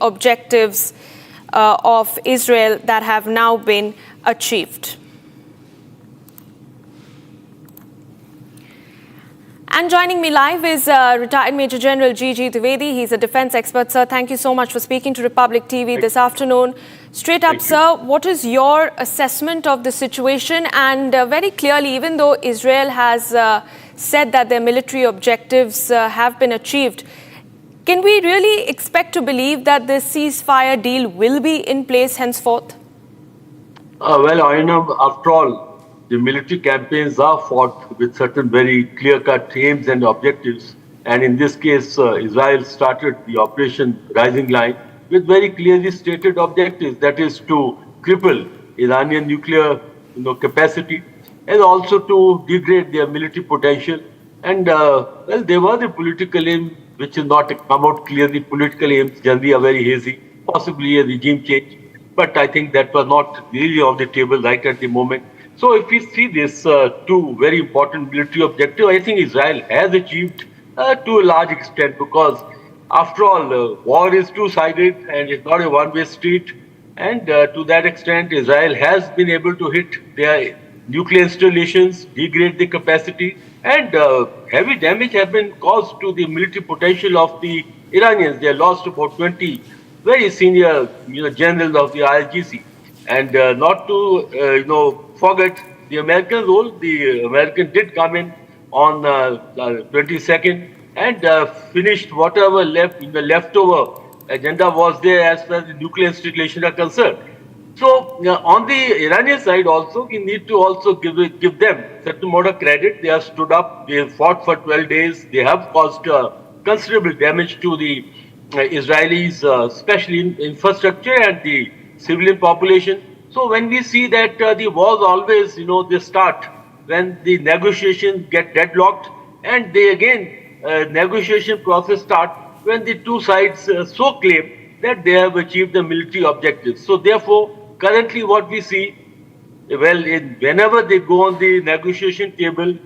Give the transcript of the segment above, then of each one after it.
objectives of Israel that have now been achieved. And joining me live is retired Major General Udeid Trivedi. He's a defense expert. Sir, thank you so much for speaking to Republic TV this afternoon. Straight up, sir, what is your assessment of the situation? And very clearly, even though Israel has said that their military objectives have been achieved, can we really expect to believe that this ceasefire deal will be in place henceforth? After all, the military campaigns are fought with certain very clear-cut aims and objectives. And in this case, Israel started the Operation Rising Line with very clearly stated objectives, that is to cripple Iranian nuclear capacity and also to degrade their military potential. And there were the political aims, which has not come out clearly. Political aims generally are very hazy, possibly a regime change. But I think that was not really on the table right at the moment. So if we see this two very important military objectives, I think Israel has achieved to a large extent, because after all, war is two-sided and it's not a one-way street. And to that extent, Israel has been able to hit their nuclear installations, degrade the capacity, and heavy damage has been caused to the military potential of the Iranians. They lost about 20 very senior generals of the IRGC. And not to forget the American role. The American did come in on 22nd and finished whatever leftover agenda was there as far as the nuclear installations are concerned. So on the Iranian side also, we need to also give them certain amount of credit. They have stood up, they have fought for 12 days, they have caused considerable damage to the Israelis, especially in infrastructure and the civilian population. So when we see that the wars always, they start when the negotiations get deadlocked, and they again, negotiation process start when the two sides so claim that they have achieved the military objectives. So therefore, currently what we see, whenever they go on the negotiation table,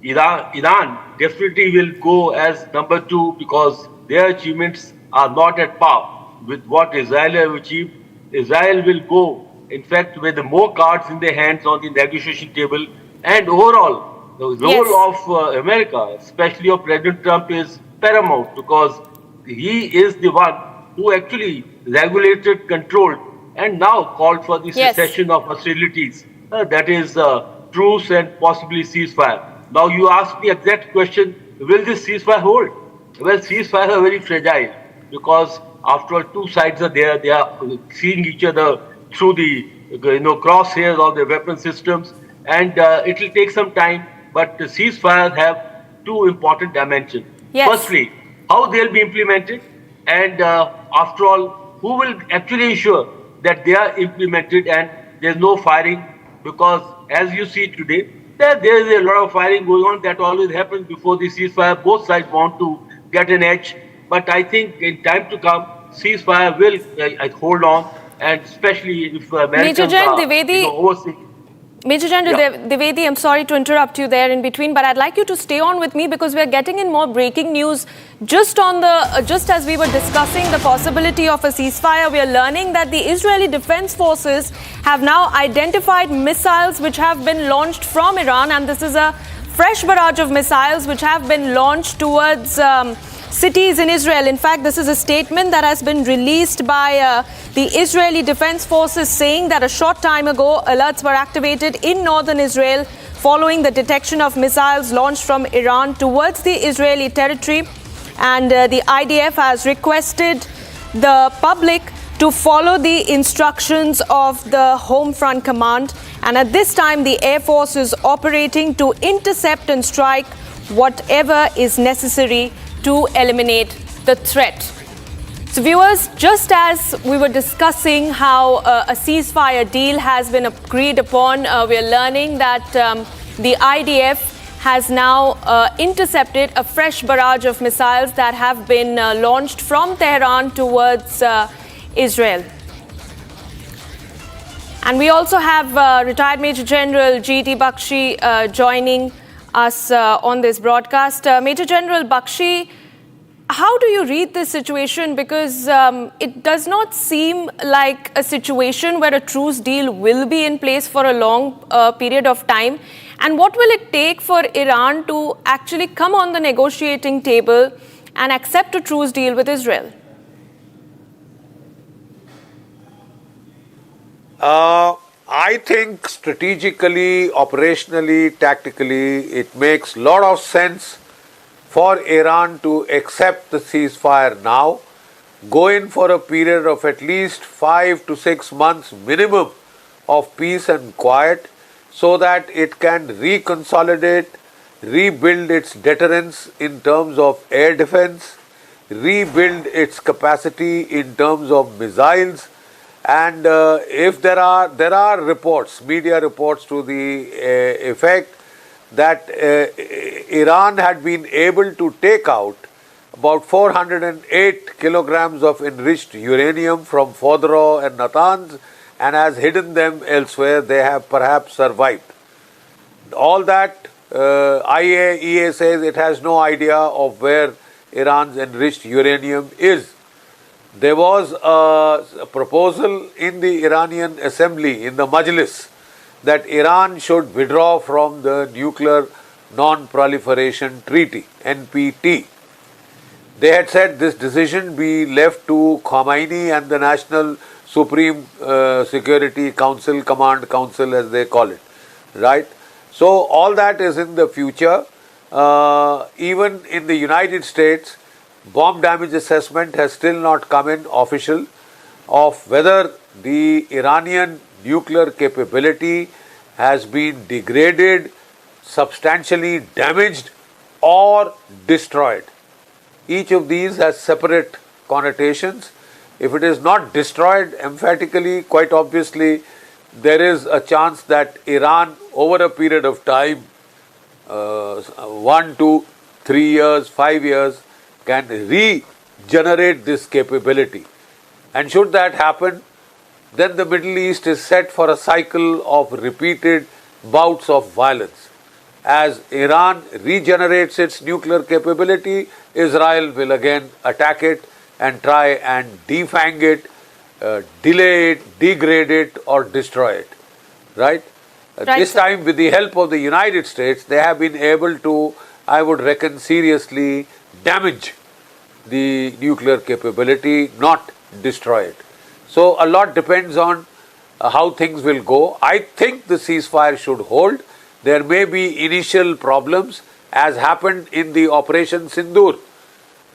Iran definitely will go as number two, because their achievements are not at par with what Israel have achieved. Israel will go, in fact, with more cards in their hands on the negotiation table. And overall, the role of America, especially of President Trump, is paramount, because he is the one who actually regulated, controlled, and now called for the cessation of hostilities. That is truce and possibly ceasefire. Now you ask the exact question, will this ceasefire hold? Well, ceasefire are very fragile, because after all, two sides are there. They are seeing each other through the crosshairs of the weapon systems, and it will take some time. But the ceasefires have two important dimensions. Firstly, how they'll be implemented, and after all, who will actually ensure that they are implemented and there's no firing, because as you see today, there is a lot of firing going on. That always happens before the ceasefire. Both sides want to get an edge, but I think in time to come, ceasefire will hold on, and especially if Americans overseeing. Major General Trivedi, I'm sorry to interrupt you there in between, but I'd like you to stay on with me, because we're getting in more breaking news. Just as we were discussing the possibility of a ceasefire, we are learning that the Israeli Defense Forces have now identified missiles which have been launched from Iran, and this is a fresh barrage of missiles which have been launched towards cities in Israel. In fact, this is a statement that has been released by the Israeli Defense Forces, saying that a short time ago, alerts were activated in northern Israel following the detection of missiles launched from Iran towards the Israeli territory. And the IDF has requested the public to follow the instructions of the Home Front Command. And at this time, the Air Force is operating to intercept and strike whatever is necessary to eliminate the threat. So viewers, just as we were discussing how a ceasefire deal has been agreed upon, we are learning that the IDF has now intercepted a fresh barrage of missiles that have been launched from Tehran towards Israel. And we also have retired Major General G.T. Bakshi joining us on this broadcast. Major General Bakshi, How do you read this situation? Because it does not seem like a situation where a truce deal will be in place for a long period of time. And what will it take for Iran to actually come on the negotiating table and accept a truce deal with Israel? I think strategically, operationally, tactically, it makes a lot of sense for Iran to accept the ceasefire now, go in for a period of at least 5 to 6 months minimum of peace and quiet, so that it can reconsolidate, rebuild its deterrence in terms of air defense, rebuild its capacity in terms of missiles. And if there are reports, media reports to the effect that Iran had been able to take out about 408 kilograms of enriched uranium from Fordow and Natanz and has hidden them elsewhere. They have perhaps survived. All that IAEA says it has no idea of where Iran's enriched uranium is. There was a proposal in the Iranian assembly, in the Majlis, that Iran should withdraw from the Nuclear Non-Proliferation Treaty, NPT. They had said this decision be left to Khomeini and the National Supreme Security Council, Command Council as they call it, right? So all that is in the future. Even in the United States, bomb damage assessment has still not come in official of whether the Iranian nuclear capability has been degraded, substantially damaged or destroyed. Each of these has separate connotations. If it is not destroyed emphatically, quite obviously, there is a chance that Iran over a period of time, 1 to 3 years, 5 years, can regenerate this capability. And should that happen, then the Middle East is set for a cycle of repeated bouts of violence. As Iran regenerates its nuclear capability, Israel will again attack it and try and defang it, delay it, degrade it or destroy it. Right? This time with the help of the United States, they have been able to, I would reckon, seriously damage the nuclear capability, not destroy it. So a lot depends on how things will go. I think the ceasefire should hold. There may be initial problems, as happened in the Operation Sindoor.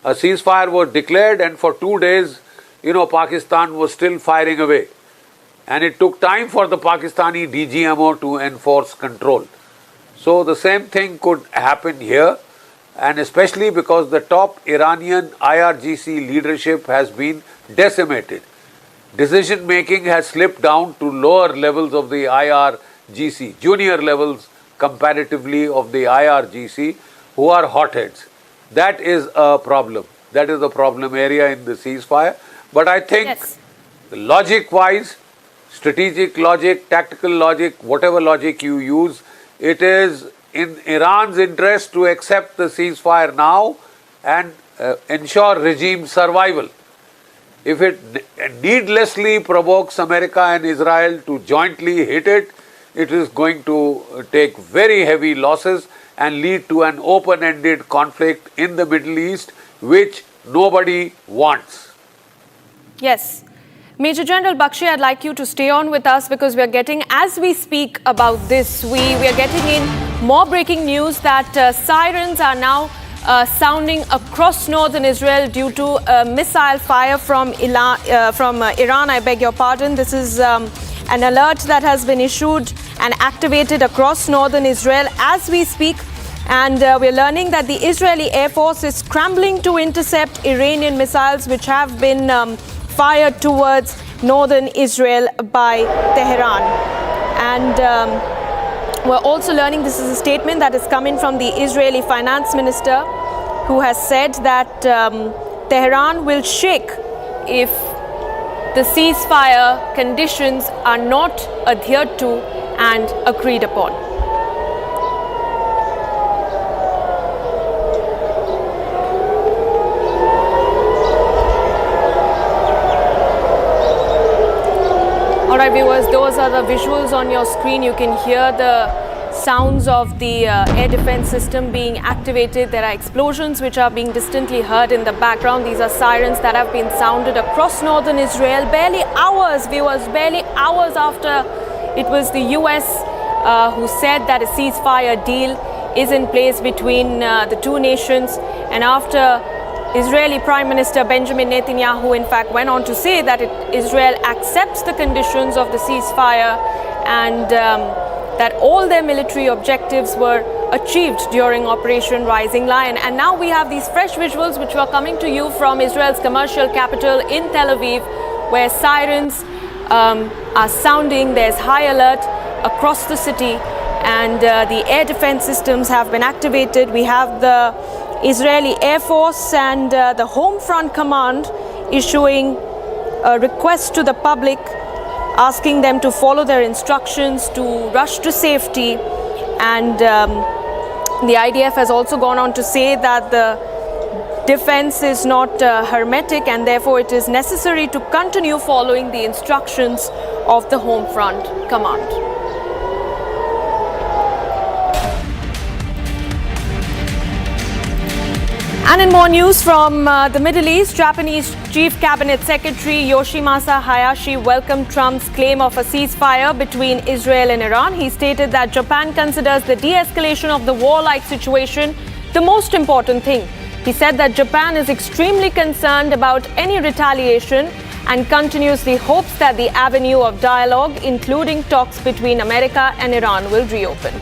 A ceasefire was declared and for 2 days, Pakistan was still firing away. And it took time for the Pakistani DGMO to enforce control. So the same thing could happen here. And especially because the top Iranian IRGC leadership has been decimated. Decision making has slipped down to lower levels of the IRGC, junior levels comparatively of the IRGC, who are hotheads. That is a problem. That is a problem area in the ceasefire. But I think logic-wise, strategic logic, tactical logic, whatever logic you use, it is in Iran's interest to accept the ceasefire now and ensure regime survival. If it needlessly provokes America and Israel to jointly hit it, it is going to take very heavy losses and lead to an open-ended conflict in the Middle East, which nobody wants. Yes. Major General Bakshi, I'd like you to stay on with us because we are getting, as we speak about this, we are getting in more breaking news that sirens are now sounding across northern Israel due to missile fire from Iran. I beg your pardon. This is an alert that has been issued and activated across northern Israel as we speak. And we're learning that the Israeli Air Force is scrambling to intercept Iranian missiles which have been fired towards northern Israel by Tehran. And we're also learning, this is a statement that is coming from the Israeli finance minister, who has said that Tehran will shake if the ceasefire conditions are not adhered to and agreed upon. Ceasefire viewers, those are the visuals on your screen. You can hear the sounds of the air defense system being activated. There are explosions which are being distantly heard in the background. These are sirens that have been sounded across northern Israel barely hours, viewers, barely hours after it was the US who said that a ceasefire deal is in place between the two nations, and after Israeli Prime Minister Benjamin Netanyahu in fact went on to say that Israel accepts the conditions of the ceasefire and that all their military objectives were achieved during Operation Rising Lion. And now we have these fresh visuals which were coming to you from Israel's commercial capital in Tel Aviv, where sirens are sounding. There's high alert across the city, and the air defense systems have been activated. We have the Israeli Air Force and the Home Front Command issuing a request to the public, asking them to follow their instructions, to rush to safety. And the IDF has also gone on to say that the defense is not hermetic, and therefore it is necessary to continue following the instructions of the Home Front Command. And in more news from the Middle East, Japanese Chief Cabinet Secretary Yoshimasa Hayashi welcomed Trump's claim of a ceasefire between Israel and Iran. He stated that Japan considers the de-escalation of the warlike situation the most important thing. He said that Japan is extremely concerned about any retaliation and continuously hopes that the avenue of dialogue, including talks between America and Iran, will reopen.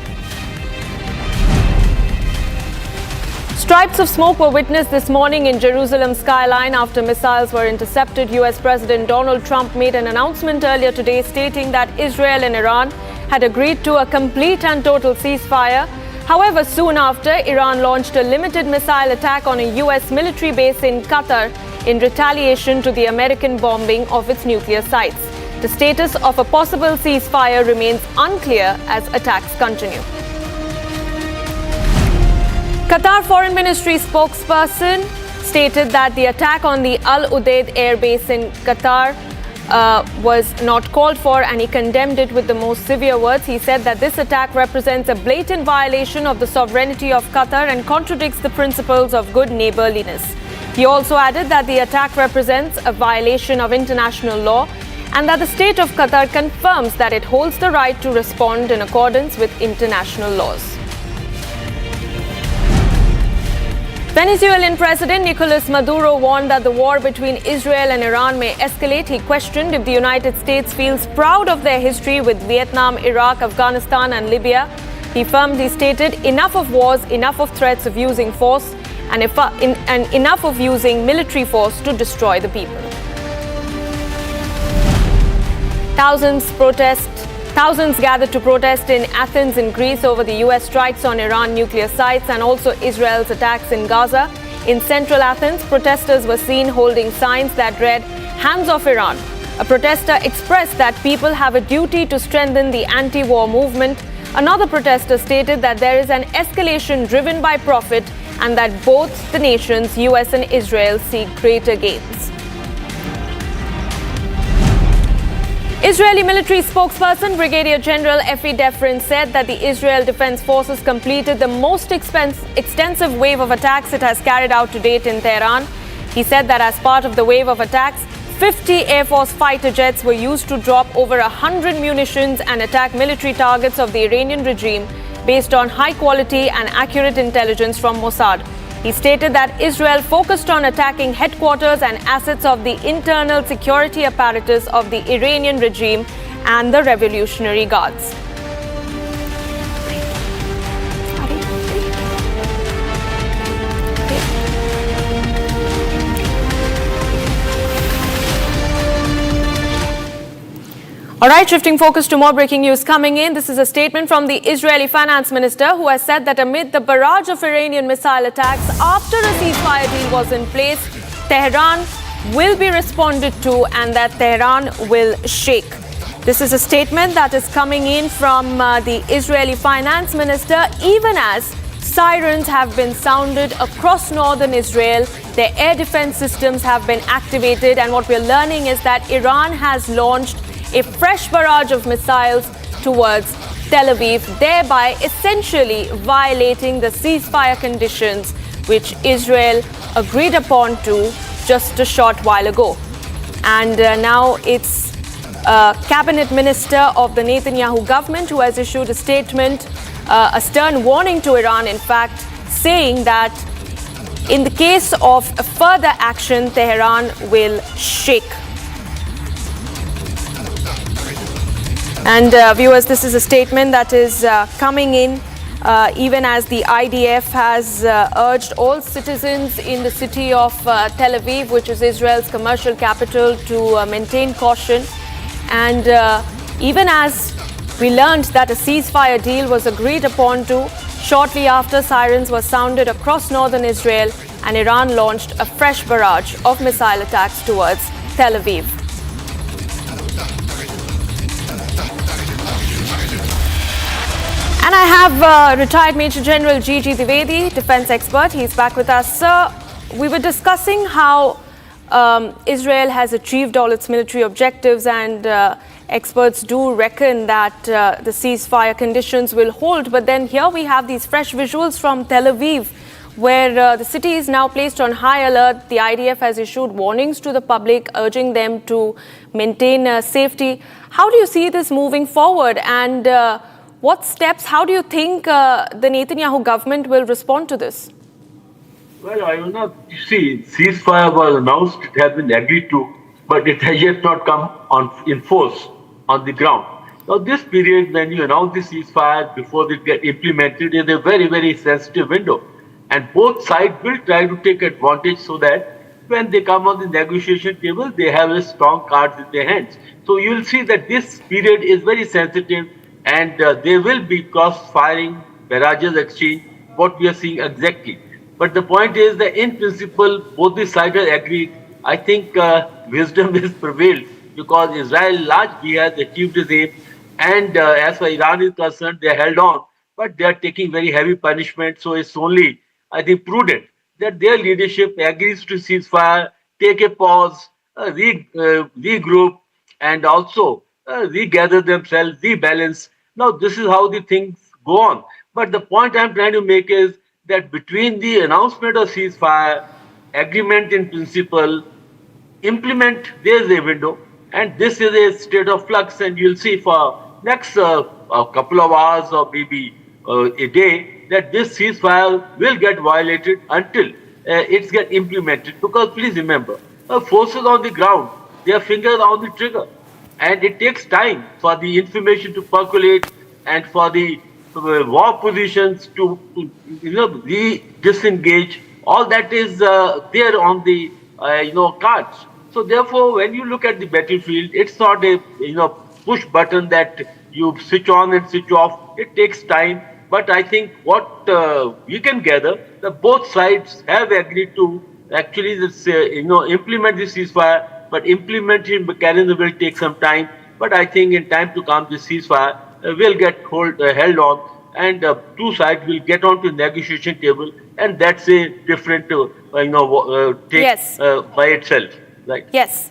Stripes of smoke were witnessed this morning in Jerusalem skyline after missiles were intercepted. US President Donald Trump made an announcement earlier today stating that Israel and Iran had agreed to a complete and total ceasefire. However, soon after, Iran launched a limited missile attack on a US military base in Qatar in retaliation to the American bombing of its nuclear sites. The status of a possible ceasefire remains unclear as attacks continue. Qatar Foreign Ministry spokesperson stated that the attack on the Udeid Air Base in Qatar was not called for, and he condemned it with the most severe words. He said that this attack represents a blatant violation of the sovereignty of Qatar and contradicts the principles of good neighborliness. He also added that the attack represents a violation of international law and that the state of Qatar confirms that it holds the right to respond in accordance with international laws. Venezuelan President Nicolas Maduro warned that the war between Israel and Iran may escalate. He questioned if the United States feels proud of their history with Vietnam, Iraq, Afghanistan and Libya. He firmly stated, enough of wars, enough of threats of using force, and enough of using military force to destroy the people. Thousands gathered to protest in Athens in Greece over the US strikes on Iran nuclear sites and also Israel's attacks in Gaza. In central Athens, protesters were seen holding signs that read, "Hands off Iran." A protester expressed that people have a duty to strengthen the anti-war movement. Another protester stated that there is an escalation driven by profit and that both the nations, US and Israel, seek greater gains. Israeli military spokesperson Brigadier General Efi Defrin said that the Israel Defense Forces completed the most extensive wave of attacks it has carried out to date in Tehran. He said that as part of the wave of attacks, 50 Air Force fighter jets were used to drop over 100 munitions and attack military targets of the Iranian regime based on high quality and accurate intelligence from Mossad. He stated that Israel focused on attacking headquarters and assets of the internal security apparatus of the Iranian regime and the Revolutionary Guards. All right, shifting focus to more breaking news coming in. This is a statement from the Israeli finance minister, who has said that amid the barrage of Iranian missile attacks after a ceasefire deal was in place, Tehran will be responded to and that Tehran will shake. This is a statement that is coming in from the Israeli finance minister, even as sirens have been sounded across northern Israel. Their air defense systems have been activated, and what we're learning is that Iran has launched a fresh barrage of missiles towards Tel Aviv, thereby essentially violating the ceasefire conditions which Israel agreed upon to just a short while ago. And now it's cabinet minister of the Netanyahu government who has issued a statement, a stern warning to Iran, in fact, saying that in the case of further action, Tehran will shake. And viewers, this is a statement that is coming in even as the IDF has urged all citizens in the city of Tel Aviv, which is Israel's commercial capital, to maintain caution. And even as we learned that a ceasefire deal was agreed upon to, shortly after, sirens were sounded across northern Israel and Iran launched a fresh barrage of missile attacks towards Tel Aviv. And I have retired Major General G.G. Dwivedi, defense expert. He's back with us. Sir, we were discussing how Israel has achieved all its military objectives, and experts do reckon that the ceasefire conditions will hold. But then here we have these fresh visuals from Tel Aviv, where the city is now placed on high alert. The IDF has issued warnings to the public, urging them to maintain safety. How do you see this moving forward? And what steps, how do you think the Netanyahu government will respond to this? Well, I will not see. Ceasefire was announced, it has been agreed to, but it has yet not come in force on the ground. Now, this period when you announce the ceasefire before it gets implemented is a very, very sensitive window. And both sides will try to take advantage so that when they come on the negotiation table, they have a strong cards in their hands. So you will see that this period is very sensitive, and there will be cross-firing, barrages exchange, what we are seeing exactly. But the point is that in principle, both the sides are agreed. I think wisdom has prevailed because Israel largely has achieved its aim. And as far as Iran is concerned, they held on, but they are taking very heavy punishment. So it's only, I think, prudent that their leadership agrees to ceasefire, take a pause, regroup, and also regather themselves, rebalance. Now, this is how the things go on. But the point I'm trying to make is that between the announcement of ceasefire, agreement in principle, implement, there's a window. And this is a state of flux. And you'll see for next a couple of hours or maybe a day that this ceasefire will get violated until it's get implemented. Because please remember, forces on the ground, their fingers on the trigger. And it takes time for the information to percolate and for the war positions to disengage. All that is there on the cards. So therefore, when you look at the battlefield, it's not a push button that you switch on and switch off. It takes time. But I think what we can gather, that both sides have agreed to actually this, implement this ceasefire. But implementing mechanism will take some time. But I think in time to come, this ceasefire will get held on, and two sides will get onto the negotiation table, and that's a different take Yes. By itself. Right? Yes.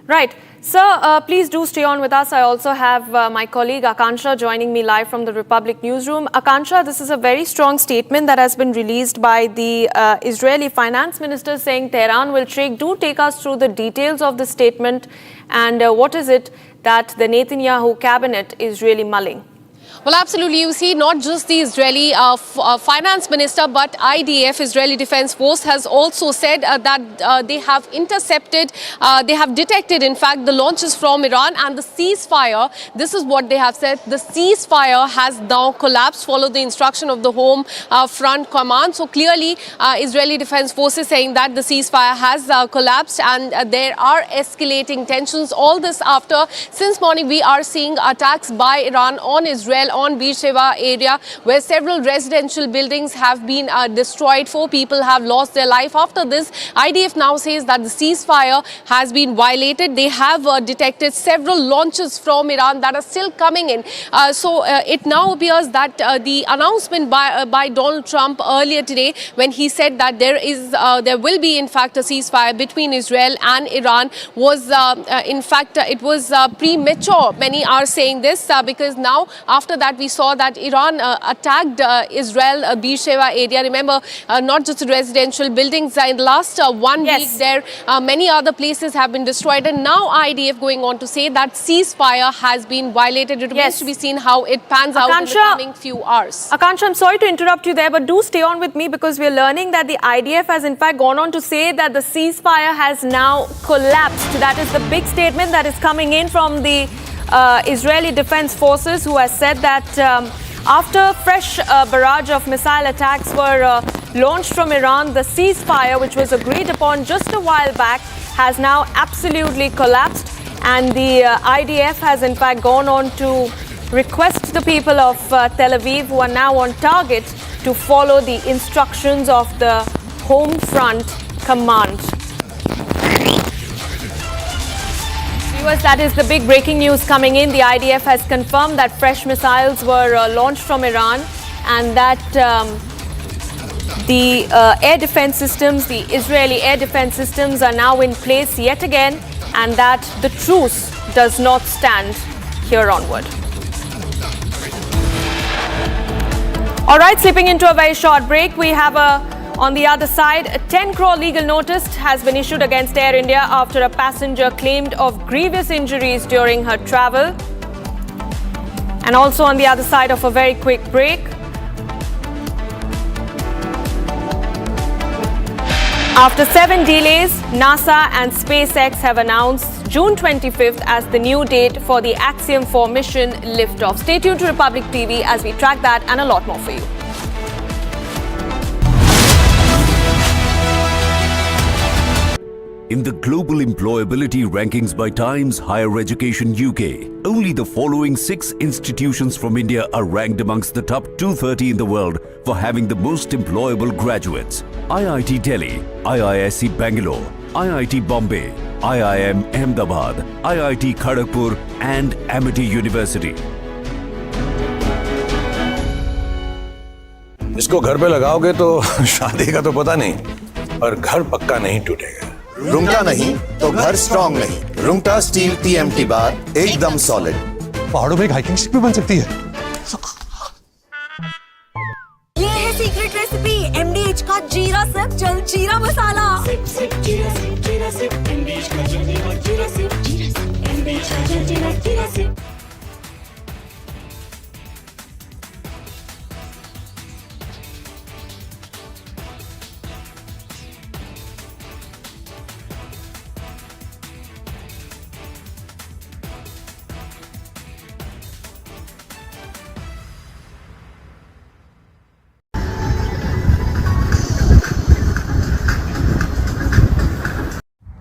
Right. Sir, please do stay on with us. I also have my colleague Akansha joining me live from the Republic newsroom. Akansha, this is a very strong statement that has been released by the Israeli finance minister saying Tehran will shake. Do take us through the details of the statement and what is it that the Netanyahu cabinet is really mulling? Well, absolutely. You see, not just the Israeli finance minister, but IDF, Israeli Defense Force, has also said that they have intercepted, they have detected, in fact, the launches from Iran and the ceasefire. This is what they have said. The ceasefire has now collapsed, followed the instruction of the Home Front Command. So clearly, Israeli Defense Forces saying that the ceasefire has collapsed and there are escalating tensions. All this after, since morning, we are seeing attacks by Iran on Israel. Israel on Beersheba area, where several residential buildings have been destroyed. 4 people have lost their life. After this, IDF now says that the ceasefire has been violated. They have detected several launches from Iran that are still coming in. So it now appears that the announcement by Donald Trump earlier today, when he said that there will be in fact a ceasefire between Israel and Iran, was in fact it was premature. Many are saying this because now after that we saw that Iran attacked Israel Beersheba area. Remember, not just residential buildings. In the last 1 week, there many other places have been destroyed, and now IDF going on to say that ceasefire has been violated. It remains to be seen how it pans out in the coming few hours. Akansha, I'm sorry to interrupt you there, but do stay on with me, because we're learning that the IDF has in fact gone on to say that the ceasefire has now collapsed. That is the big statement that is coming in from the Israeli Defense Forces, who has said that after fresh barrage of missile attacks were launched from Iran, the ceasefire, which was agreed upon just a while back, has now absolutely collapsed. And the IDF has in fact gone on to request the people of Tel Aviv, who are now on target, to follow the instructions of the Home Front Command. Viewers, that is the big breaking news coming in. The IDF has confirmed that fresh missiles were launched from Iran, and that the air defense systems, the Israeli air defense systems, are now in place yet again, and that the truce does not stand here onward. All right, slipping into a very short break, we have on the other side, a 10 crore legal notice has been issued against Air India after a passenger claimed of grievous injuries during her travel. And also on the other side of a very quick break, after 7 delays, NASA and SpaceX have announced June 25th as the new date for the Axiom 4 mission liftoff. Stay tuned to Republic TV as we track that and a lot more for you. In the global employability rankings by Times Higher Education UK, only the following 6 institutions from India are ranked amongst the top 230 in the world for having the most employable graduates: IIT Delhi, IISc Bangalore, IIT Bombay, IIM Ahmedabad, IIT Kharagpur and Amity University. इसको घर पे लगाओगे तो शादी का तो पता नहीं, पर घर पक्का नहीं टूटेगा। रुंगटा नहीं तो घर स्ट्रॉन्ग नहीं। रुंगटा स्टील TMT बार एकदम सॉलिड। पहाड़ों में एक हाइकिंग शिप भी बन सकती है। ये है सीक्रेट रेसिपी MDH का जीरा सिप जल जीरा मसाला। सिप जीरा सिप MDH का जल जीरा सिप MDH का जल जीरा SIP.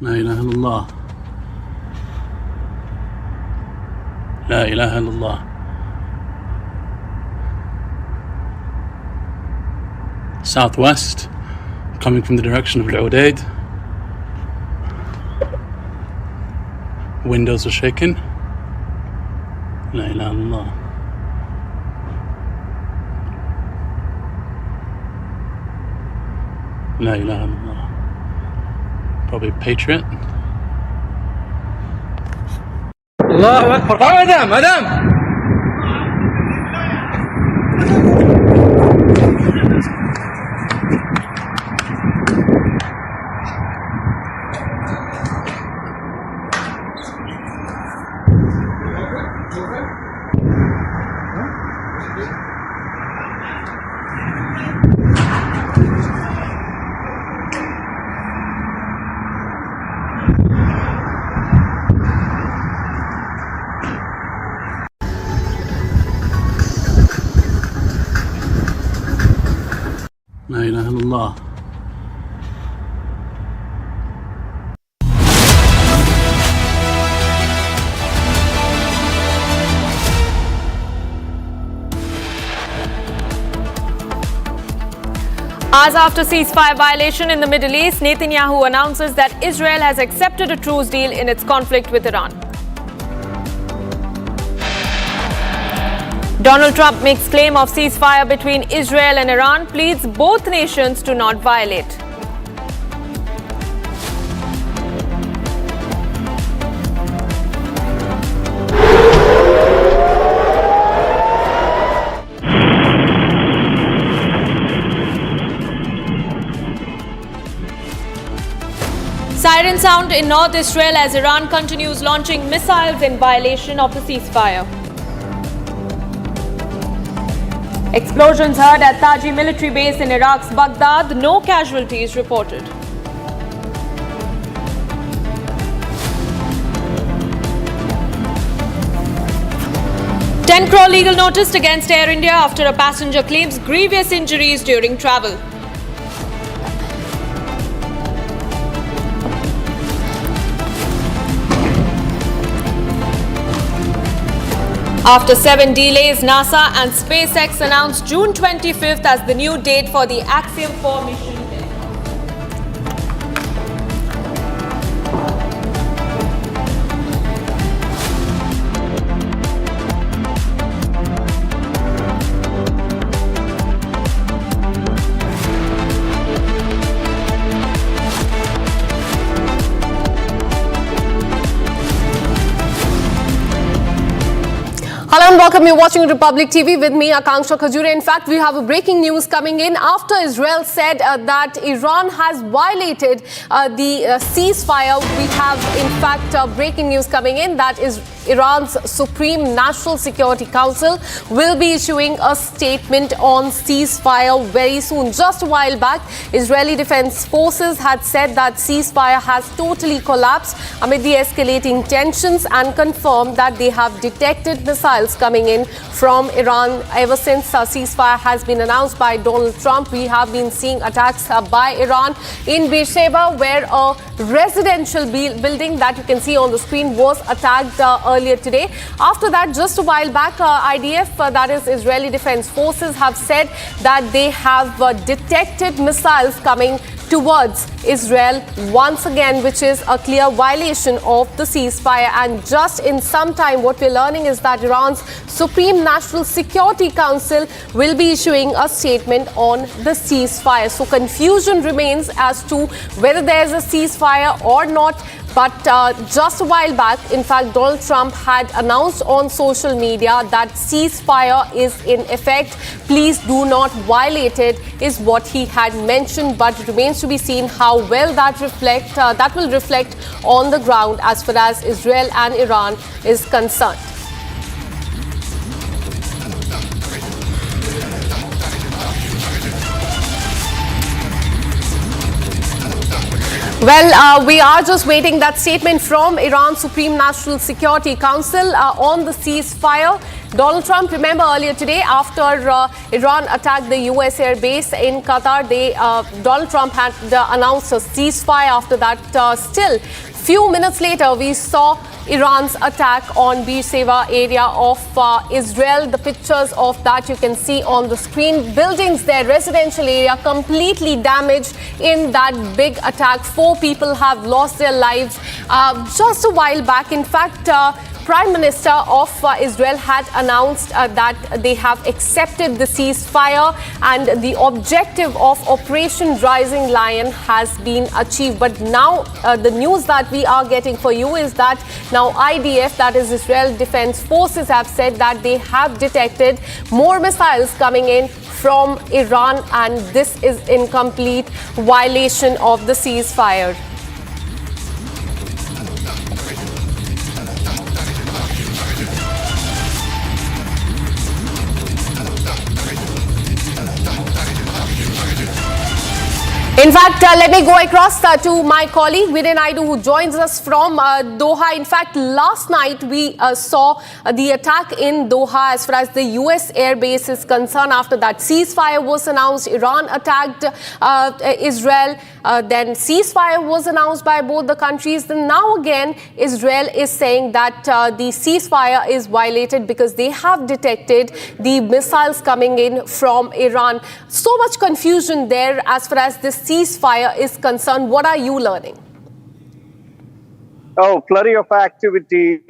لا إله إلا الله لا إله إلا الله southwest coming from the direction of Udeid. Windows are shaking. لا إله إلا الله لا إله إلا الله. Probably Patriot. الله أكبر. مدام Hours after ceasefire violation in the Middle East, Netanyahu announces that Israel has accepted a truce deal in its conflict with Iran. Donald Trump makes claim of ceasefire between Israel and Iran, pleads both nations to not violate. Siren sound in North Israel as Iran continues launching missiles in violation of the ceasefire. Explosions heard at Taji military base in Iraq's Baghdad. No casualties reported. ₹10 crore legal notice against Air India after a passenger claims grievous injuries during travel. After 7 delays, NASA and SpaceX announced June 25th as the new date for the Axiom 4 mission. Hello and welcome. You're watching Republic TV with me, Akanksha Khajure. In fact, we have a breaking news coming in after Israel said that Iran has violated the ceasefire. We have, in fact, breaking news coming in that is Iran's Supreme National Security Council will be issuing a statement on ceasefire very soon. Just a while back, Israeli Defense Forces had said that ceasefire has totally collapsed amid the escalating tensions and confirmed that they have detected missiles coming in from Iran. Ever since ceasefire has been announced by Donald Trump, we have been seeing attacks by Iran in Beersheba, where a residential building that you can see on the screen was attacked earlier today. After that, just a while back, IDF, that is Israeli Defense Forces, have said that they have detected missiles coming towards Israel once again, which is a clear violation of the ceasefire. And just in some time, what we're learning is that Iran's Supreme National Security Council will be issuing a statement on the ceasefire. So confusion remains as to whether there's a ceasefire or not. But just a while back, in fact, Donald Trump had announced on social media that ceasefire is in effect. Please do not violate it, is what he had mentioned. But it remains to be seen how well that will reflect on the ground as far as Israel and Iran is concerned. Well, we are just waiting that statement from Iran's Supreme National Security Council on the ceasefire. Donald Trump, remember earlier today, after Iran attacked the US Air Base in Qatar, Donald Trump had announced a ceasefire. After that, still few minutes later, we saw Iran's attack on Beersheba area of Israel. The pictures of that you can see on the screen. Buildings there, residential area, completely damaged in that big attack. 4 people have lost their lives just a while back. In fact, Prime Minister of Israel had announced that they have accepted the ceasefire and the objective of Operation Rising Lion has been achieved. But now the news that we are getting for you is that now IDF, that is Israel Defense Forces, have said that they have detected more missiles coming in from Iran, and this is in complete violation of the ceasefire. In fact, let me go across to my colleague Udeid Naidu, who joins us from Doha. In fact, last night we saw the attack in Doha as far as the US Air Base is concerned. After that ceasefire was announced, Iran attacked Israel. then ceasefire was announced by both the countries. Then now again, Israel is saying that the ceasefire is violated because they have detected the missiles coming in from Iran. So much confusion there as far as this ceasefire is concerned. What are you learning? Oh, flurry of activity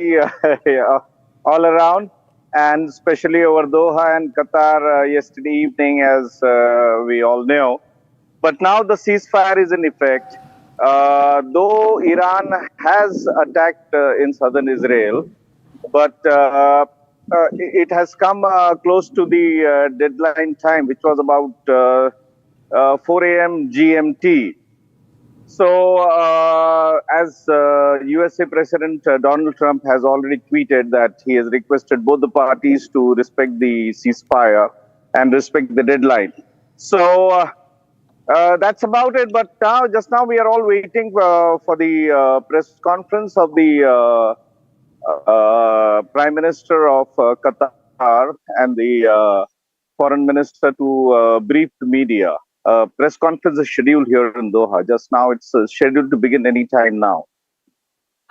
all around, and especially over Doha and Qatar yesterday evening, as we all know. But now the ceasefire is in effect. Though Iran has attacked in southern Israel, but it has come close to the deadline time, which was about 4 a.m. GMT. So, as USA President Donald Trump has already tweeted that he has requested both the parties to respect the ceasefire and respect the deadline. So, that's about it. But now, just now, we are all waiting for the press conference of the Prime Minister of Qatar and the Foreign Minister to brief the media. Press conference is scheduled here in Doha. Just now, it's scheduled to begin any time now.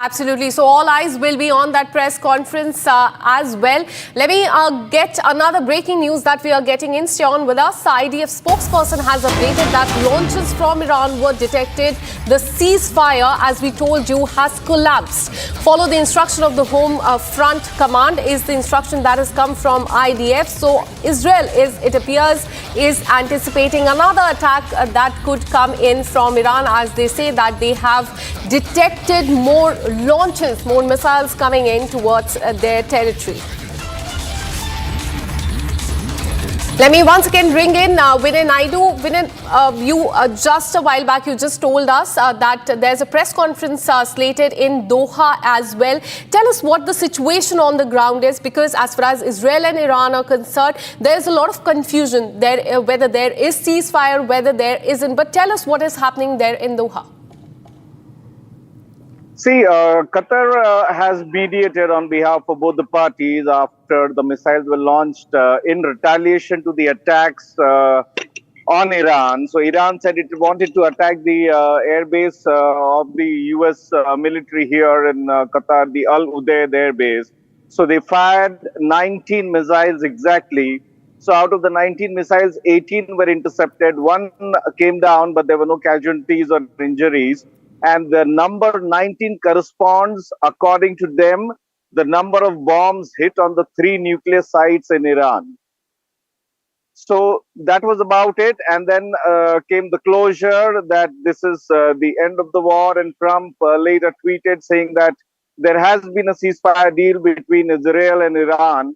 Absolutely. So all eyes will be on that press conference as well. Let me get another breaking news that we are getting in. Stay on with us. The IDF spokesperson has updated that launches from Iran were detected. The ceasefire, as we told you, has collapsed. Follow the instruction of the Home Front Command is the instruction that has come from IDF. So Israel it appears, is anticipating another attack that could come in from Iran, as they say that they have detected more launches, more missiles coming in towards their territory. Let me once again bring in Vinay Naidu. Vinay, you just a while back, you just told us that there's a press conference slated in Doha as well. Tell us what the situation on the ground is, because as far as Israel and Iran are concerned, there's a lot of confusion there, whether there is ceasefire, whether there isn't. But tell us what is happening there in Doha. See, Qatar has mediated on behalf of both the parties after the missiles were launched in retaliation to the attacks on Iran. So Iran said it wanted to attack the air base of the US military here in Qatar, the Udeid Air Base. So they fired 19 missiles exactly. So out of the 19 missiles, 18 were intercepted. One came down, but there were no casualties or injuries. And the number 19 corresponds, according to them, the number of bombs hit on the 3 nuclear sites in Iran. So that was about it. And then came the closure that this is the end of the war. And Trump later tweeted saying that there has been a ceasefire deal between Israel and Iran.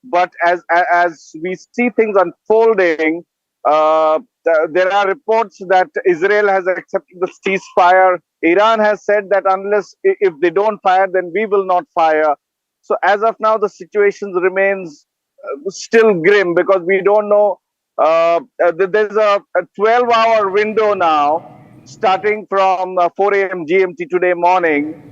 But as we see things unfolding, there are reports that Israel has accepted the ceasefire. Iran has said that if they don't fire, then we will not fire. So as of now, the situation remains still grim, because we don't know. There's a 12-hour window now, starting from 4 a.m. GMT today morning,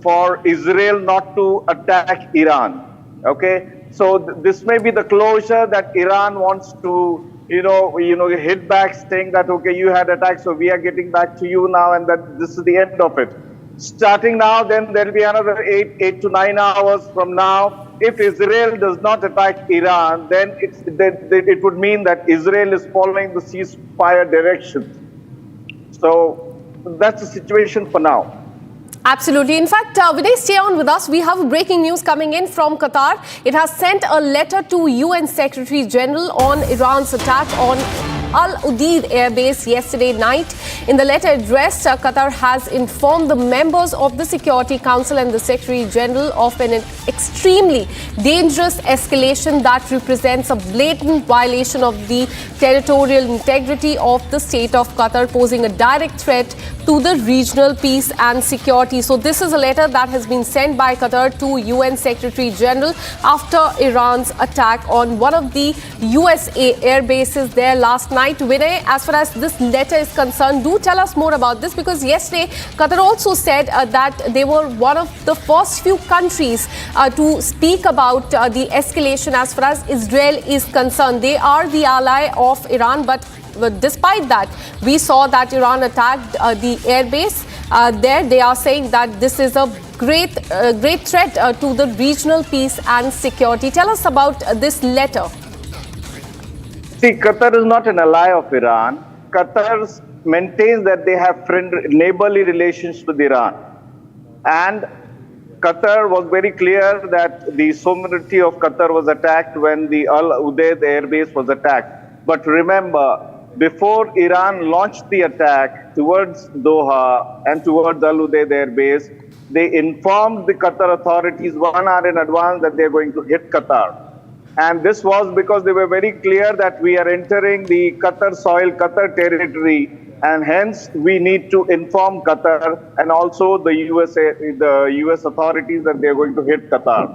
for Israel not to attack Iran. Okay, so this may be the closure that Iran wants to, hit back, saying that, okay, you had attacked, so we are getting back to you now, and that this is the end of it. Starting now, then there will be another 8 to 9 hours from now. If Israel does not attack Iran, then it would mean that Israel is following the ceasefire directions. So that's the situation for now. Absolutely. In fact, Vinay, stay on with us. We have breaking news coming in from Qatar. It has sent a letter to UN Secretary General on Iran's attack on Udeid Air Base yesterday night. In the letter addressed, Qatar has informed the members of the Security Council and the Secretary General of an extremely dangerous escalation that represents a blatant violation of the territorial integrity of the state of Qatar, posing a direct threat to the regional peace and security. So this is a letter that has been sent by Qatar to UN Secretary General after Iran's attack on one of the USA air bases there last night. Vinay, as far as this letter is concerned, do tell us more about this, because yesterday Qatar also said that they were one of the first few countries to speak about the escalation as far as Israel is concerned. They are the ally of Iran, but despite that, we saw that Iran attacked the airbase there. They are saying that this is a great threat to the regional peace and security. Tell us about this letter. See, Qatar is not an ally of Iran. Qatar maintains that they have neighborly relations with Iran. And Qatar was very clear that the sovereignty of Qatar was attacked when the Udeid Air Base was attacked. But remember, before Iran launched the attack towards Doha and towards Udeid Air Base, they informed the Qatar authorities 1 hour in advance that they are going to hit Qatar. And this was because they were very clear that we are entering the Qatar soil, Qatar territory, and hence we need to inform Qatar and also the US authorities that they are going to hit Qatar.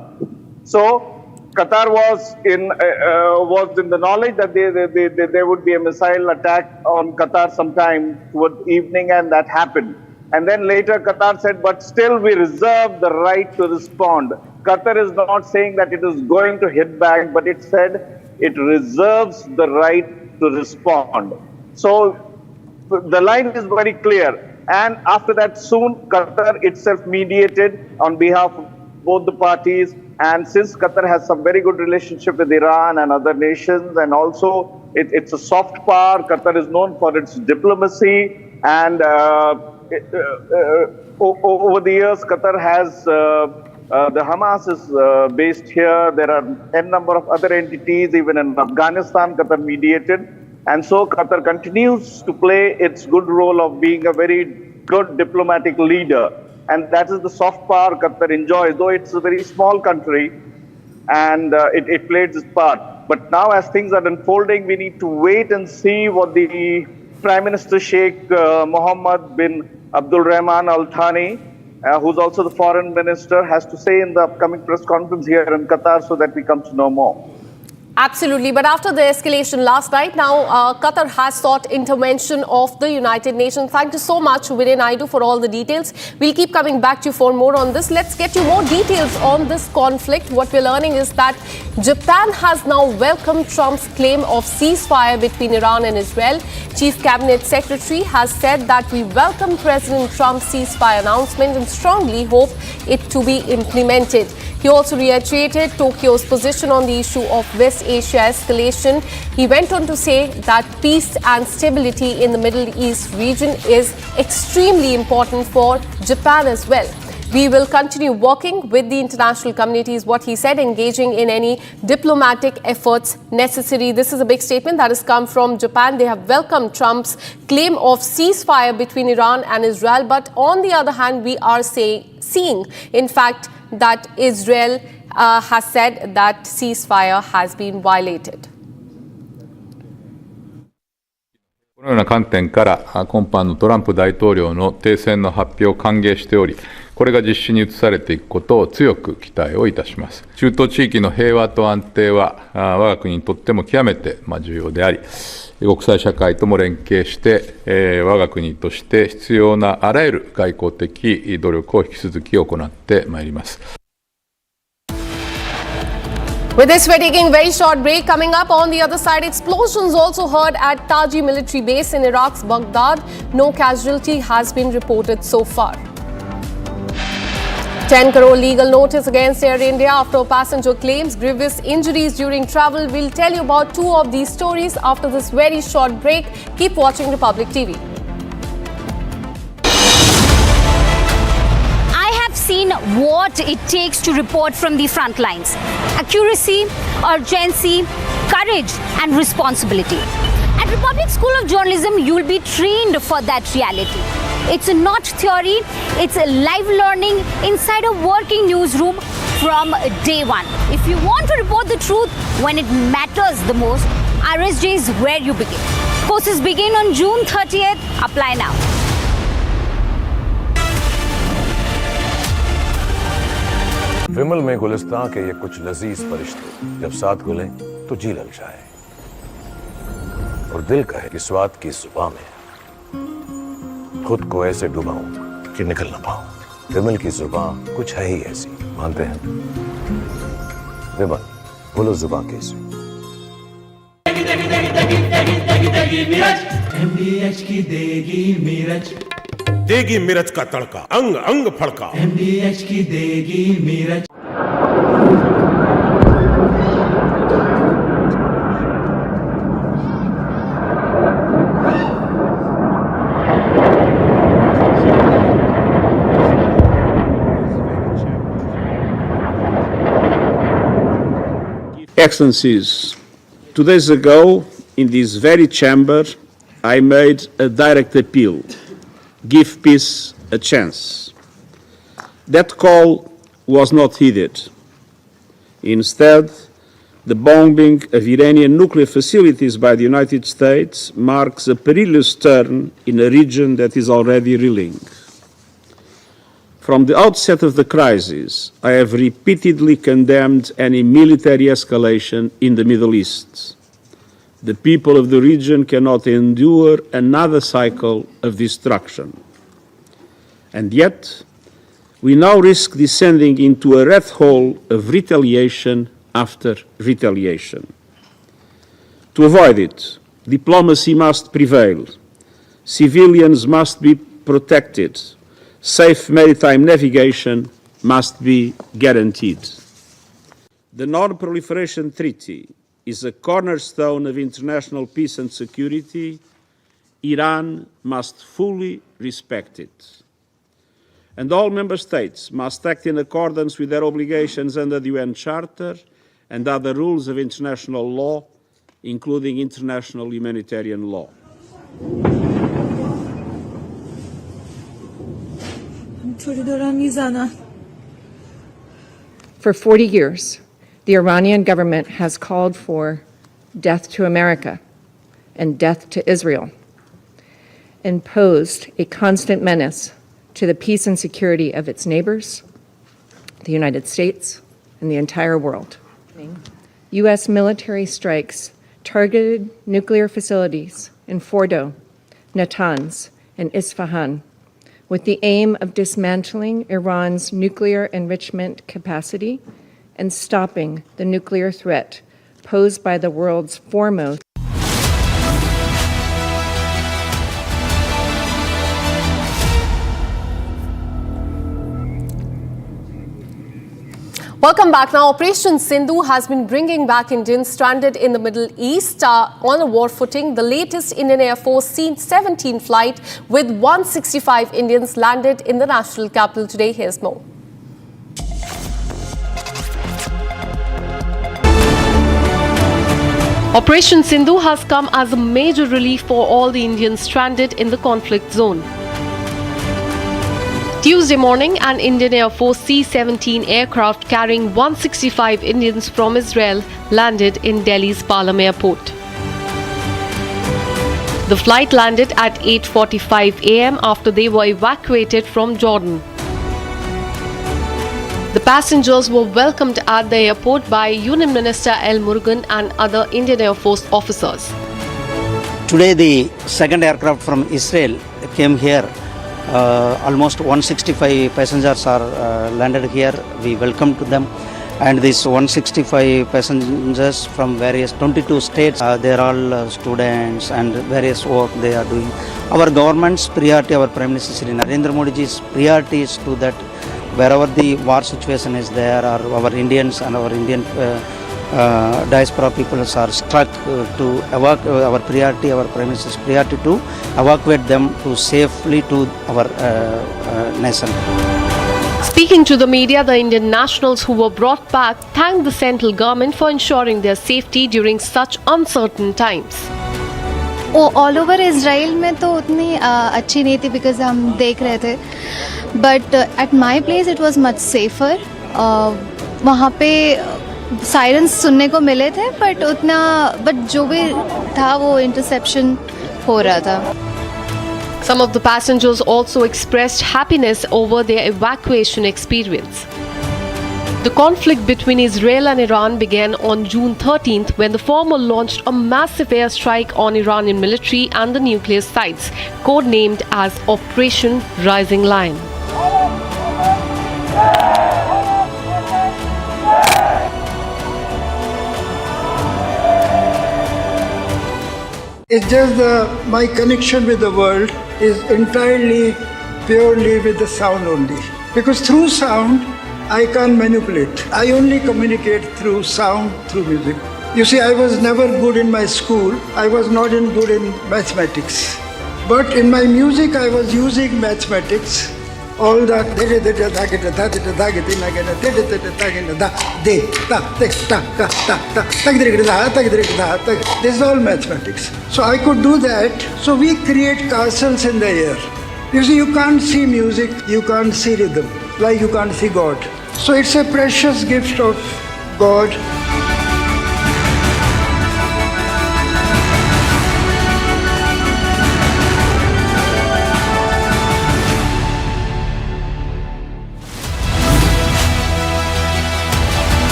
So Qatar was in the knowledge that there would be a missile attack on Qatar sometime towards evening, and that happened. And then later Qatar said, but still we reserve the right to respond. Qatar is not saying that it is going to hit back, but it said it reserves the right to respond. So the line is very clear. And after that, soon Qatar itself mediated on behalf of both the parties. And since Qatar has some very good relationship with Iran and other nations, and also it's a soft power, Qatar is known for its diplomacy. And over the years, Qatar has the Hamas is based here. There are n number of other entities, even in Afghanistan, Qatar mediated. And so Qatar continues to play its good role of being a very good diplomatic leader. And that is the soft power Qatar enjoys, though it's a very small country, and it played its part. But now as things are unfolding, we need to wait and see what the Prime Minister Sheikh Mohammed bin Abdul Rahman Al Thani, who's also the foreign minister, has to say in the upcoming press conference here in Qatar, so that we come to know more. Absolutely. But after the escalation last night, now Qatar has sought intervention of the United Nations. Thank you so much, Udeid Naidu, for all the details. We'll keep coming back to you for more on this. Let's get you more details on this conflict. What we're learning is that Japan has now welcomed Trump's claim of ceasefire between Iran and Israel. Chief Cabinet Secretary has said that we welcome President Trump's ceasefire announcement and strongly hope it to be implemented. He also reiterated Tokyo's position on the issue of West Asia escalation. He went on to say that peace and stability in the Middle East region is extremely important for Japan as well. We will continue working with the international community, is what he said, engaging in any diplomatic efforts necessary. This is a big statement that has come from Japan. They have welcomed Trump's claim of ceasefire between Iran and Israel. But on the other hand, we are seeing, in fact, that Israel has said that ceasefire has been violated. このような観点から今般のトランプ大統領の停戦の発表を歓迎しており、これが実施に移されていくことを強く期待をいたします。中東地域の平和と安定は我が国にとっても極めて重要であり、国際社会とも連携して我が国として必要なあらゆる外交的努力を引き続き行ってまいります。With this, we're taking a very short break. Coming up on the other side, explosions also heard at Taji military base in Iraq's Baghdad. No casualty has been reported so far. 10 crore legal notice against Air India after a passenger claims grievous injuries during travel. We'll tell you about two of these stories after this very short break. Keep watching Republic TV. Seen what it takes to report from the front lines. Accuracy, urgency, courage and responsibility. At Republic School of Journalism, you will be trained for that reality. It's not theory, it's a live learning inside a working newsroom from day one. If you want to report the truth when it matters the most, RSJ is where you begin. Courses begin on June 30th. Apply now. विमल में गुलिस्तां के ये कुछ लजीज फरिश्ते जब साथ गुलें तो जी लग जाए और दिल कहे कि स्वाद की जुबान में खुद को ऐसे डुबाऊं कि निकल ना पाऊं। विमल की जुबान कुछ है ही ऐसी, मानते हैं? विमल बोलो जुबान कैसी। MDH की देगी मिर्च, देगी मिर्च का तड़का, अंग अंग फड़का। MDH की देगी मिर्च। Excellencies, 2 days ago, in this very chamber, I made a direct appeal: give peace a chance. That call was not heeded. Instead, the bombing of Iranian nuclear facilities by the United States marks a perilous turn in a region that is already reeling. From the outset of the crisis, I have repeatedly condemned any military escalation in the Middle East. The people of the region cannot endure another cycle of destruction. And yet, we now risk descending into a rat hole of retaliation after retaliation. To avoid it, diplomacy must prevail. Civilians must be protected. Safe maritime navigation must be guaranteed. The Non-Proliferation Treaty is a cornerstone of international peace and security. Iran must fully respect it. And all member states must act in accordance with their obligations under the UN Charter and other rules of international law, including international humanitarian law. For 40 years, the Iranian government has called for death to America and death to Israel, and posed a constant menace to the peace and security of its neighbors, the United States, and the entire world. U.S. military strikes targeted nuclear facilities in Fordo, Natanz, and Isfahan, with the aim of dismantling Iran's nuclear enrichment capacity and stopping the nuclear threat posed by the world's foremost. Welcome back. Now, Operation Sindhu has been bringing back Indians stranded in the Middle East on a war footing. The latest Indian Air Force C-17 flight with 165 Indians landed in the national capital today. Here's more. Operation Sindhu has come as a major relief for all the Indians stranded in the conflict zone. Tuesday morning, an Indian Air Force C-17 aircraft carrying 165 Indians from Israel landed in Delhi's Palam Airport. The flight landed at 8:45 a.m. after they were evacuated from Jordan. The passengers were welcomed at the airport by Union Minister L. Murugan and other Indian Air Force officers. Today, the second aircraft from Israel came here. Almost 165 passengers are landed here. We welcome to them, and these 165 passengers from various 22 states, they are all students and various work they are doing. Our government's priority, our Prime Minister Shri Narendra Modi's priority is to that wherever the war situation is there, our Indians and our Indian diaspora peoples are struck to evacuate. Our priority, our Prime Minister's priority to evacuate them to safely to our nation. Speaking to the media, the Indian nationals who were brought back thanked the central government for ensuring their safety during such uncertain times. All over Israel में तो उतनी अच्छी नहीं थी because हम देख रहे थे. But at my place it was much safer. वहाँ पे सायरन्स सुनने को मिले थे, but जो भी था वो इंटरसेप्शन हो रहा था. Some of the passengers also expressed happiness over their evacuation experience. The conflict between Israel and Iran began on June 13th when the former launched a massive airstrike on Iranian military and the nuclear sites, codenamed as Operation Rising Lion. It's just my connection with the world is entirely, purely with the sound only. Because through sound, I can't manipulate. I only communicate through sound, through music. You see, I was never good in my school. I was not good in mathematics. But in my music, I was using mathematics. All the this is all mathematics. So I could do that. So we create castles in the air. You see, you can't see music, you can't see rhythm, like you can't see God. So it's a precious gift of God.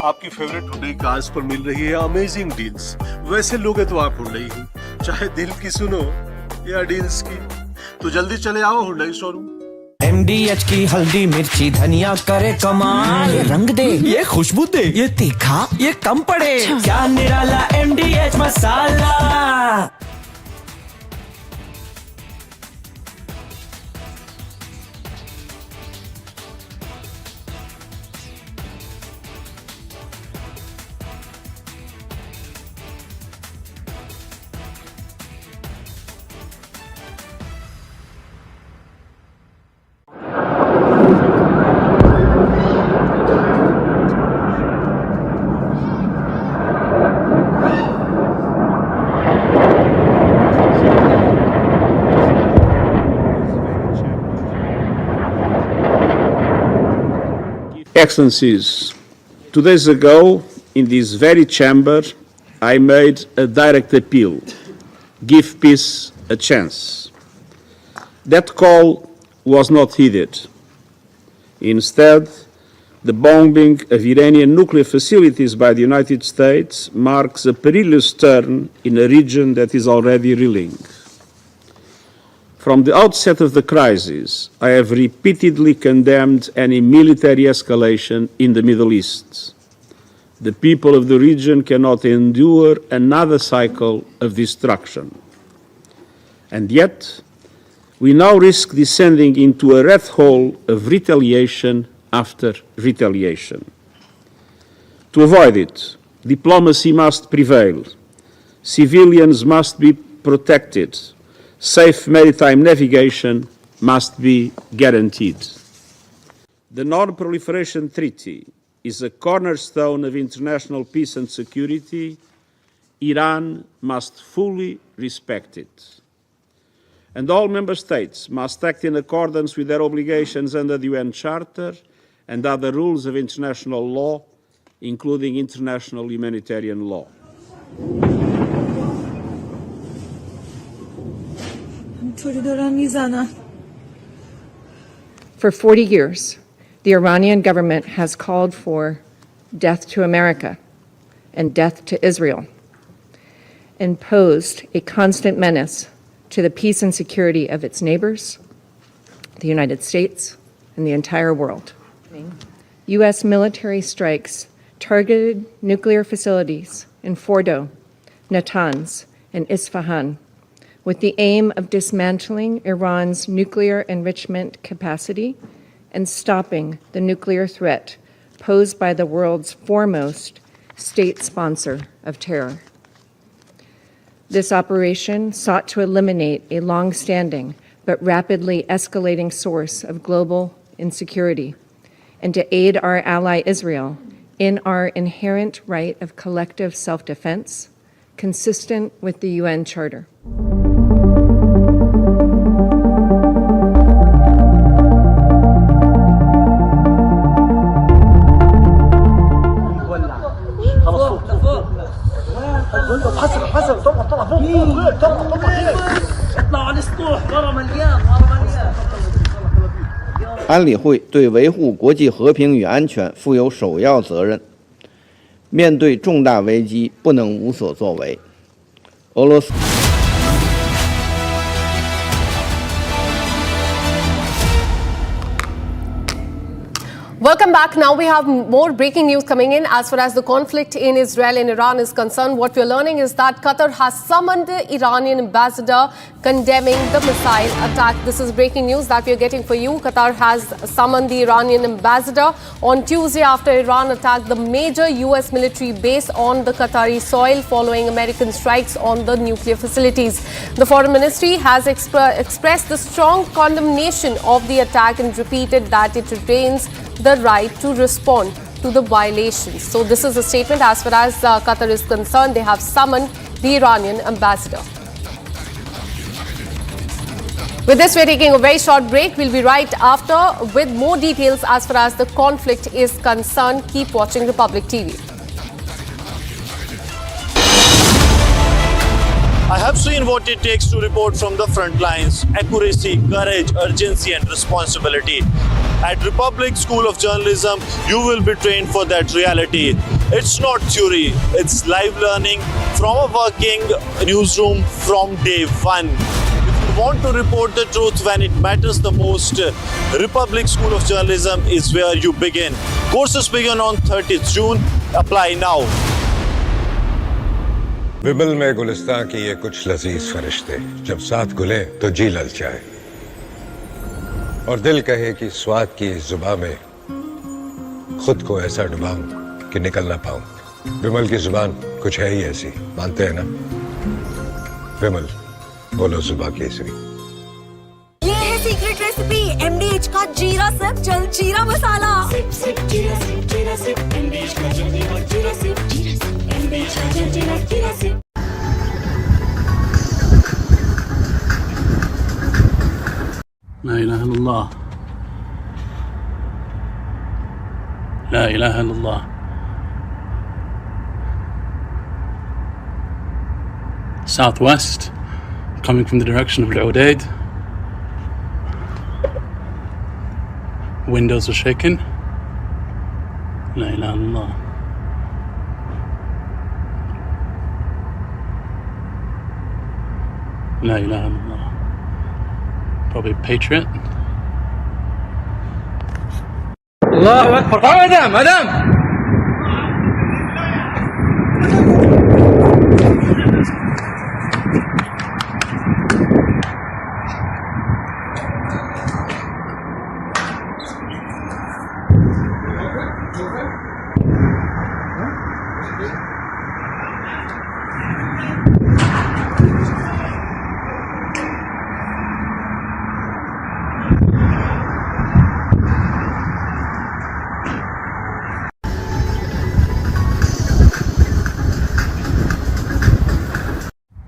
आपकी favourite Hyundai cars पर मिल रही है amazing deals. वैसे लोगे तो आप Hyundai ही, चाहे दिल की सुनो या डील्स की, तो जल्दी चले आओ हुंडई शोरूम। MDH की हल्दी मिर्ची धनिया करे कमाल, ये रंग दे, ये खुशबू दे, ये तीखा, ये कम पड़े, क्या निराला MDH masala. Excellencies, 2 days ago, in this very chamber, I made a direct appeal, give peace a chance. That call was not heeded. Instead, the bombing of Iranian nuclear facilities by the United States marks a perilous turn in a region that is already reeling. From the outset of the crisis, I have repeatedly condemned any military escalation in the Middle East. The people of the region cannot endure another cycle of destruction. And yet, we now risk descending into a rat hole of retaliation after retaliation. To avoid it, diplomacy must prevail. Civilians must be protected. Safe maritime navigation must be guaranteed. The Non-Proliferation Treaty is a cornerstone of international peace and security. Iran must fully respect it. And all member states must act in accordance with their obligations under the UN Charter and other rules of international law, including international humanitarian law. For 40 years, the Iranian government has called for death to America and death to Israel, and posed a constant menace to the peace and security of its neighbors, the United States, and the entire world. U.S. military strikes targeted nuclear facilities in Fordo, Natanz, and Isfahan, with the aim of dismantling Iran's nuclear enrichment capacity and stopping the nuclear threat posed by the world's foremost state sponsor of terror. This operation sought to eliminate a long-standing but rapidly escalating source of global insecurity and to aid our ally Israel in our inherent right of collective self-defense, consistent with the UN Charter. اطلعوا على السطوح ورا مليان 安理会对维护国际和平与安全负有首要责任，面对重大危机不能无所作为。俄罗斯。Welcome back. Now we have more breaking news coming in. As far as the conflict in Israel and Iran is concerned, what we're learning is that Qatar has summoned the Iranian ambassador condemning the missile attack. This is breaking news that we're getting for you. Qatar has summoned the Iranian ambassador on Tuesday after Iran attacked the major US military base on the Qatari soil following American strikes on the nuclear facilities. The foreign ministry has expressed the strong condemnation of the attack and repeated that it retains the right to respond to the violations. So this is a statement as far as Qatar is concerned. They have summoned the Iranian ambassador. With this, we're taking a very short break. We'll be right after with more details as far as the conflict is concerned. Keep watching Republic TV. I have seen what it takes to report from the front lines. Accuracy, courage, urgency and responsibility. At Republic School of Journalism, you will be trained for that reality. It's not theory, it's live learning from a working newsroom from day one. If you want to report the truth when it matters the most, Republic School of Journalism is where you begin. Courses begin on 30th June. Apply now. विमल में गुलिस्तां की ये कुछ लजीज फरिश्ते जब साथ घुले तो जी ललचाए और दिल कहे कि स्वाद की इस जुबां में खुद को ऐसा डुबाऊं कि निकल ना पाऊं। विमल की जुबान कुछ है ही ऐसी, मानते हैं ना? विमल, बोलो जुबां केसरी। ये है सीक्रेट रेसिपी MDH का जीरा सिप जल जीरा मसाला। सिप सिप जीरा सिप MDH का जल जीरा सिप MDH का जल जीरा SIP. لا إله إلا الله لا إله إلا الله Southwest coming from the direction of Udeid. Windows are shaking. La ilaha illallah. La ilaha illallah. Probably Patriot. Allahu Akbar. Madam.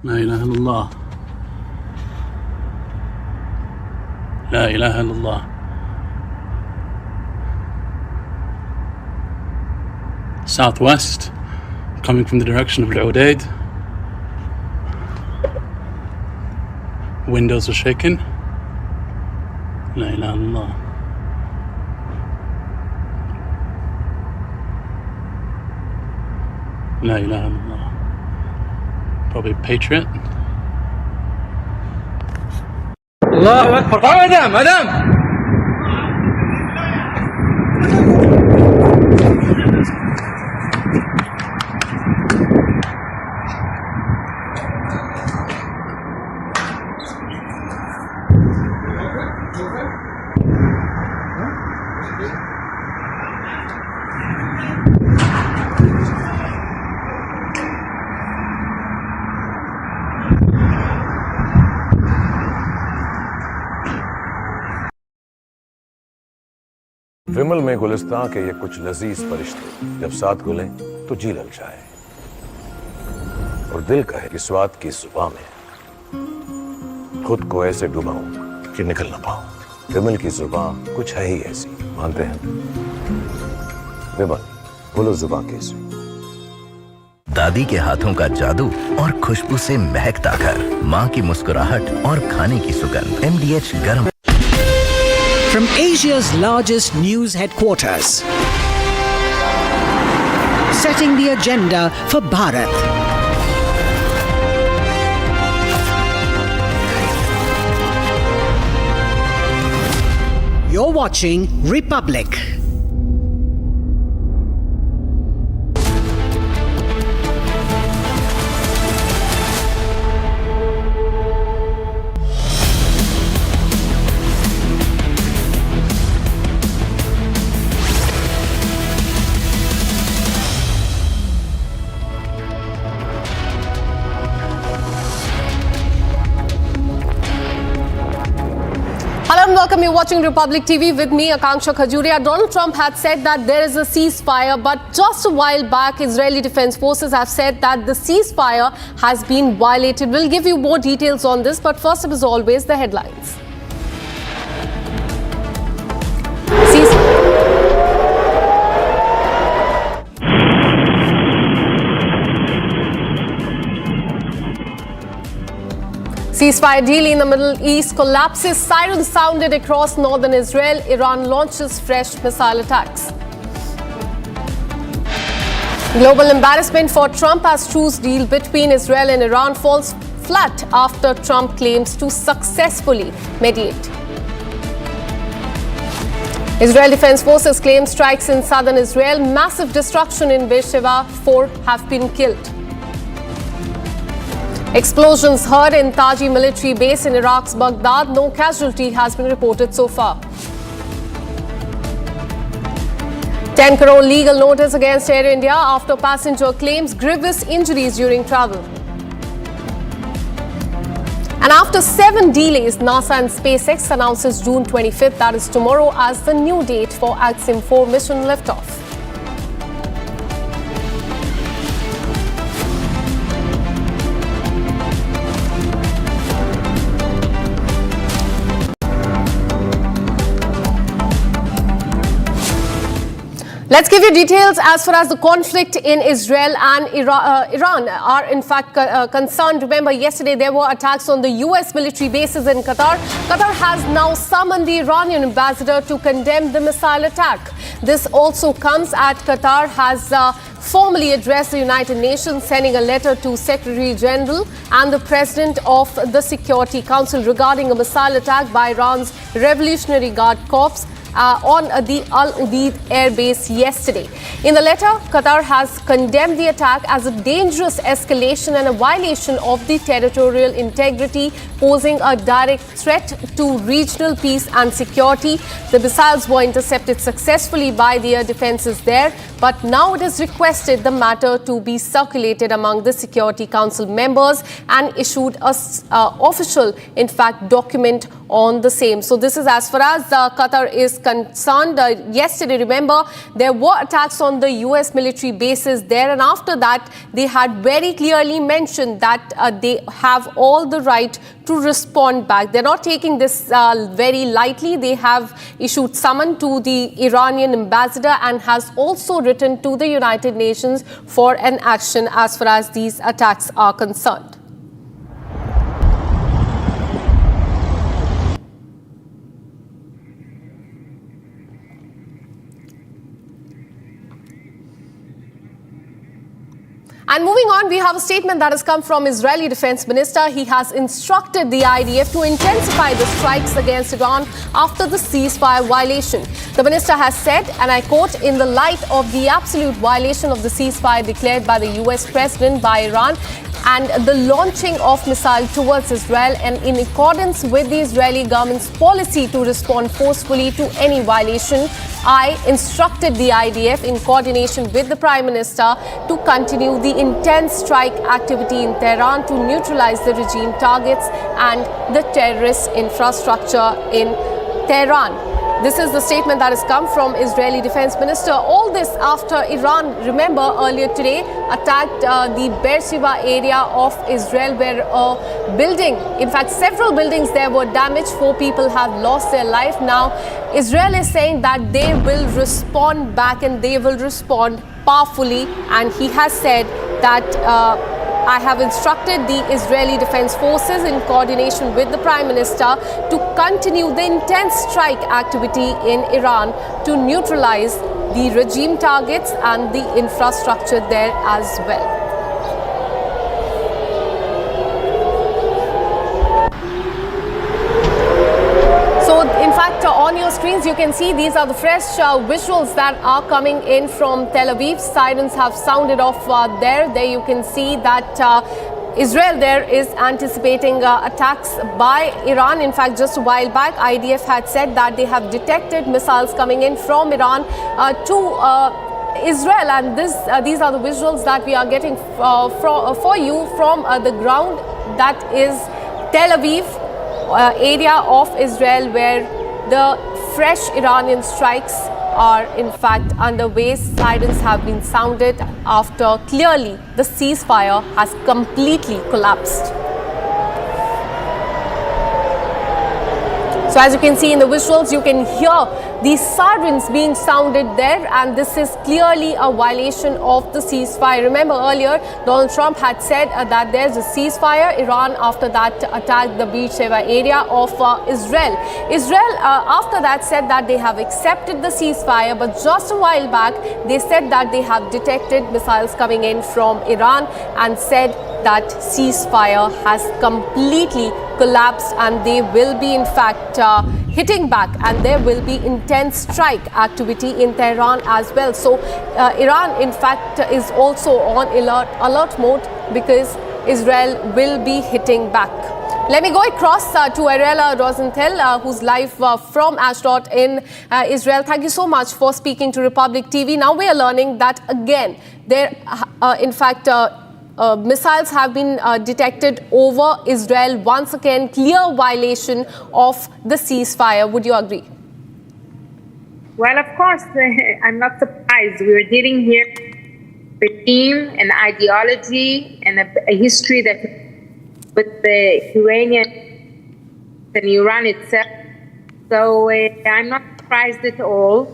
لا إله إلا الله لا إله إلا الله Southwest coming from the direction of Udeid. Windows are shaking. La ilaha illallah. La ilaha illallah. Probably Patriot. Allahu Akbar. Madam. विमल में गुलिस्तां के ये कुछ लजीज फरिश्ते जब साथ घुलें तो जी ललचाए और दिल कहे कि स्वाद की जुबां में खुद को ऐसे डुबाऊं कि निकल ना पाऊं। विमल की जुबां कुछ है ही ऐसी, मानते हैं? विमल, बोलो जुबां केसरी। दादी के हाथों का जादू और खुशबू से महकता घर, माँ की मुस्कुराहट और खाने की सुगंध। MDH गरम। From Asia's largest news headquarters, setting the agenda for Bharat. You're watching Republic. welcome. You're watching Republic TV with me, Akanksha Khajuria. Donald Trump had said that there is a ceasefire, but just a while back, Israeli Defense Forces have said that the ceasefire has been violated. We'll give you more details on this, but first, as always, the headlines. Ceasefire deal in the Middle East collapses. Sirens sounded across northern Israel. Iran launches fresh missile attacks. Global embarrassment for Trump as truce deal between Israel and Iran falls flat after Trump claims to successfully mediate. Israel Defense Forces claim strikes in southern Israel. Massive destruction in Beersheba. 4 have been killed. Explosions heard in Taji military base in Iraq's Baghdad. No casualty has been reported so far. 10 crore legal notice against Air India after passenger claims grievous injuries during travel. And after 7 delays, NASA and SpaceX announces June 25th, that is tomorrow, as the new date for Axiom 4 mission liftoff. Let's give you details as far as the conflict in Israel and Iran are in fact concerned. Remember, yesterday there were attacks on the US military bases in Qatar. Qatar has now summoned the Iranian ambassador to condemn the missile attack. This also comes as Qatar has formally addressed the United Nations, sending a letter to Secretary General and the President of the Security Council regarding a missile attack by Iran's Revolutionary Guard Corps on the Udeid Air Base yesterday. In the letter, Qatar has condemned the attack as a dangerous escalation and a violation of the territorial integrity, posing a direct threat to regional peace and security. The missiles were intercepted successfully by the air defenses there, but now it is requested the matter to be circulated among the Security Council members and issued a official, in fact, document on the same. So this is as far as Qatar is concerned. Yesterday, remember, there were attacks on the US military bases there, and after that, they had very clearly mentioned that they have all the right to respond back. They're not taking this very lightly. They have issued summon to the Iranian ambassador and has also written to the United Nations for an action as far as these attacks are concerned. And moving on, we have a statement that has come from Israeli Defense Minister. He has instructed the IDF to intensify the strikes against Iran after the ceasefire violation. The minister has said, and I quote, "In the light of the absolute violation of the ceasefire declared by the US President by Iran and the launching of missile towards Israel, and in accordance with the Israeli government's policy to respond forcefully to any violation, I instructed the IDF in coordination with the Prime Minister to continue the intense strike activity in Tehran to neutralize the regime targets and the terrorist infrastructure in Tehran." This is the statement that has come from Israeli Defense Minister. All this after Iran, remember, earlier today attacked the Beersheba area of Israel, where a building, in fact, several buildings there were damaged. 4 people have lost their life. Now, Israel is saying that they will respond back and they will respond powerfully. And he has said that I have instructed the Israeli Defense Forces in coordination with the Prime Minister to continue the intense strike activity in Iran to neutralize the regime targets and the infrastructure there as well. In fact, on your screens, you can see these are the fresh visuals that are coming in from Tel Aviv. Sirens have sounded off there. There you can see that Israel there is anticipating attacks by Iran. In fact, just a while back, IDF had said that they have detected missiles coming in from Iran to Israel, and these are the visuals that we are getting for you from the ground. That is Tel Aviv area of Israel, where the fresh Iranian strikes are in fact underway. Sirens have been sounded after clearly the ceasefire has completely collapsed. So as you can see in the visuals, you can hear these sirens being sounded there, and this is clearly a violation of the ceasefire. Remember earlier, Donald Trump had said that there's a ceasefire. Iran after that attacked the Beersheba area of Israel. Israel after that said that they have accepted the ceasefire, but just a while back they said that they have detected missiles coming in from Iran and said that ceasefire has completely collapsed, and they will be in fact hitting back, and there will be intense strike activity in Tehran as well. So Iran in fact is also on alert mode because Israel will be hitting back. Let me go across to Ariella Rosenthal, who's live from Ashdod in Israel. Thank you so much for speaking to Republic TV. Now we are learning that again there in fact missiles have been detected over Israel. Once again, clear violation of the ceasefire. Would you agree? Well, of course, I'm not surprised. We were dealing here with a theme, an ideology, and a history that with the Iranian and Iran itself. So I'm not surprised at all.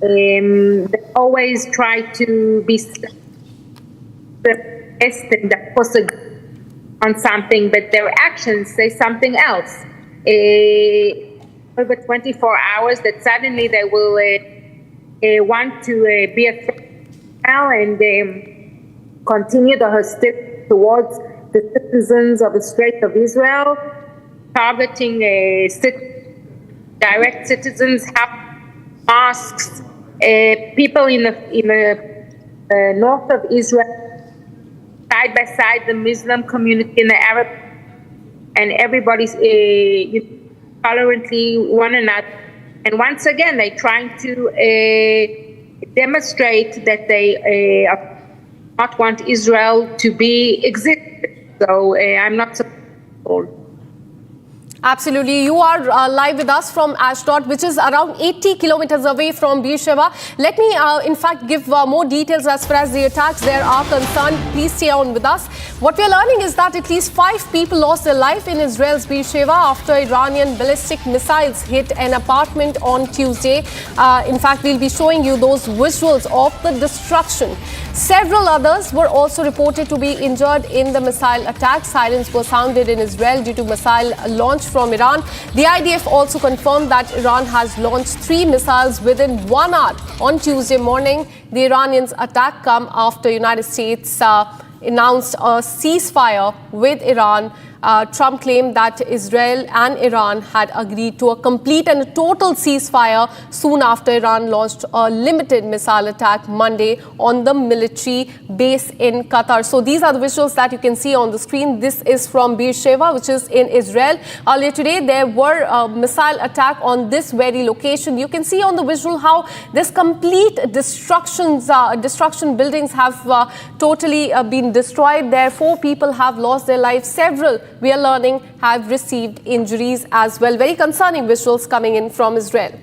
They always try to be and that was on something, but their actions say something else. Over 24 hours, that suddenly they will want to be a threat and continue the hostility towards the citizens of the Strait of Israel, targeting direct citizens, mosques, people in the north of Israel, side by side, the Muslim community and the Arab, and everybody's tolerantly one another. And once again, they're trying to demonstrate that they not want Israel to be exist. So I'm not surprised. Absolutely. You are live with us from Ashdod, which is around 80 kilometers away from Beersheba. Let me, in fact, give more details as far as the attacks there are concerned. Please stay on with us. What we are learning is that at least 5 people lost their life in Israel's Beersheba after Iranian ballistic missiles hit an apartment on Tuesday. In fact, we'll be showing you those visuals of the destruction. Several others were also reported to be injured in the missile attack. Sirens were sounded in Israel due to missile launch from Iran. The IDF also confirmed that Iran has launched 3 missiles within 1 hour on Tuesday morning. The Iranians' attack come after United States announced a ceasefire with Iran. Trump claimed that Israel and Iran had agreed to a complete and a total ceasefire soon after Iran launched a limited missile attack Monday on the military base in Qatar. So these are the visuals that you can see on the screen. This is from Beersheba, which is in Israel. Earlier today, there were a missile attack on this very location. You can see on the visual how this complete destruction buildings have totally been destroyed. There, 4 people have lost their lives. Several, we are learning, have received injuries as well. Very concerning visuals coming in from Israel.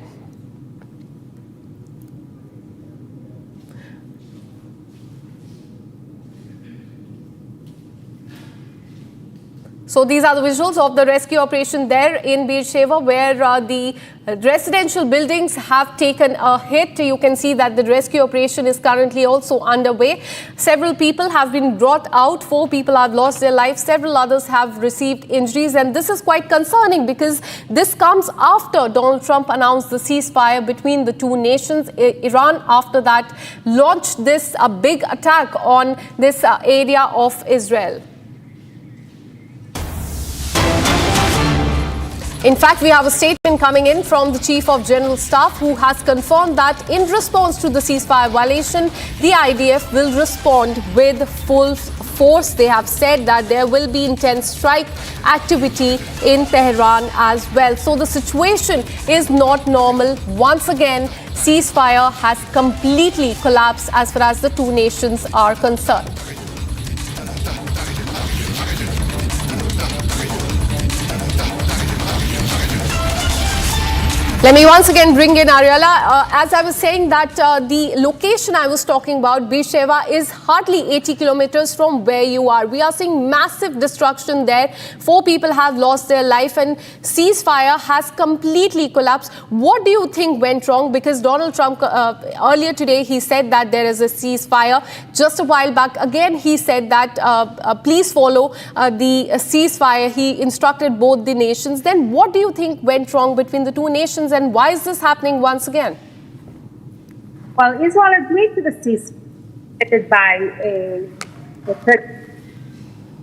So these are the visuals of the rescue operation there in Beersheba, where the residential buildings have taken a hit. You can see that the rescue operation is currently also underway. Several people have been brought out. 4 people have lost their lives. Several others have received injuries. And this is quite concerning because this comes after Donald Trump announced the ceasefire between the 2 nations. Iran, after that, launched this big attack on this area of Israel. In fact, we have a statement coming in from the Chief of General Staff, who has confirmed that in response to the ceasefire violation, the IDF will respond with full force. They have said that there will be intense strike activity in Tehran as well. So the situation is not normal. Once again, ceasefire has completely collapsed as far as the 2 nations are concerned. Let me once again bring in Ariella. As I was saying that the location I was talking about, Beersheba, is hardly 80 kilometers from where you are. We are seeing massive destruction there. 4 people have lost their life and ceasefire has completely collapsed. What do you think went wrong? Because Donald Trump earlier today, he said that there is a ceasefire. Just a while back, again, he said that please follow the ceasefire. He instructed both the nations. Then what do you think went wrong between the two nations? And why is this happening once again? Well, Israel agreed to the ceasefire by the Turkey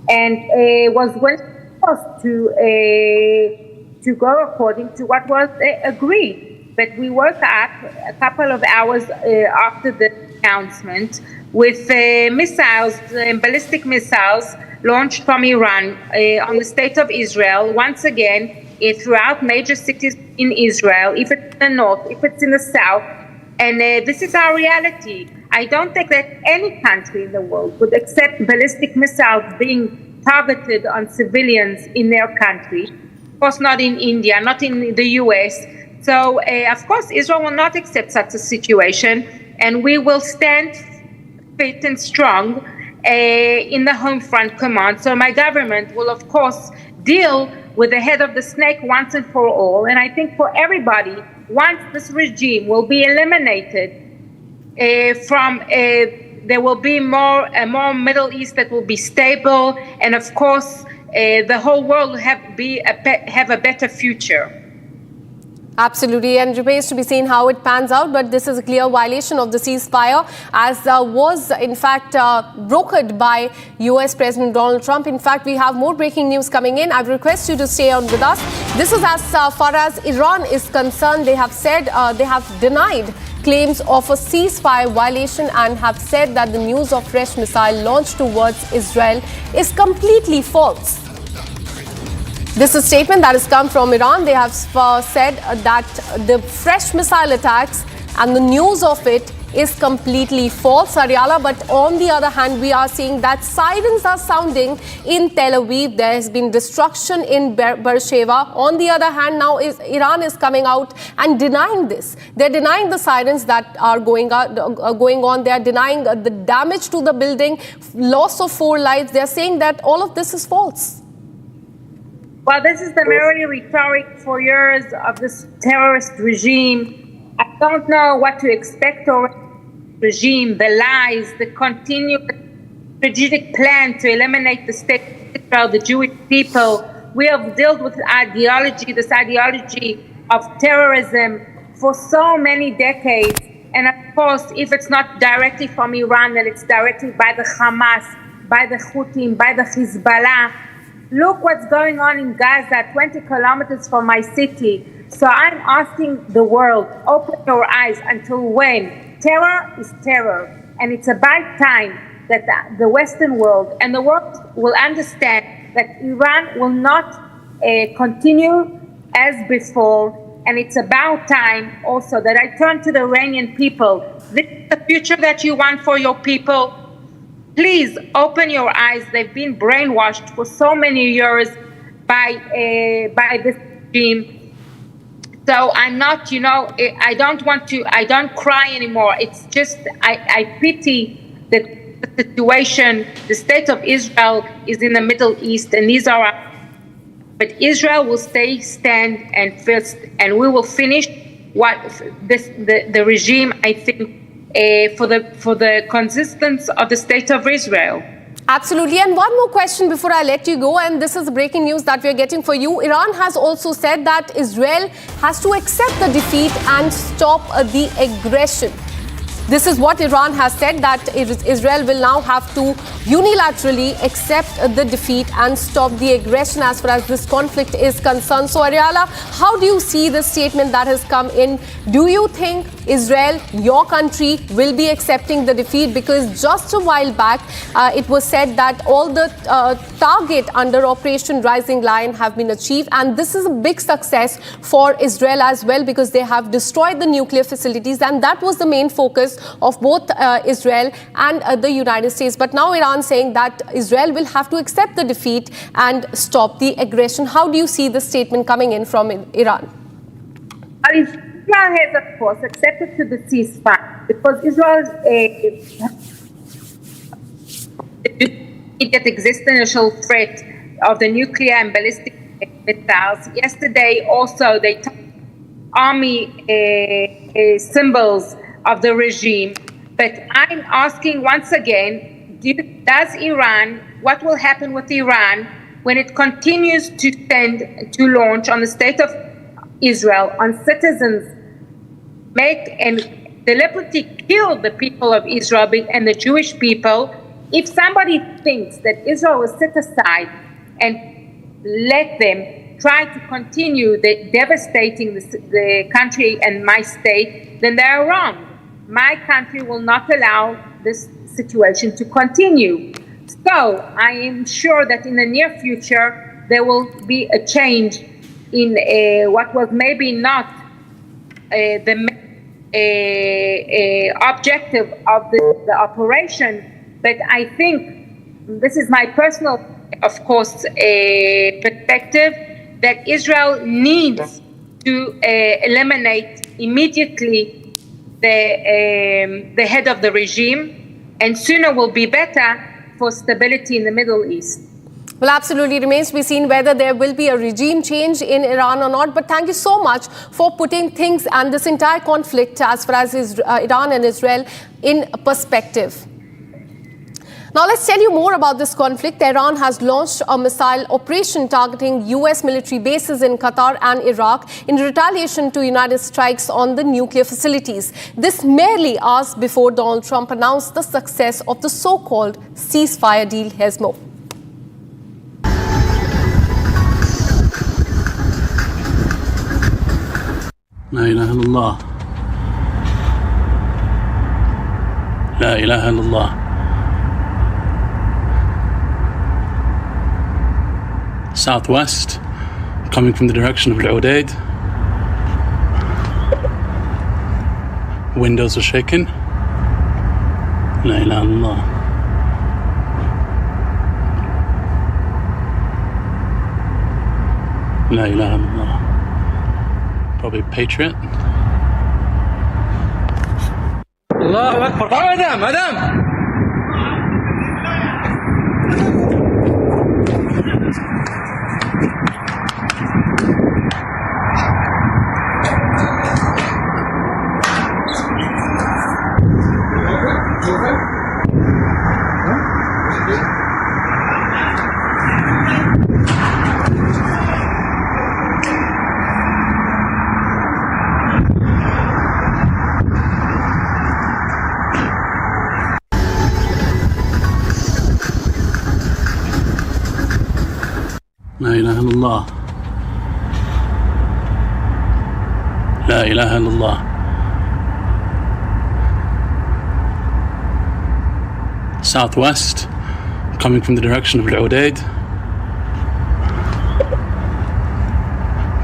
and was supposed to go according to what was agreed. But we woke up a couple of hours after the announcement with missiles, ballistic missiles launched from Iran on the state of Israel, once again, throughout major cities in Israel, if it's in the north, if it's in the south. And this is our reality. I don't think that any country in the world would accept ballistic missiles being targeted on civilians in their country. Of course, not in India, not in the US. So, of course, Israel will not accept such a situation. And we will stand fit and strong in the home front command. So my government will, of course, deal with the head of the snake once and for all. And I think for everybody, once this regime will be eliminated there will be a more Middle East that will be stable. And of course, the whole world will have a better future. Absolutely, and it remains to be seen how it pans out, but this is a clear violation of the ceasefire, as was in fact brokered by US President Donald Trump. In fact, we have more breaking news coming in. I request you to stay on with us. This is as far as Iran is concerned. They have said they have denied claims of a ceasefire violation and have said that the news of fresh missile launched towards Israel is completely false. This is a statement that has come from Iran. They have said that the fresh missile attacks and the news of it is completely false, Ariala. But on the other hand, we are seeing that sirens are sounding in Tel Aviv. There has been destruction in Beersheba. On the other hand, now Iran is coming out and denying this. They're denying the sirens that are going on. They are denying the damage to the building, loss of 4 lives. They're saying that all of this is false. Well, this is the merely rhetoric for years of this terrorist regime. I don't know what to expect of the regime, the lies, the continued strategic plan to eliminate the state of Israel, the Jewish people. We have dealt with this ideology of terrorism for so many decades. And of course, if it's not directly from Iran, then it's directly by the Hamas, by the Houthis, by the Hezbollah. Look what's going on in Gaza, 20 kilometers from my city. So I'm asking the world, open your eyes. Until when? Terror is terror. And it's about time that the Western world and the world will understand that Iran will not continue as before. And it's about time also that I turn to the Iranian people. This is the future that you want for your people. Please open your eyes. They've been brainwashed for so many years by this regime. So I'm not, I don't cry anymore. It's just, I pity the situation. The state of Israel is in the Middle East, and but Israel will stand and first, and we will finish the regime, I think, for the consistence of the state of Israel. Absolutely. And one more question before I let you go, and this is the breaking news that we are getting for you. Iran has also said that Israel has to accept the defeat and stop the aggression. This is what Iran has said, that Israel will now have to unilaterally accept the defeat and stop the aggression as far as this conflict is concerned. So, Ariala, how do you see this statement that has come in? Do you think Israel, your country, will be accepting the defeat? Because just a while back, it was said that all the target under Operation Rising Lion have been achieved. And this is a big success for Israel as well, because they have destroyed the nuclear facilities. And that was the main focus of both Israel and the United States. But now Iran saying that Israel will have to accept the defeat and stop the aggression. How do you see the statement coming in from Iran? Israel has, of course, accepted to the ceasefire because Israel immediate existential threat of the nuclear and ballistic missiles. Yesterday, also, they took army symbols of the regime. But I'm asking once again, what will happen with Iran when it continues to launch on the state of Israel, on citizens, and deliberately kill the people of Israel and the Jewish people? If somebody thinks that Israel will sit aside and let them try to continue devastating the country and my state, then they are wrong. My country will not allow this situation to continue. So I am sure that in the near future, there will be a change in what was maybe not the objective of the operation. But I think this is my personal, of course, perspective, that Israel needs to eliminate immediately the head of the regime, and sooner will be better for stability in the Middle East. Well, absolutely remains to be seen whether there will be a regime change in Iran or not. But thank you so much for putting things and this entire conflict as far as Iran and Israel in perspective. Now, let's tell you more about this conflict. Iran has launched a missile operation targeting US military bases in Qatar and Iraq in retaliation to United strikes on the nuclear facilities. This merely hours before Donald Trump announced the success of the so-called ceasefire deal. Here's more. La ilaha illallah. La ilaha illallah. Southwest, coming from the direction of Udeid. Windows are shaking. La ilaha illallah. La ilaha illallah. Probably Patriot. Allahu Akbar. Madam. La ilaha illallah. La ilaha illallah. Southwest, coming from the direction of Udeid.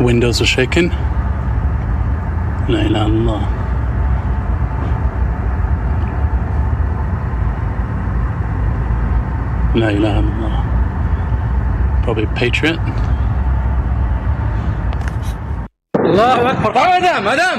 Windows are shaking. La ilaha illallah. La ilaha illallah. Probably Patriot. Allahu Akbar. Madam.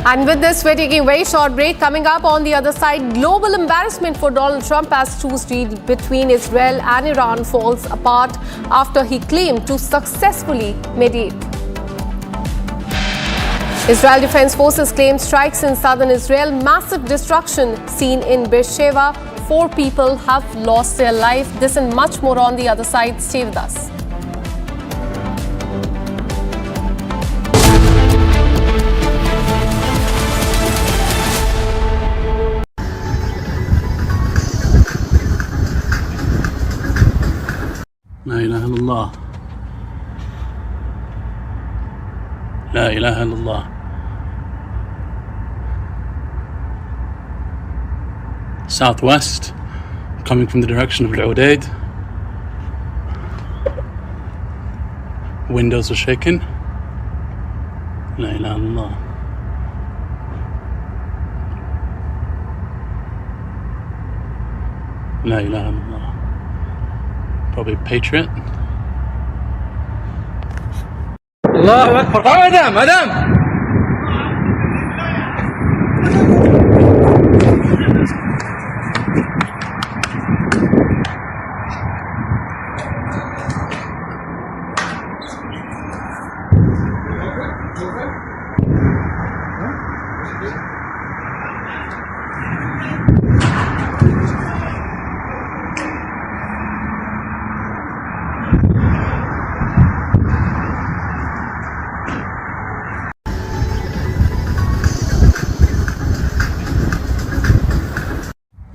And with this, we're taking a very short break. Coming up on the other side, global embarrassment for Donald Trump as truce deal between Israel and Iran falls apart after he claimed to successfully mediate. Israel Defense Forces claim strikes in southern Israel, massive destruction seen in Beersheba. 4 people have lost their life. This and much more on the other side. Stay with us. La ilaha illallah. لا إله إلا الله. Southwest, coming from the direction of Udeid. Windows are shaken. La ilaha illallah. La ilaha illallah. Probably Patriot. Allahu Akbar. Madam.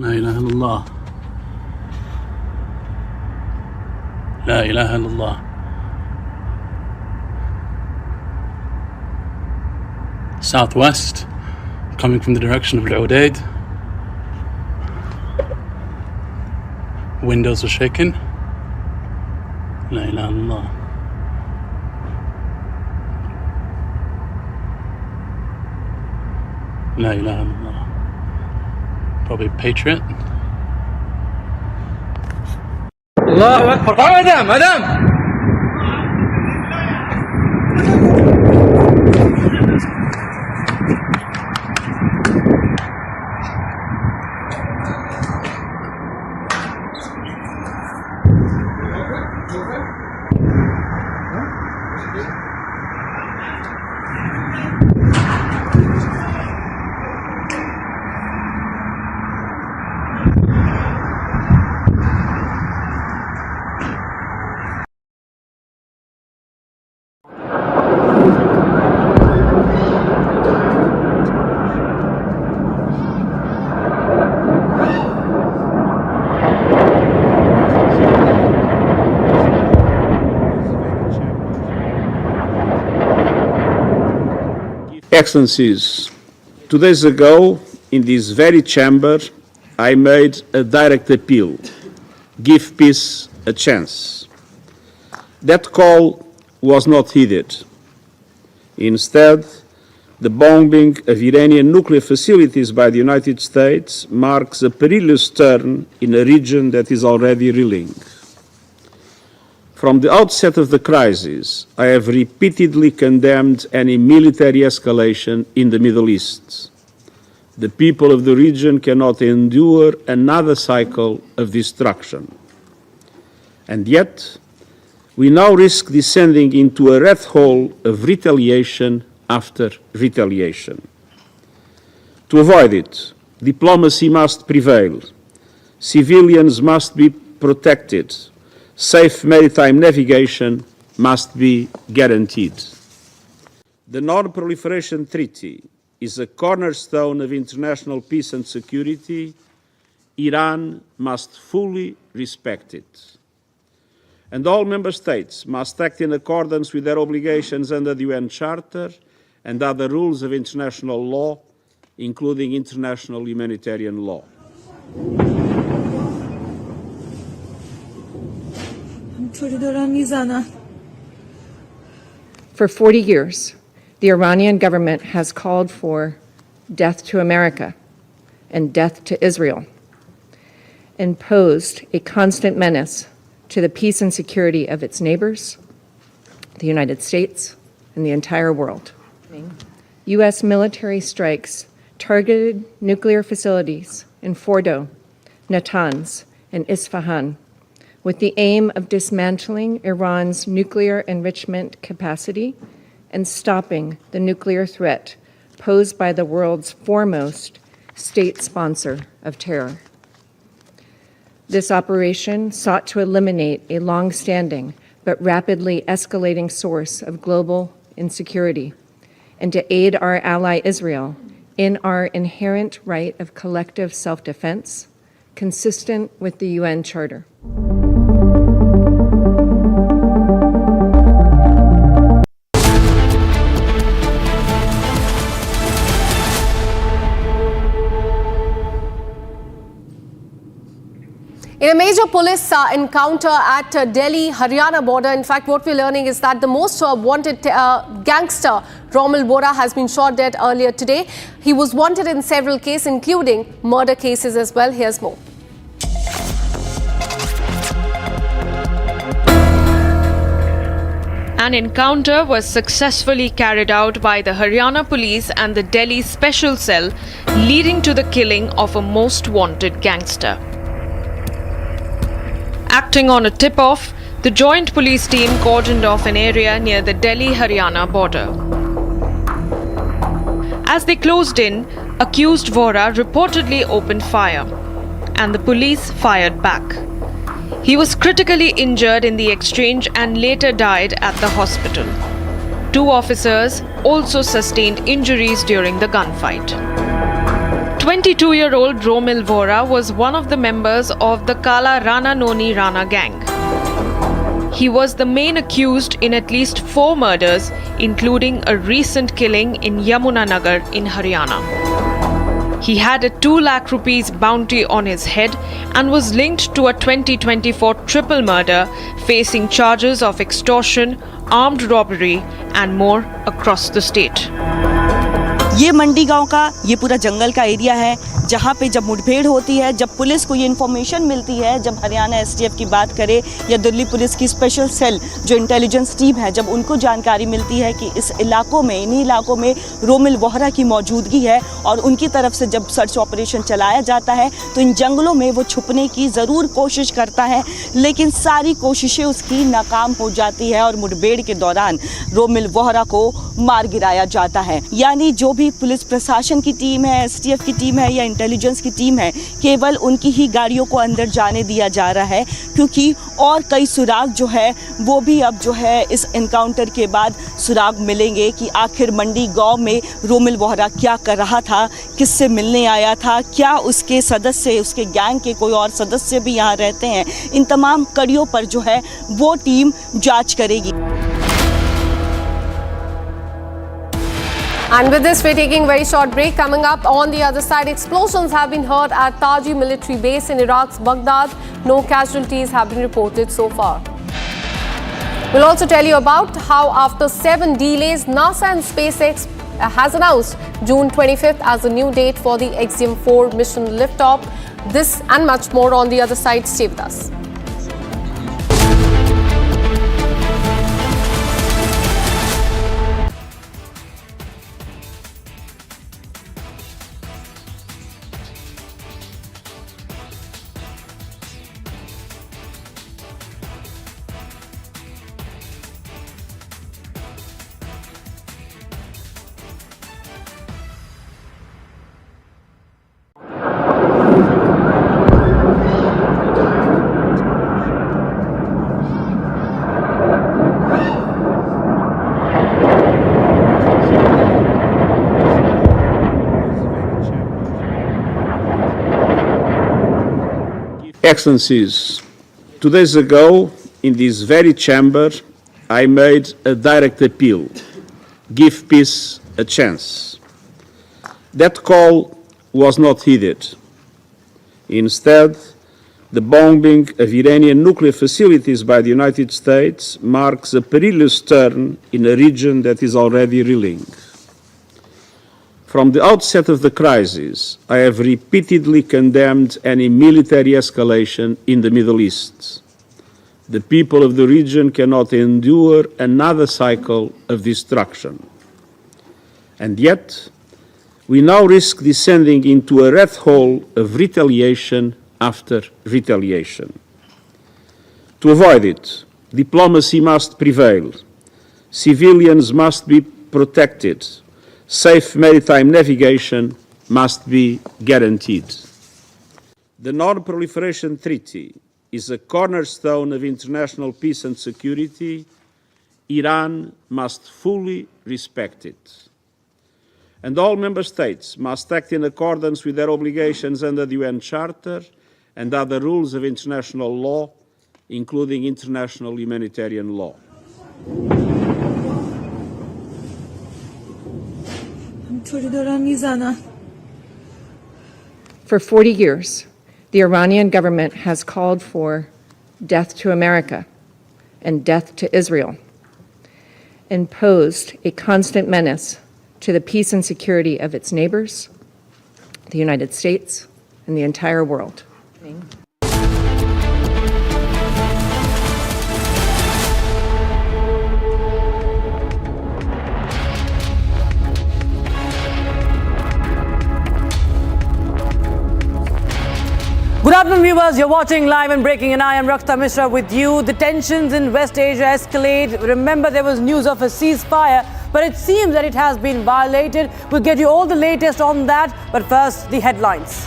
لا إله إلا الله. لا إله إلا الله. Southwest, coming from the direction of Udeid. Windows are shaken. La ilaha illallah. La ilaha illallah. Probably Patriot. Allahu Akbar. Madam. Excellencies, 2 days ago, in this very chamber, I made a direct appeal: give peace a chance. That call was not heeded. Instead, the bombing of Iranian nuclear facilities by the United States marks a perilous turn in a region that is already reeling. From the outset of the crisis, I have repeatedly condemned any military escalation in the Middle East. The people of the region cannot endure another cycle of destruction. And yet, we now risk descending into a rat hole of retaliation after retaliation. To avoid it, diplomacy must prevail. Civilians must be protected. Safe maritime navigation must be guaranteed. The Non-Proliferation Treaty is a cornerstone of international peace and security. Iran must fully respect it. And all member states must act in accordance with their obligations under the UN Charter and other rules of international law, including international humanitarian law. For 40 years, the Iranian government has called for death to America and death to Israel, and posed a constant menace to the peace and security of its neighbors, the United States, and the entire world. U.S. military strikes targeted nuclear facilities in Fordo, Natanz, and Isfahan, with the aim of dismantling Iran's nuclear enrichment capacity and stopping the nuclear threat posed by the world's foremost state sponsor of terror. This operation sought to eliminate a long-standing but rapidly escalating source of global insecurity and to aid our ally Israel in our inherent right of collective self-defense, consistent with the UN Charter. In a major police encounter at Delhi, Haryana border, in fact, what we're learning is that the most wanted gangster, Romil Vora, has been shot dead earlier today. He was wanted in several cases, including murder cases as well. Here's more. An encounter was successfully carried out by the Haryana police and the Delhi Special Cell, leading to the killing of a most wanted gangster. Acting on a tip-off, the joint police team cordoned off an area near the Delhi-Haryana border. As they closed in, accused Vora reportedly opened fire, and the police fired back. He was critically injured in the exchange and later died at the hospital. 2 officers also sustained injuries during the gunfight. 22-year-old Romil Vora was one of the members of the Kala Rana Noni Rana gang. He was the main accused in at least 4 murders, including a recent killing in Yamunanagar in Haryana. He had a 2 lakh rupees bounty on his head and was linked to a 2024 triple murder, facing charges of extortion, armed robbery and more across the state. ये मंडी गांव का ये पूरा जंगल का area है जहाँ पे जब मुठभेड़ होती है, जब पुलिस को ये इन्फॉर्मेशन मिलती है, जब हरियाणा एसटीएफ की बात करें या दिल्ली पुलिस की स्पेशल सेल जो इंटेलिजेंस टीम है, जब उनको जानकारी मिलती है कि इस इलाकों में, इन्हीं इलाकों में रोमिल वोहरा की मौजूदगी है और उनकी तरफ से जब सर्च ऑपरेशन चलाया जाता है तो इन जंगलों में वो छुपने की ज़रूर कोशिश करता है, लेकिन सारी कोशिशें उसकी नाकाम हो जाती है और मुठभेड़ के दौरान रोमिल वोहरा को मार गिराया जाता है। यानी जो भी पुलिस प्रशासन की टीम है, एसटीएफ की टीम है या इंटेलिजेंस की टीम है, केवल उनकी ही गाड़ियों को अंदर जाने दिया जा रहा है, क्योंकि और कई सुराग जो है वो भी अब जो है इस एनकाउंटर के बाद सुराग मिलेंगे कि आखिर मंडी गांव में रोमिल वोहरा क्या कर रहा था, किससे मिलने आया था, क्या उसके सदस्य, उसके गैंग के कोई और सदस्य भी यहाँ रहते हैं। इन तमाम कड़ियों पर जो है वो टीम जांच करेगी। And with this, we're taking a very short break. Coming up on the other side, explosions have been heard at Taji military base in Iraq's Baghdad. No casualties have been reported so far. We'll also tell you about how after 7 delays, NASA and SpaceX has announced June 25th as the new date for the Axiom-4 mission liftoff. This and much more on the other side. Stay with us. Excellencies, 2 days ago, in this very chamber, I made a direct appeal, give peace a chance. That call was not heeded. Instead, the bombing of Iranian nuclear facilities by the United States marks a perilous turn in a region that is already reeling. From the outset of the crisis, I have repeatedly condemned any military escalation in the Middle East. The people of the region cannot endure another cycle of destruction. And yet, we now risk descending into a rat hole of retaliation after retaliation. To avoid it, diplomacy must prevail. Civilians must be protected. Safe maritime navigation must be guaranteed. The Non-Proliferation Treaty is a cornerstone of international peace and security. Iran must fully respect it. And all member states must act in accordance with their obligations under the UN Charter and other rules of international law, including international humanitarian law. For 40 years, The Iranian government has called for death to America and death to Israel, and posed a constant menace to the peace and security of its neighbors, the United States, and the entire world. Good afternoon, viewers. You're watching Live and Breaking, and I am Raksha Mishra with you. The tensions in West Asia escalate. Remember, there was news of a ceasefire, but it seems that it has been violated. We'll get you all the latest on that, but first, the headlines.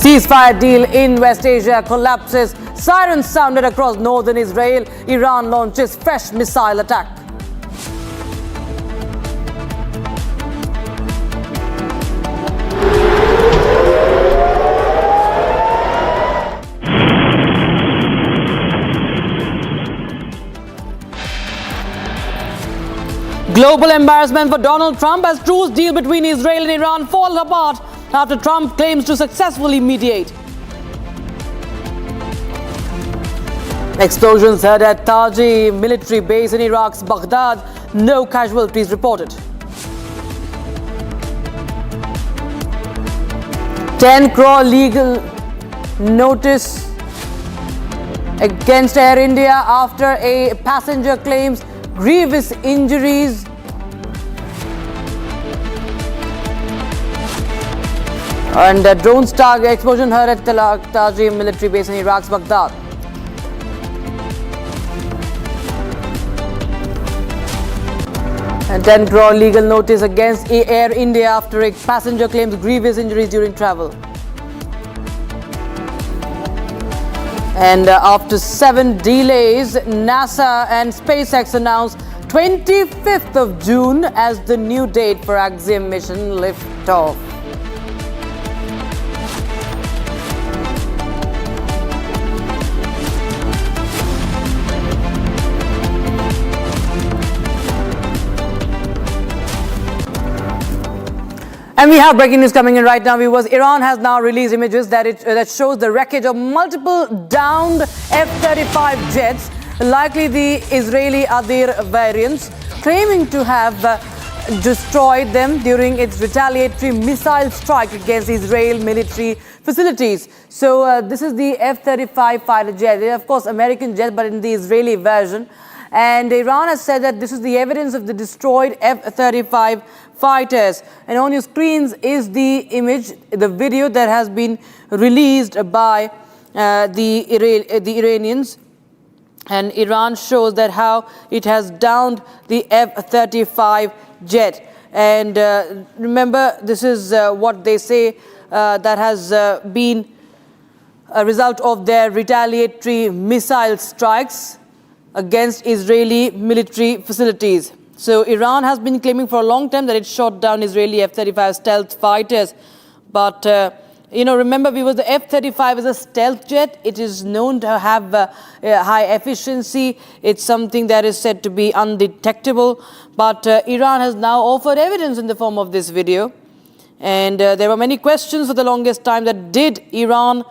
Ceasefire deal in West Asia collapses. Sirens sounded across northern Israel. Iran launches fresh missile attack. Global embarrassment for Donald Trump as truce deal between Israel and Iran falls apart after Trump claims to successfully mediate. Explosions heard at Taji military base in Iraq's Baghdad. No casualties reported. 10 crore legal notice against Air India after a passenger claims grievous injuries. And a drone star explosion heard at Taji military base in Iraq's Baghdad. And 10 crore legal notice against Air India after a passenger claims grievous injuries during travel. And after 7 delays, NASA and SpaceX announced 25th of June as the new date for Axiom mission liftoff. And we have breaking news coming in right now, viewers. Iran has now released images that shows the wreckage of multiple downed F-35 jets, likely the Israeli Adir variants, claiming to have destroyed them during its retaliatory missile strike against Israel military facilities. So this is the F-35 fighter jet. They are, of course, American jet, but in the Israeli version. And Iran has said that this is the evidence of the destroyed F-35 fighters. And on your screens is the image, the video that has been released by the Iranians. And Iran shows that how it has downed the F-35 jet. And remember, this is what they say that has been a result of their retaliatory missile strikes against Israeli military facilities. So Iran has been claiming for a long time that it shot down Israeli F-35 stealth fighters. But, remember, the F-35 is a stealth jet. It is known to have high efficiency. It's something that is said to be undetectable. But Iran has now offered evidence in the form of this video. And there were many questions for the longest time that did Iran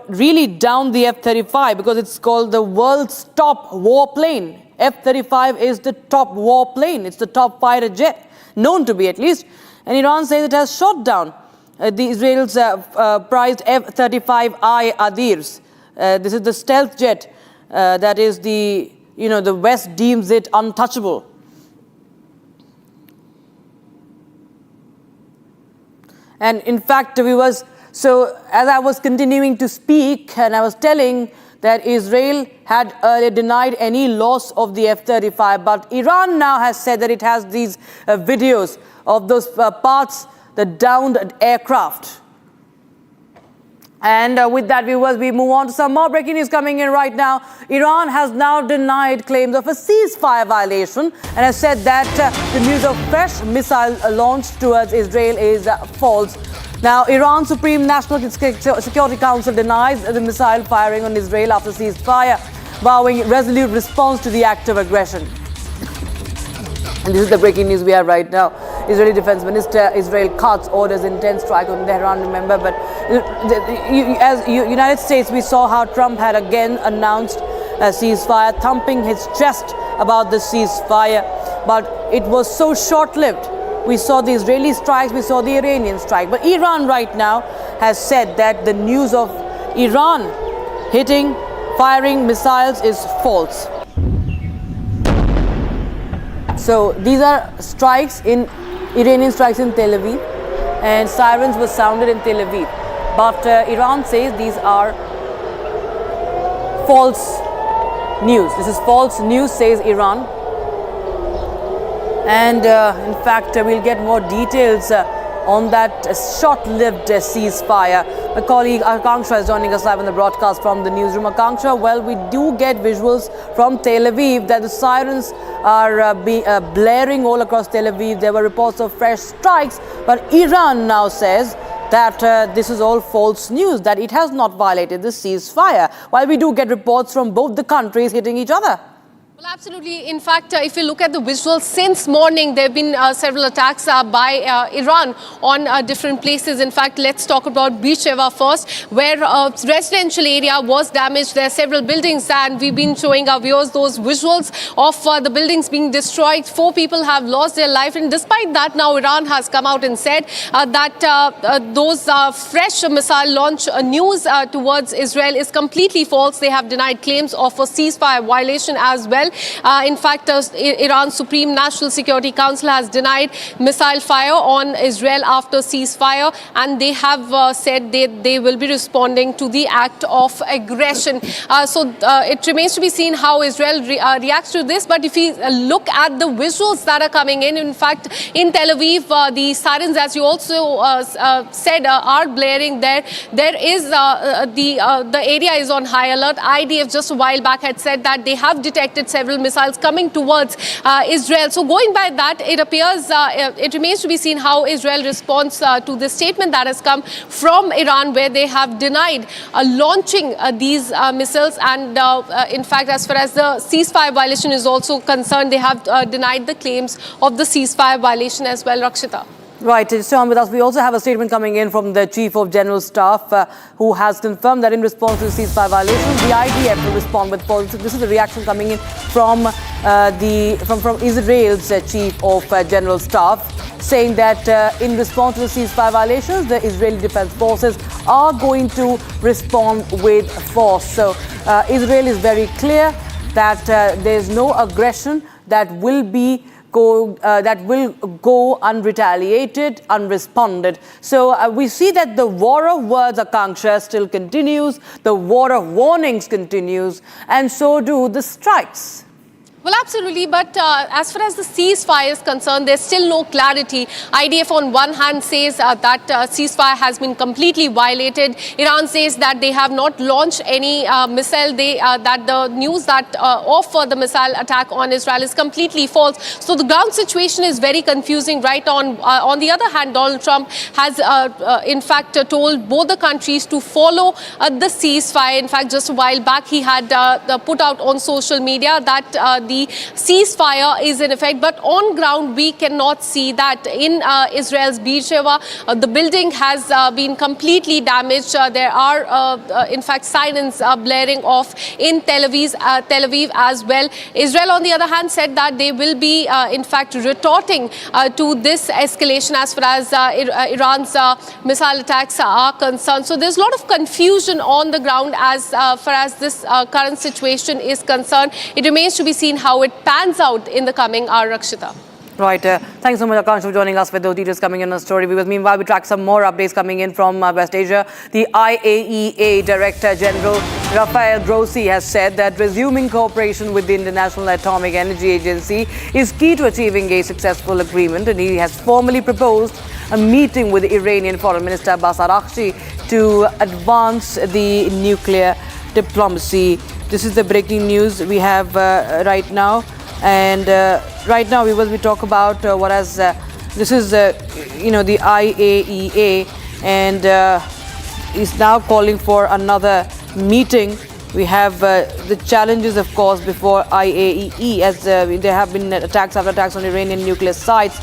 really down the F-35, because it's called the world's top warplane. F-35 is the top warplane. It's the top fighter jet, known to be at least. And Iran says it has shot down the Israel's prized F-35I Adirs. This is the stealth jet that is the West deems it untouchable. And in fact, so as I was continuing to speak and I was telling that Israel had earlier denied any loss of the F-35, but Iran now has said that it has these videos of those parts, the downed aircraft. And with that, viewers, we move on to some more breaking news coming in right now. Iran has now denied claims of a ceasefire violation and has said that the news of fresh missile launched towards Israel is false. Now, Iran's Supreme National Security Council denies the missile firing on Israel after ceasefire, vowing resolute response to the act of aggression. And this is the breaking news we have right now. Israeli Defense Minister Israel Katz orders intense strike on Tehran, remember. But as United States, we saw how Trump had again announced a ceasefire, thumping his chest about the ceasefire. But it was so short-lived. We saw the Israeli strikes, we saw the Iranian strike. But Iran right now has said that the news of Iran firing missiles is false. So these are strikes Iranian strikes in Tel Aviv, and sirens were sounded in Tel Aviv. But Iran says these are false news. This is false news, says Iran. And in fact, we'll get more details on that short-lived ceasefire. My colleague Akanksha is joining us live on the broadcast from the newsroom. Akanksha, well, we do get visuals from Tel Aviv that the sirens are blaring all across Tel Aviv. There were reports of fresh strikes, but Iran now says that this is all false news, that it has not violated the ceasefire, while we do get reports from both the countries hitting each other. Well, absolutely. In fact, if you look at the visuals since morning, there have been several attacks by Iran on different places. In fact, let's talk about Beersheba first, where a residential area was damaged. There are several buildings, and we've been showing our viewers those visuals of the buildings being destroyed. 4 people have lost their life. And despite that, now Iran has come out and said that those fresh missile launch news towards Israel is completely false. They have denied claims of a ceasefire violation as well. In fact, Iran's Supreme National Security Council has denied missile fire on Israel after ceasefire, and they have said they will be responding to the act of aggression. So it remains to be seen how Israel reacts to this. But if we look at the visuals that are coming in fact, in Tel Aviv, the sirens, as you also said, are blaring there. There is the area is on high alert. IDF just a while back had said that they have detected several missiles coming towards Israel. So going by that, it appears, it remains to be seen how Israel responds to the statement that has come from Iran, where they have denied launching these missiles. And in fact, as far as the ceasefire violation is also concerned, they have denied the claims of the ceasefire violation as well, Rakshita. Right, to stay on with us, we also have a statement coming in from the Chief of General Staff who has confirmed that in response to the ceasefire violations, the IDF will respond with force. This is the reaction coming in from Israel's Chief of General Staff, saying that in response to the ceasefire violations, the Israeli Defense Forces are going to respond with force. So Israel is very clear that there is no aggression that will go unretaliated, unresponded. So we see that the war of words, Akanksha, still continues, the war of warnings continues, and so do the strikes. Well, absolutely. But as far as the ceasefire is concerned, there's still no clarity. IDF on one hand says that ceasefire has been completely violated. Iran says that they have not launched any missile. That the news that of the missile attack on Israel is completely false. So the ground situation is very confusing right on. On the other hand, Donald Trump has in fact told both the countries to follow the ceasefire. In fact, just a while back, he had put out on social media that the ceasefire is in effect, but on ground we cannot see that. In Israel's Beersheba, the building has been completely damaged. There are in fact sirens blaring off in Tel Aviv as well. Israel on the other hand said that they will be in fact retorting to this escalation as far as Iran's missile attacks are concerned. So there's a lot of confusion on the ground as far as this current situation is concerned. It remains to be seen how it pans out in the coming hour, Rakshita. Right. Thanks so much, Akanksha, for joining us with those details coming in on the story. Meanwhile, we track some more updates coming in from West Asia. The IAEA Director General Rafael Grossi has said that resuming cooperation with the International Atomic Energy Agency is key to achieving a successful agreement, and he has formally proposed a meeting with the Iranian Foreign Minister Abbas Araghchi to advance the nuclear diplomacy. This is the breaking news we have right now. And right now we will talk about what has this is the IAEA, and is now calling for another meeting We have the challenges, of course, before IAEA, as there have been attacks after attacks on Iranian nuclear sites.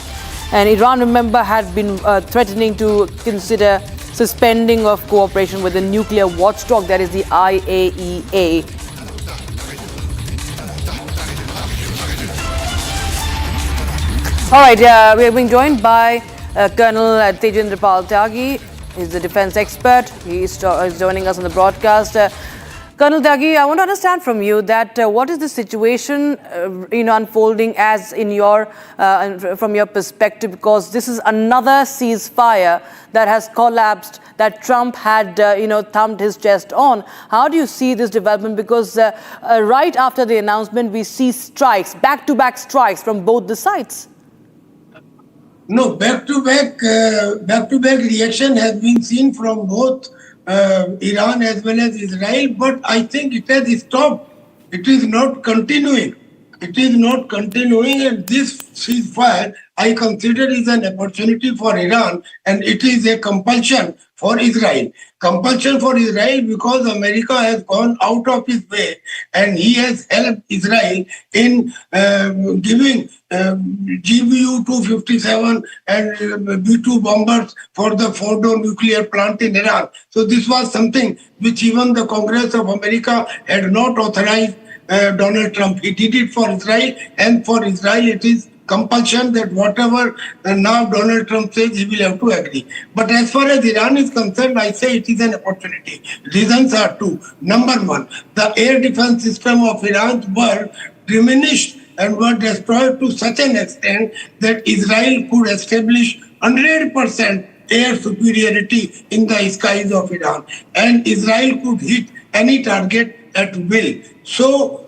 And Iran, remember, had been threatening to consider suspending of cooperation with the nuclear watchdog, that is the IAEA. All right, we are being joined by Colonel Tejendra Pal Tyagi. He's the defense expert. He is joining us on the broadcast. Colonel Tyagi, I want to understand from you that what is the situation, unfolding as in your, from your perspective, because this is another ceasefire that has collapsed, that Trump had, thumped his chest on. How do you see this development? Because right after the announcement, we see strikes, back-to-back strikes from both the sides. No, back-to-back reaction has been seen from both Iran as well as Israel, but I think it has stopped. It is not continuing. It is not continuing, and this ceasefire I consider is an opportunity for Iran, and it is a compulsion for Israel. Compulsion for Israel because America has gone out of its way, and he has helped Israel in giving GBU-257 and B-2 bombers for the Fordo nuclear plant in Iran. So this was something which even the Congress of America had not authorized Donald Trump. He did it for Israel, and for Israel it is compulsion that whatever now Donald Trump says, he will have to agree. But as far as Iran is concerned, I say it is an opportunity. Reasons are two. Number one, the air defense system of Iran were diminished and were destroyed to such an extent that Israel could establish 100% air superiority in the skies of Iran. And Israel could hit any target at will. So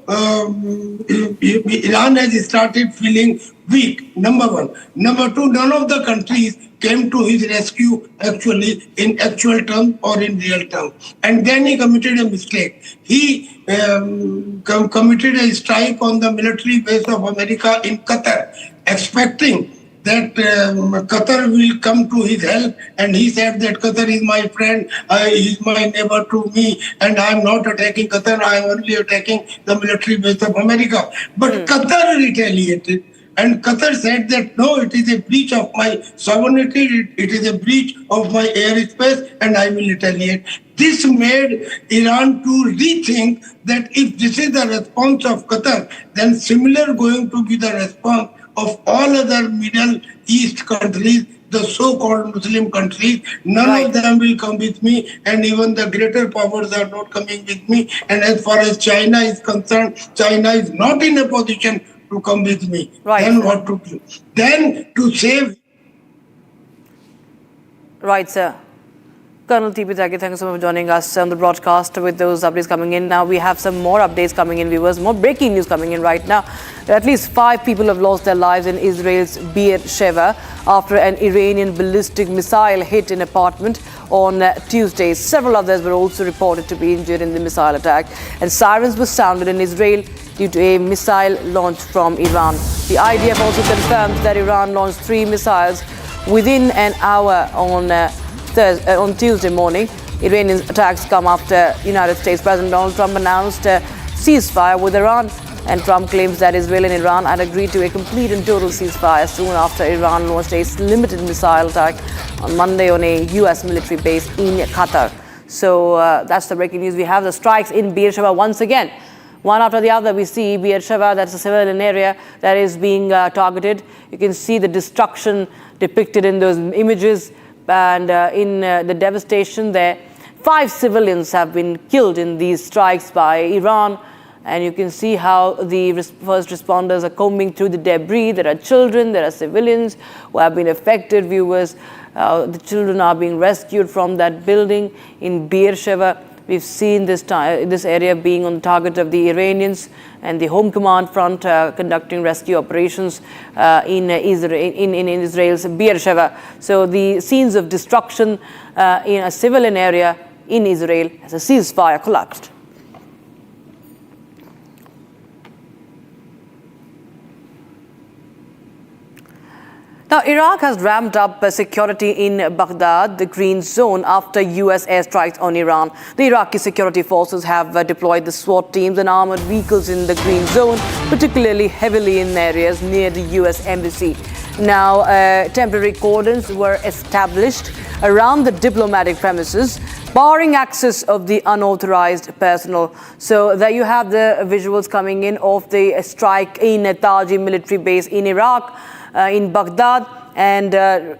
Iran has started feeling weak, number one. Number two, none of the countries came to his rescue actually in actual terms or in real terms. And then he committed a mistake. He committed a strike on the military base of America in Qatar, expecting that Qatar will come to his help, and he said that Qatar is my friend, he is my neighbor to me, and I am not attacking Qatar, I am only attacking the military base of America. But Qatar retaliated, and Qatar said that no, it is a breach of my sovereignty, it is a breach of my airspace, and I will retaliate. This made Iran to rethink that if this is the response of Qatar, then similar going to be the response of all other Middle East countries, the so-called Muslim countries. None of them will come with me, and even the greater powers are not coming with me. And as far as China is concerned, China is not in a position to come with me. Then what to do? Then to save. Right, sir. Colonel T.P. Tyagi, thank you so much for joining us on the broadcast with those updates coming in. Now we have some more updates coming in, viewers, more breaking news coming in right now. At least 5 people have lost their lives in Israel's Beersheba after an Iranian ballistic missile hit an apartment on Tuesday. Several others were also reported to be injured in the missile attack, and sirens were sounded in Israel due to a missile launched from Iran. The IDF also confirmed that Iran launched 3 missiles within an hour on Tuesday morning. Iranian attacks come after United States President Donald Trump announced a ceasefire with Iran, and Trump claims that Israel and Iran had agreed to a complete and total ceasefire soon after Iran launched a limited missile attack on Monday on a U.S. military base in Qatar. So that's the breaking news. We have the strikes in Beersheba once again. One after the other, we see Beersheba, that's a civilian area that is being targeted. You can see the destruction depicted in those images. And in the devastation there, 5 civilians have been killed in these strikes by Iran. And you can see how the first responders are combing through the debris. There are children, there are civilians who have been affected, viewers. The children are being rescued from that building in Beersheba. We've seen this area being on the target of the Iranians, and the Home Command front conducting rescue operations in Israel's Beersheba. So the scenes of destruction in a civilian area in Israel as a ceasefire collapsed. Now, Iraq has ramped up security in Baghdad, the green zone, after U.S. airstrikes on Iran. The Iraqi security forces have deployed the SWAT teams and armored vehicles in the green zone, particularly heavily in areas near the U.S. embassy. Now, temporary cordons were established around the diplomatic premises, barring access of the unauthorized personnel. So there you have the visuals coming in of the strike in a Taji military base in Iraq, in Baghdad, and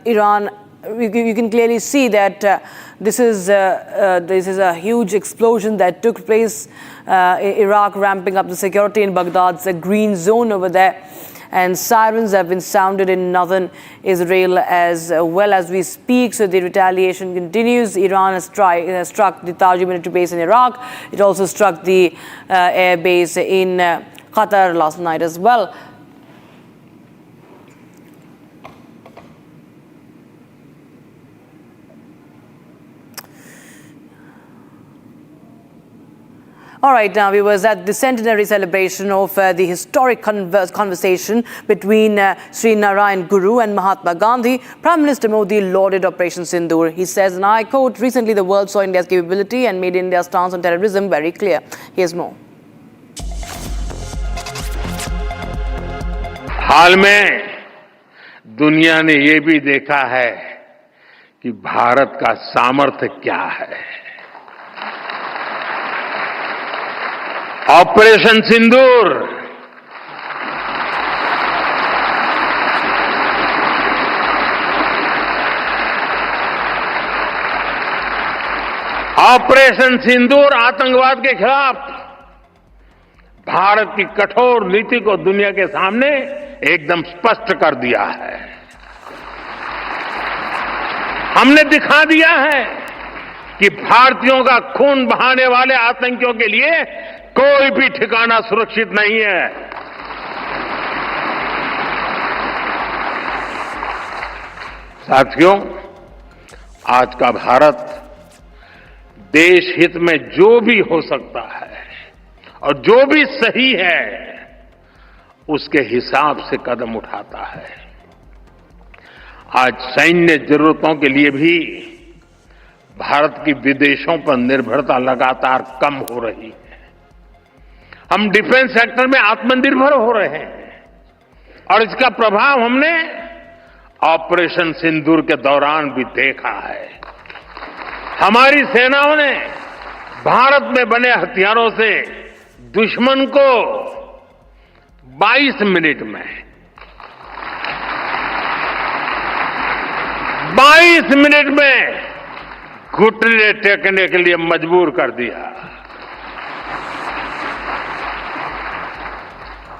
Iran. You can clearly see that this is a huge explosion that took place. Iraq ramping up the security in Baghdad's a green zone over there. And sirens have been sounded in northern Israel as well as we speak. So the retaliation continues. Iran has struck the Taji military base in Iraq. It also struck the air base in Qatar last night as well. All right, now viewers, at the centenary celebration of the historic conversation between Sri Narayan Guru and Mahatma Gandhi, Prime Minister Modi lauded Operation Sindoor. He says, and I quote, "Recently the world saw India's capability and made India's stance on terrorism very clear." Here's more. हाल में दुनिया ने ये भी देखा है कि भारत का सामर्थ्य क्या है। ऑपरेशन सिंदूर आतंकवाद के खिलाफ भारत की कठोर नीति को दुनिया के सामने एकदम स्पष्ट कर दिया है। हमने दिखा दिया है कि भारतीयों का खून बहाने वाले आतंकियों के लिए कोई भी ठिकाना सुरक्षित नहीं है। साथियों, आज का भारत देश हित में जो भी हो सकता है और जो भी सही है उसके हिसाब से कदम उठाता है। आज सैन्य जरूरतों के लिए भी भारत की विदेशों पर निर्भरता लगातार कम हो रही है। हम डिफेंस सेक्टर में आत्मनिर्भर हो रहे हैं और इसका प्रभाव हमने ऑपरेशन सिंदूर के दौरान भी देखा है। हमारी सेनाओं ने भारत में बने हथियारों से दुश्मन को 22 मिनट में 22 मिनट में घुटने टेकने के लिए मजबूर कर दिया।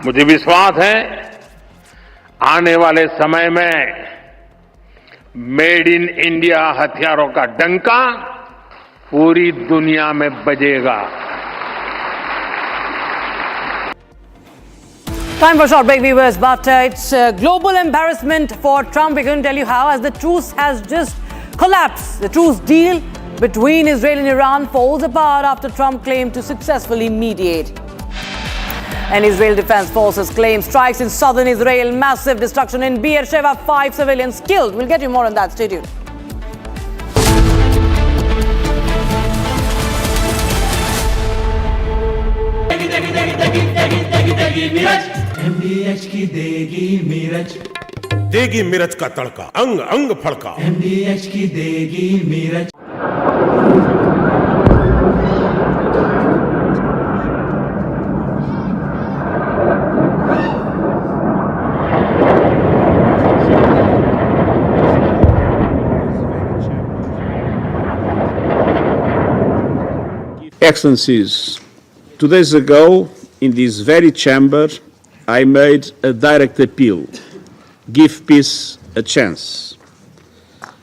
मुझे विश्वास है आने वाले समय में मेड इन इंडिया हथियारों का डंका पूरी दुनिया में बजेगा। Time for a short break, viewers, but it's a global embarrassment for Trump. We're going to tell you how, as the truce has just collapsed. The truce deal between Israel and Iran falls apart after Trump claimed to successfully mediate. And Israel Defense Forces claim strikes in southern Israel, massive destruction in Beersheba, 5 civilians killed. We'll get you more on that. Stay tuned. MDH की देगी मिर्च का तड़का, अंग अंग फड़का। MDH की देगी मिर्च। Excellencies, 2 days ago, in this very chamber, I made a direct appeal: give peace a chance.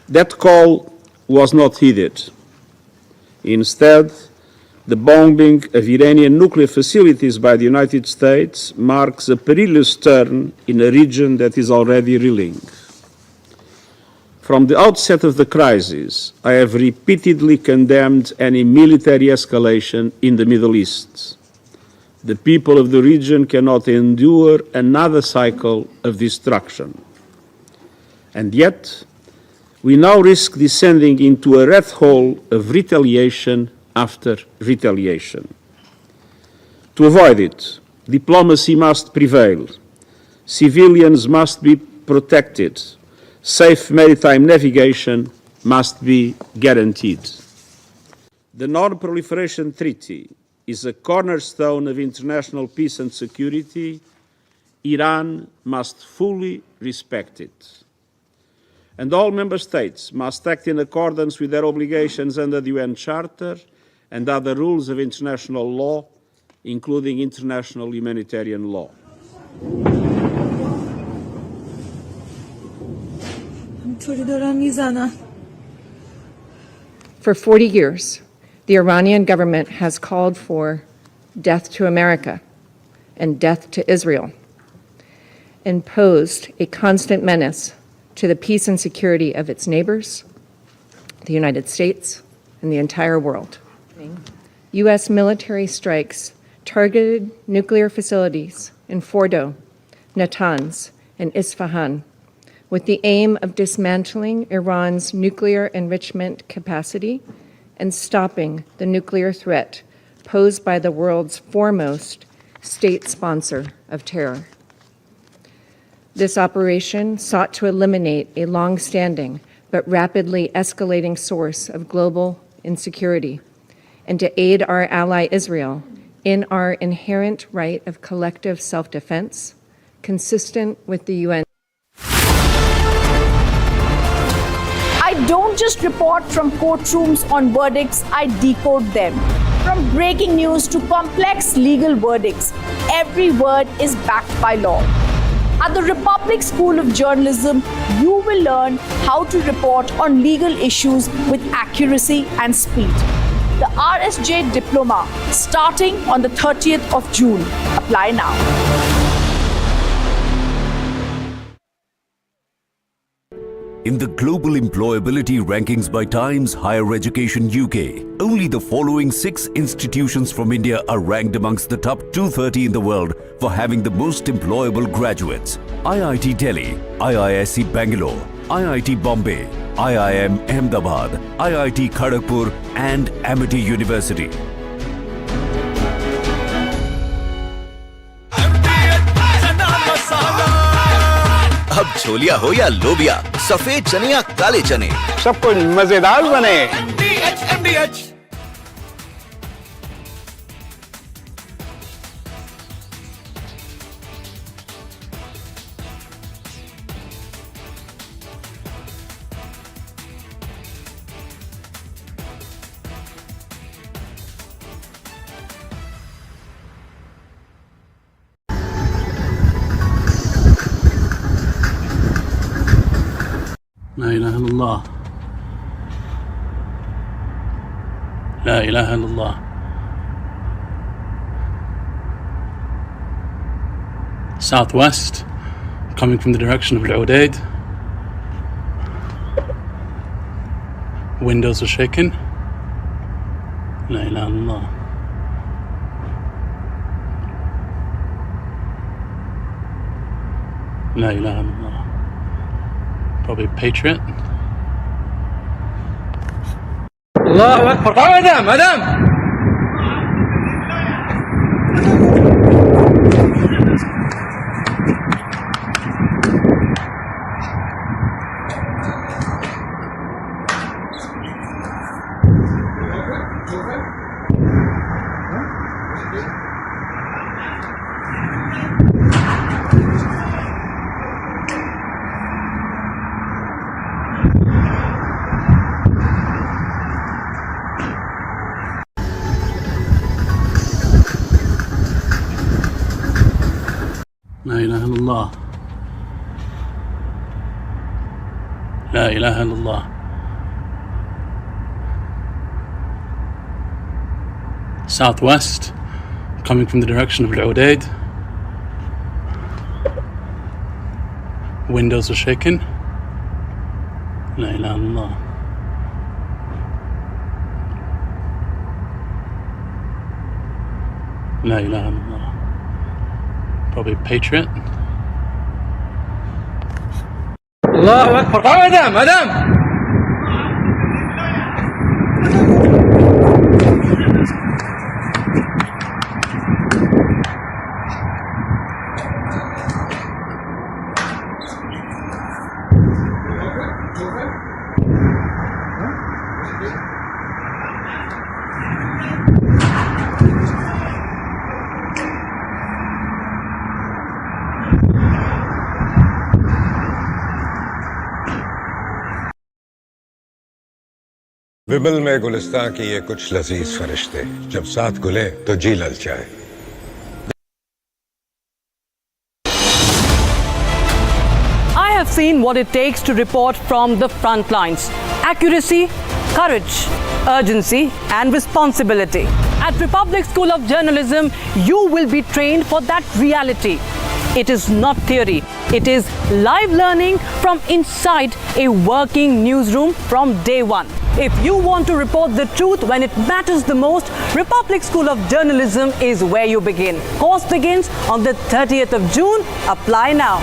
That call was not heeded. Instead, the bombing of Iranian nuclear facilities by the United States marks a perilous turn in a region that is already reeling. From the outset of the crisis, I have repeatedly condemned any military escalation in the Middle East. The people of the region cannot endure another cycle of destruction. And yet, we now risk descending into a rat hole of retaliation after retaliation. To avoid it, diplomacy must prevail, civilians must be protected, safe maritime navigation must be guaranteed. The Non-Proliferation Treaty is a cornerstone of international peace and security. Iran must fully respect it. And all member states must act in accordance with their obligations under the UN Charter and other rules of international law, including international humanitarian law. For 40 years, the Iranian government has called for death to America and death to Israel, and posed a constant menace to the peace and security of its neighbors, the United States, and the entire world. U.S. military strikes targeted nuclear facilities in Fordo, Natanz, and Isfahan, with the aim of dismantling Iran's nuclear enrichment capacity and stopping the nuclear threat posed by the world's foremost state sponsor of terror. This operation sought to eliminate a long-standing but rapidly escalating source of global insecurity and to aid our ally Israel in our inherent right of collective self-defense, consistent with the UN. I don't just report from courtrooms on verdicts, I decode them. From breaking news to complex legal verdicts, every word is backed by law. At the Republic School of Journalism, you will learn how to report on legal issues with accuracy and speed. The RSJ Diploma, starting on the 30th of June. Apply now. In the global employability rankings by Times Higher Education UK, only the following 6 institutions from India are ranked amongst the top 230 in the world for having the most employable graduates. IIT Delhi, IISc Bangalore, IIT Bombay, IIM Ahmedabad, IIT Kharagpur and Amity University. अब छोलिया हो या लोबिया, सफेद चने या काले चने, सब कुछ मजेदार बने। لا إله إلا الله لا إله إلا الله Southwest coming from the direction of Udeid. Windows are shaking. لا إله إلا الله لا إله إلا الله. Probably Patriot. الله أكبر. مدام لا إله إلا الله لا إله إلا الله. Southwest coming from the direction of Udeid. Windows are shaking. لا إله إلا الله. لا إله إلا الله. Probably Patriot. الله اكبر طبعا مدام विमल में गुलिस्तां की ये कुछ लजीज फरिश्ते जब साथ गुले तो जी ललचाए। I have seen what it takes to report from the front lines. Accuracy, courage, urgency and responsibility. At Republic School of Journalism, you will be trained for that reality. It is not theory. It is live learning from inside a working newsroom from day one. If you want to report the truth when it matters the most, Republic School of Journalism is where you begin. Course begins on the 30th of June. Apply now.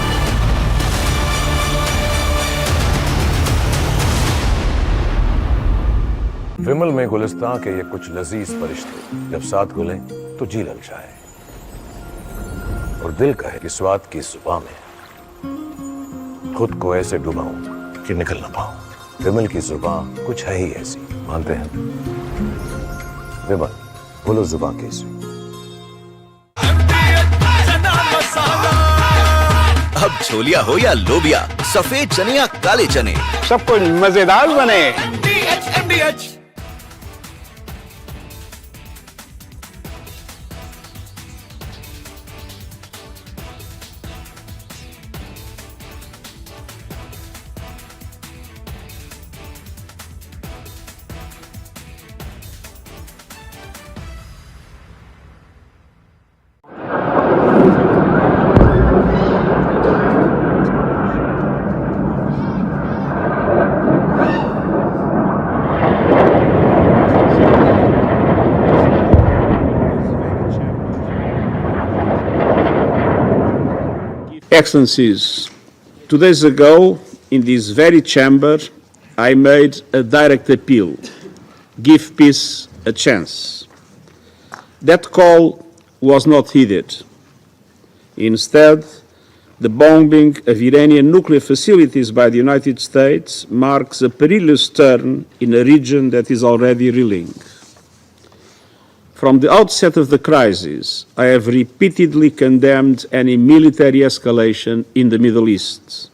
विमल में गुलिस्तां के ये कुछ लजीज फरिश्ते जब साथ गुलें तो जी ललचाए और दिल कहे कि स्वाद की जुबां में खुद को ऐसे डुबाऊं कि निकल ना पाऊं। विमल की जुबां कुछ है ही ऐसी, मानते हैं? विमल बोलो जुबां कैसी। अब छोलिया हो या लोबिया, सफेद चने या काले चने, सब कुछ मजेदार बने। Excellencies, 2 days ago, in this very chamber, I made a direct appeal, give peace a chance. That call was not heeded. Instead, the bombing of Iranian nuclear facilities by the United States marks a perilous turn in a region that is already reeling. From the outset of the crisis, I have repeatedly condemned any military escalation in the Middle East.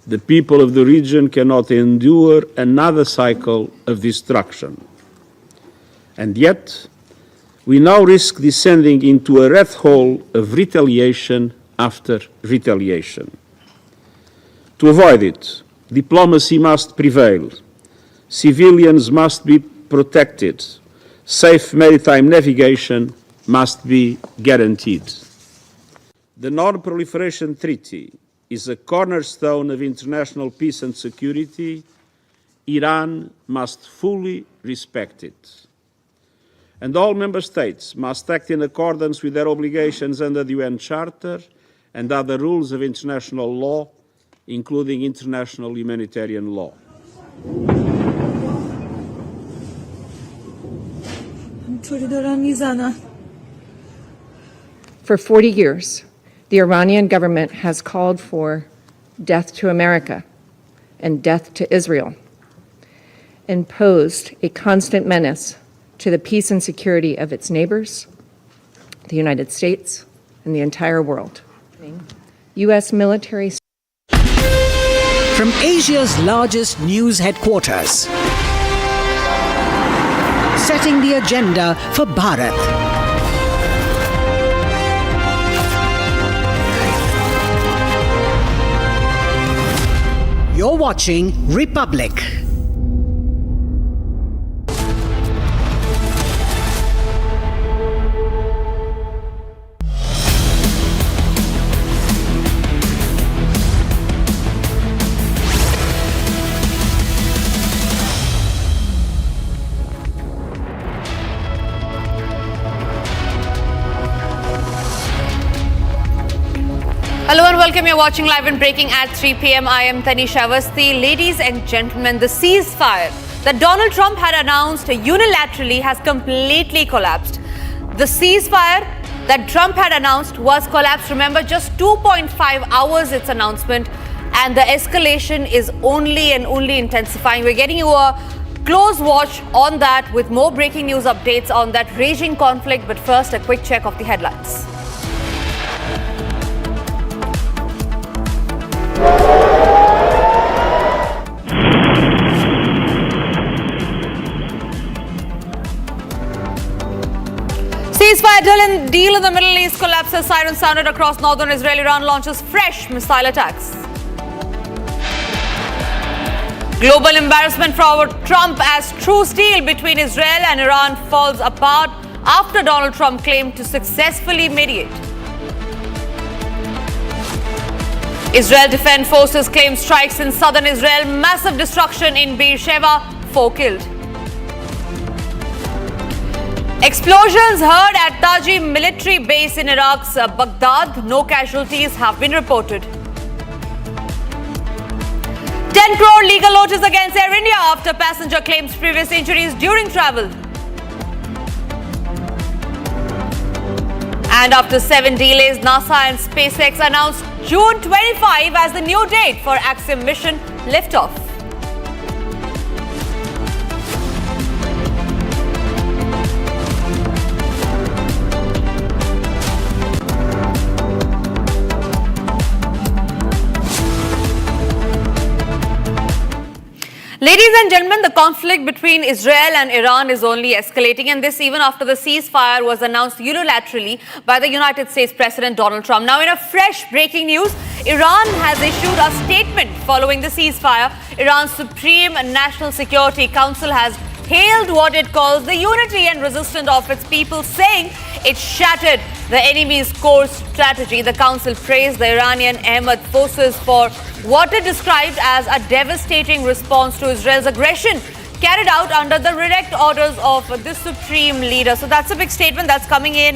The people of the region cannot endure another cycle of destruction. And yet, we now risk descending into a rat hole of retaliation after retaliation. To avoid it, diplomacy must prevail. Civilians must be protected. Safe maritime navigation must be guaranteed. The Non-Proliferation Treaty is a cornerstone of international peace and security. Iran must fully respect it. And all member states must act in accordance with their obligations under the UN Charter and other rules of international law, including international humanitarian law. For 40 years, the Iranian government has called for death to America and death to Israel, and posed a constant menace to the peace and security of its neighbors, the United States, and the entire world. U.S. military. From Asia's largest news headquarters, setting the agenda for Bharat. You're watching Republic. Hello and welcome. You're watching Live and Breaking at 3 p.m. I am Tanisha Avasthi. Ladies and gentlemen, the ceasefire that Donald Trump had announced unilaterally has completely collapsed. The ceasefire that Trump had announced was collapsed. Remember, just 2.5 hours its announcement, and the escalation is only intensifying. We're getting you a close watch on that with more breaking news updates on that raging conflict. But first, a quick check of the headlines. Ceasefire deal in the Middle East collapses. Sirens sounded across northern Israel. Iran launches fresh missile attacks. Global embarrassment for Trump as truce deal between Israel and Iran falls apart after Donald Trump claimed to successfully mediate. Israel Defense Forces claim strikes in southern Israel. Massive destruction in Beersheba. 4 killed. Explosions heard at Taji military base in Iraq's Baghdad. No casualties have been reported. 10 crore legal notice against Air India after passenger claims previous injuries during travel. And after 7 delays, NASA and SpaceX announced June 25 as the new date for Axiom mission liftoff. Ladies and gentlemen, the conflict between Israel and Iran is only escalating, and this even after the ceasefire was announced unilaterally by the United States President Donald Trump. Now, in a fresh breaking news, Iran has issued a statement following the ceasefire. Iran's Supreme National Security Council has hailed what it calls the unity and resistance of its people, saying it shattered the enemy's core strategy. The council praised the Iranian armed forces for what it described as a devastating response to Israel's aggression carried out under the direct orders of the supreme leader. So that's a big statement that's coming in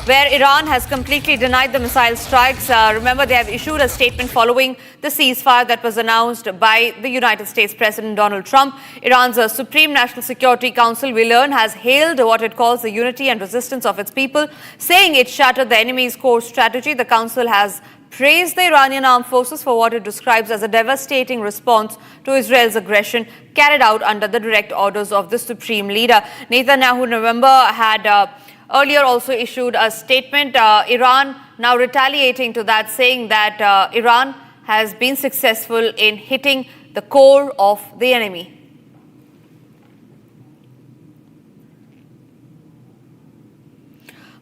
where Iran has completely denied the missile strikes. Remember, they have issued a statement following the ceasefire that was announced by the United States President Donald Trump. Iran's Supreme National Security Council, we learn, has hailed what it calls the unity and resistance of its people, saying it shattered the enemy's core strategy. The council has praised the Iranian armed forces for what it describes as a devastating response to Israel's aggression carried out under the direct orders of the supreme leader. Netanyahu, remember, had earlier also issued a statement. Iran now retaliating to that, saying that Iran has been successful in hitting the core of the enemy.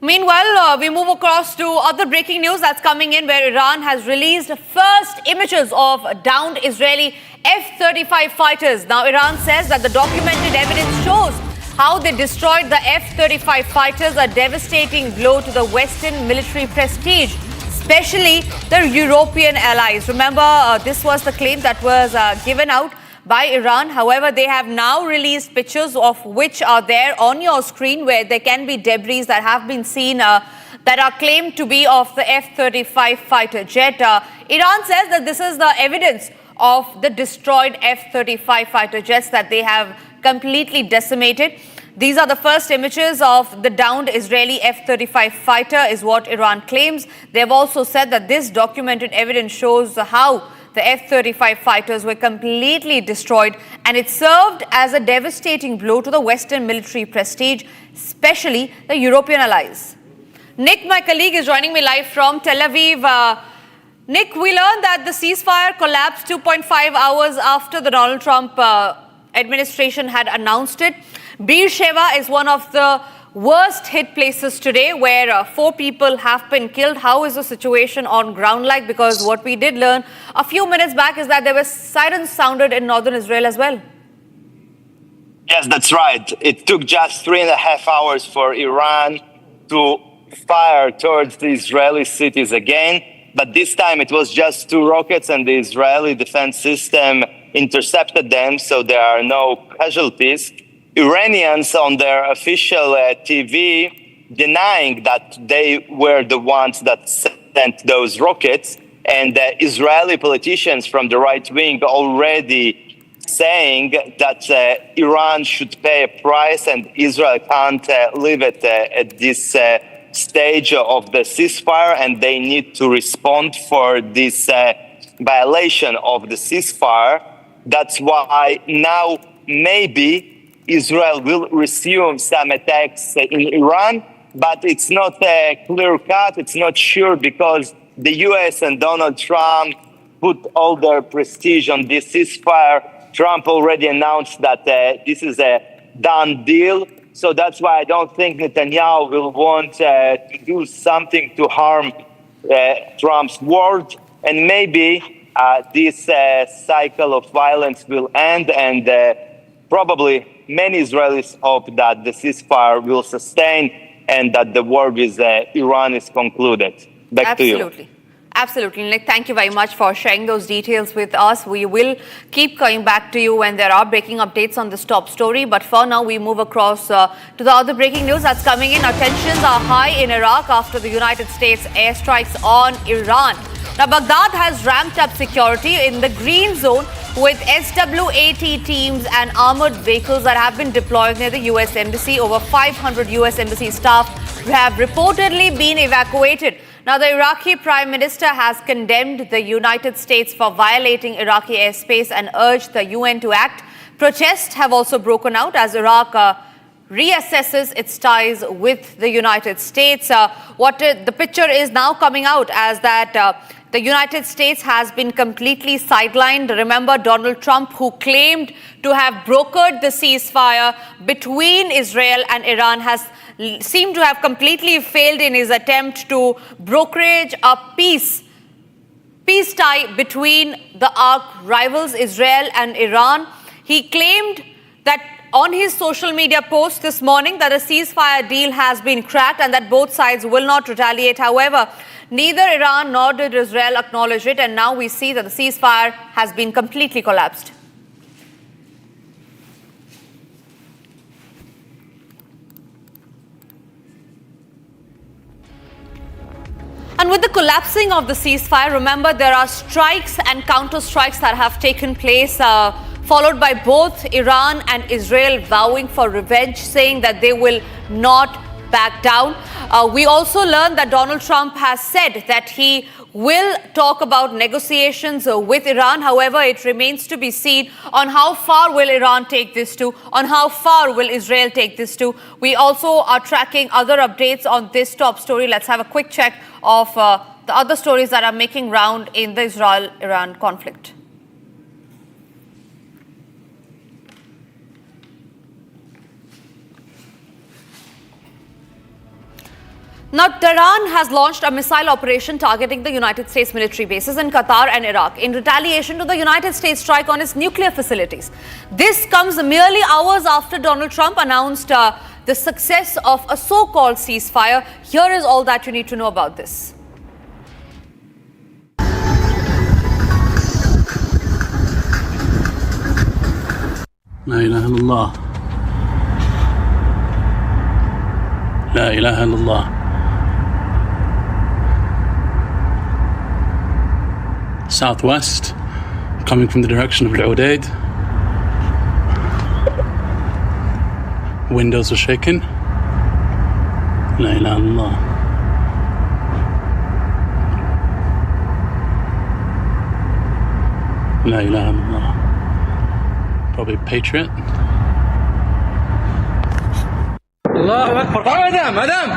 Meanwhile, we move across to other breaking news that's coming in, where Iran has released first images of downed Israeli F-35 fighters. Now, Iran says that the documented evidence shows how they destroyed the F-35 fighters, a devastating blow to the Western military prestige, especially the European allies. Remember, this was the claim that was given out by Iran. However, they have now released pictures of which are there on your screen, where there can be debris that have been seen that are claimed to be of the F-35 fighter jet. Iran says that this is the evidence of the destroyed F-35 fighter jets that they have completely decimated. These are the first images of the downed Israeli F-35 fighter, is what Iran claims. They have also said that this documented evidence shows how the F-35 fighters were completely destroyed, and it served as a devastating blow to the Western military prestige, especially the European allies. Nick, my colleague, is joining me live from Tel Aviv. Nick, we learned that the ceasefire collapsed 2.5 hours after the Donald Trump administration had announced it. Beersheba is one of the worst hit places today, where 4 people have been killed. How is the situation on ground like? Because what we did learn a few minutes back is that there were sirens sounded in northern Israel as well. Yes, that's right. It took just 3.5 hours for Iran to fire towards the Israeli cities again. But this time it was just 2 rockets, and the Israeli defense system intercepted them, so there are no casualties. Iranians on their official TV denying that they were the ones that set sent those rockets. And Israeli politicians from the right wing already saying that Iran should pay a price and Israel can't leave it at this stage of the ceasefire, and they need to respond for this violation of the ceasefire. That's why now maybe Israel will resume some attacks in Iran, but it's not clear cut, it's not sure, because the US and Donald Trump put all their prestige on this ceasefire. Trump already announced that this is a done deal. So that's why I don't think Netanyahu will want to do something to harm Trump's word. And maybe this cycle of violence will end, and probably many Israelis hope that the ceasefire will sustain and that the war with Iran is concluded. Back to you. Absolutely, Nick. Thank you very much for sharing those details with us. We will keep coming back to you when there are breaking updates on this top story. But for now, we move across to the other breaking news that's coming in. Our tensions are high in Iraq after the United States airstrikes on Iran. Now, Baghdad has ramped up security in the green zone with SWAT teams and armored vehicles that have been deployed near the U.S. Embassy. Over 500 U.S. Embassy staff have reportedly been evacuated. Now, the Iraqi Prime Minister has condemned the United States for violating Iraqi airspace and urged the UN to act. Protests have also broken out as Iraq reassesses its ties with the United States. The picture is now coming out as that the United States has been completely sidelined. Remember, Donald Trump, who claimed to have brokered the ceasefire between Israel and Iran, has seemed to have completely failed in his attempt to brokerage a peace tie between the arch rivals Israel and Iran. He claimed that on his social media post this morning that a ceasefire deal has been cracked and that both sides will not retaliate. However, neither Iran nor did Israel acknowledge it, and now we see that the ceasefire has been completely collapsed. And with the collapsing of the ceasefire, remember there are strikes and counter-strikes that have taken place, followed by both Iran and Israel vowing for revenge, saying that they will not back down. We also learned that Donald Trump has said that he will talk about negotiations with Iran. However, it remains to be seen on how far will Iran take this to, on how far will Israel take this to. We also are tracking other updates on this top story. Let's have a quick check of the other stories that are making round in the Israel-Iran conflict. Now, Tehran has launched a missile operation targeting the United States military bases in Qatar and Iraq in retaliation to the United States strike on its nuclear facilities. This comes merely hours after Donald Trump announced the success of a so-called ceasefire. Here is all that you need to know about this. La ilaha illallah. La ilaha illallah. Southwest, coming from the direction of Udeid. Windows are shaking. La ilaha illallah. La ilaha illallah. Probably Patriot. Allahu Akbar. Madam.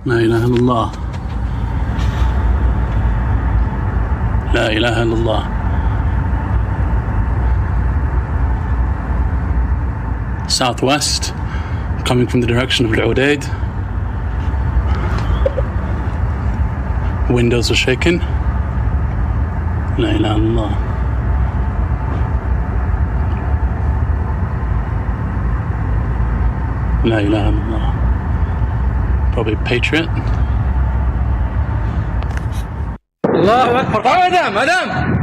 La ilaha illallah. La ilaha illallah. Southwest, coming from the direction of Udeid. Windows are shaking. La ilaha illallah. La ilaha illallah. Probably Patriot. الله اكبر مدام مدام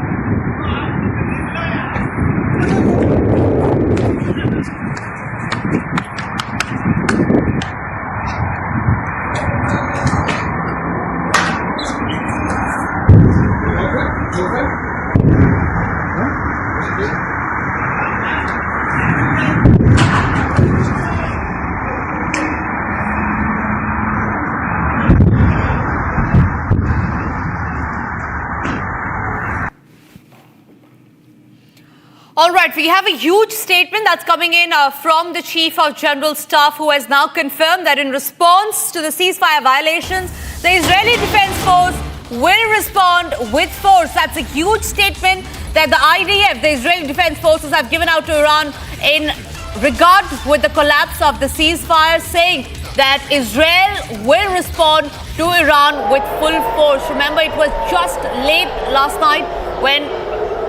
All right, we have a huge statement that's coming in from the Chief of General Staff, who has now confirmed that in response to the ceasefire violations, the Israeli Defense Force will respond with force. That's a huge statement that the IDF, the Israeli Defense Forces, have given out to Iran in regard with the collapse of the ceasefire, saying that Israel will respond to Iran with full force. Remember, it was just late last night when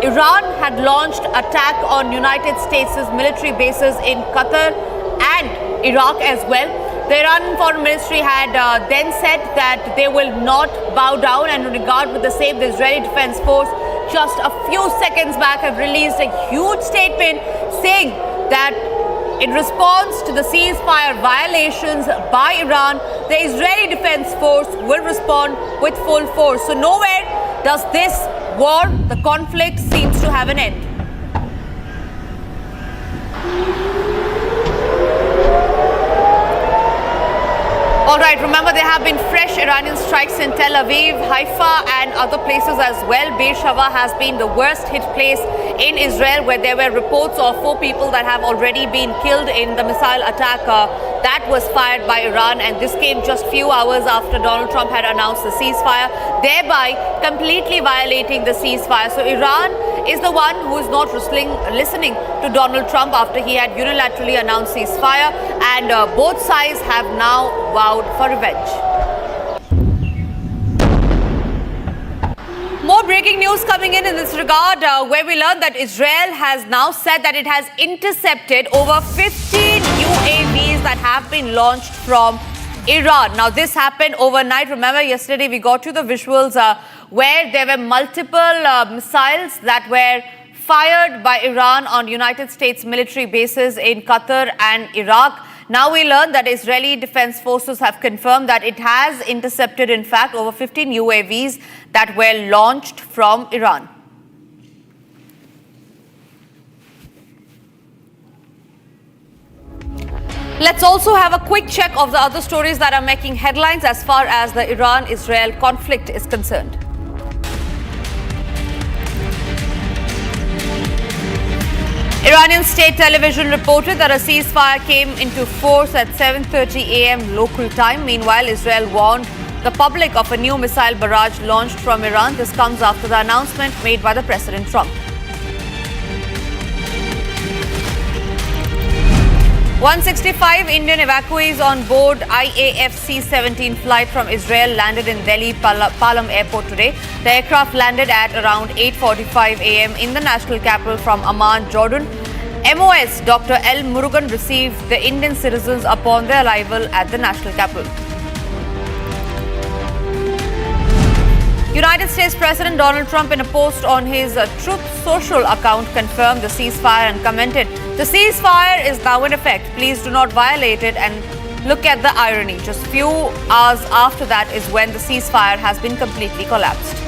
Iran had launched attack on United States' military bases in Qatar and Iraq as well. The Iranian Foreign Ministry had then said that they will not bow down, and in regard with the same, the Israeli Defense Force just a few seconds back have released a huge statement saying that in response to the ceasefire violations by Iran, the Israeli Defense Force will respond with full force. So nowhere does this war, the conflict, seems to have an end. All right, remember there have been fresh Iranian strikes in Tel Aviv, Haifa and other places as well. Beersheba has been the worst hit place in Israel, where there were reports of 4 people that have already been killed in the missile attack that was fired by Iran, and this came just few hours after Donald Trump had announced the ceasefire, thereby completely violating the ceasefire. So Iran is the one who is not listening to Donald Trump after he had unilaterally announced ceasefire, and both sides have now vowed for revenge. More breaking news coming in this regard, where we learned that Israel has now said that it has intercepted over 15 UAVs that have been launched from Iran. Now, this happened overnight. Remember, yesterday we got to the visuals where there were multiple missiles that were fired by Iran on United States military bases in Qatar and Iraq. Now we learn that Israeli Defense Forces have confirmed that it has intercepted, in fact, over 15 UAVs that were launched from Iran. Let's also have a quick check of the other stories that are making headlines as far as the Iran-Israel conflict is concerned. Iranian state television reported that a ceasefire came into force at 7:30 a.m. local time. Meanwhile, Israel warned the public of a new missile barrage launched from Iran. This comes after the announcement made by the President Trump. 165 Indian evacuees on board IAF C-17 flight from Israel landed in Delhi Palam Airport today. The aircraft landed at around 8:45 a.m. in the national capital from Amman, Jordan. MOS Dr. L. Murugan received the Indian citizens upon their arrival at the national capital. United States President Donald Trump, in a post on his Truth Social account, confirmed the ceasefire and commented, "The ceasefire is now in effect. Please do not violate it." And look at the irony. Just few hours after that is when the ceasefire has been completely collapsed.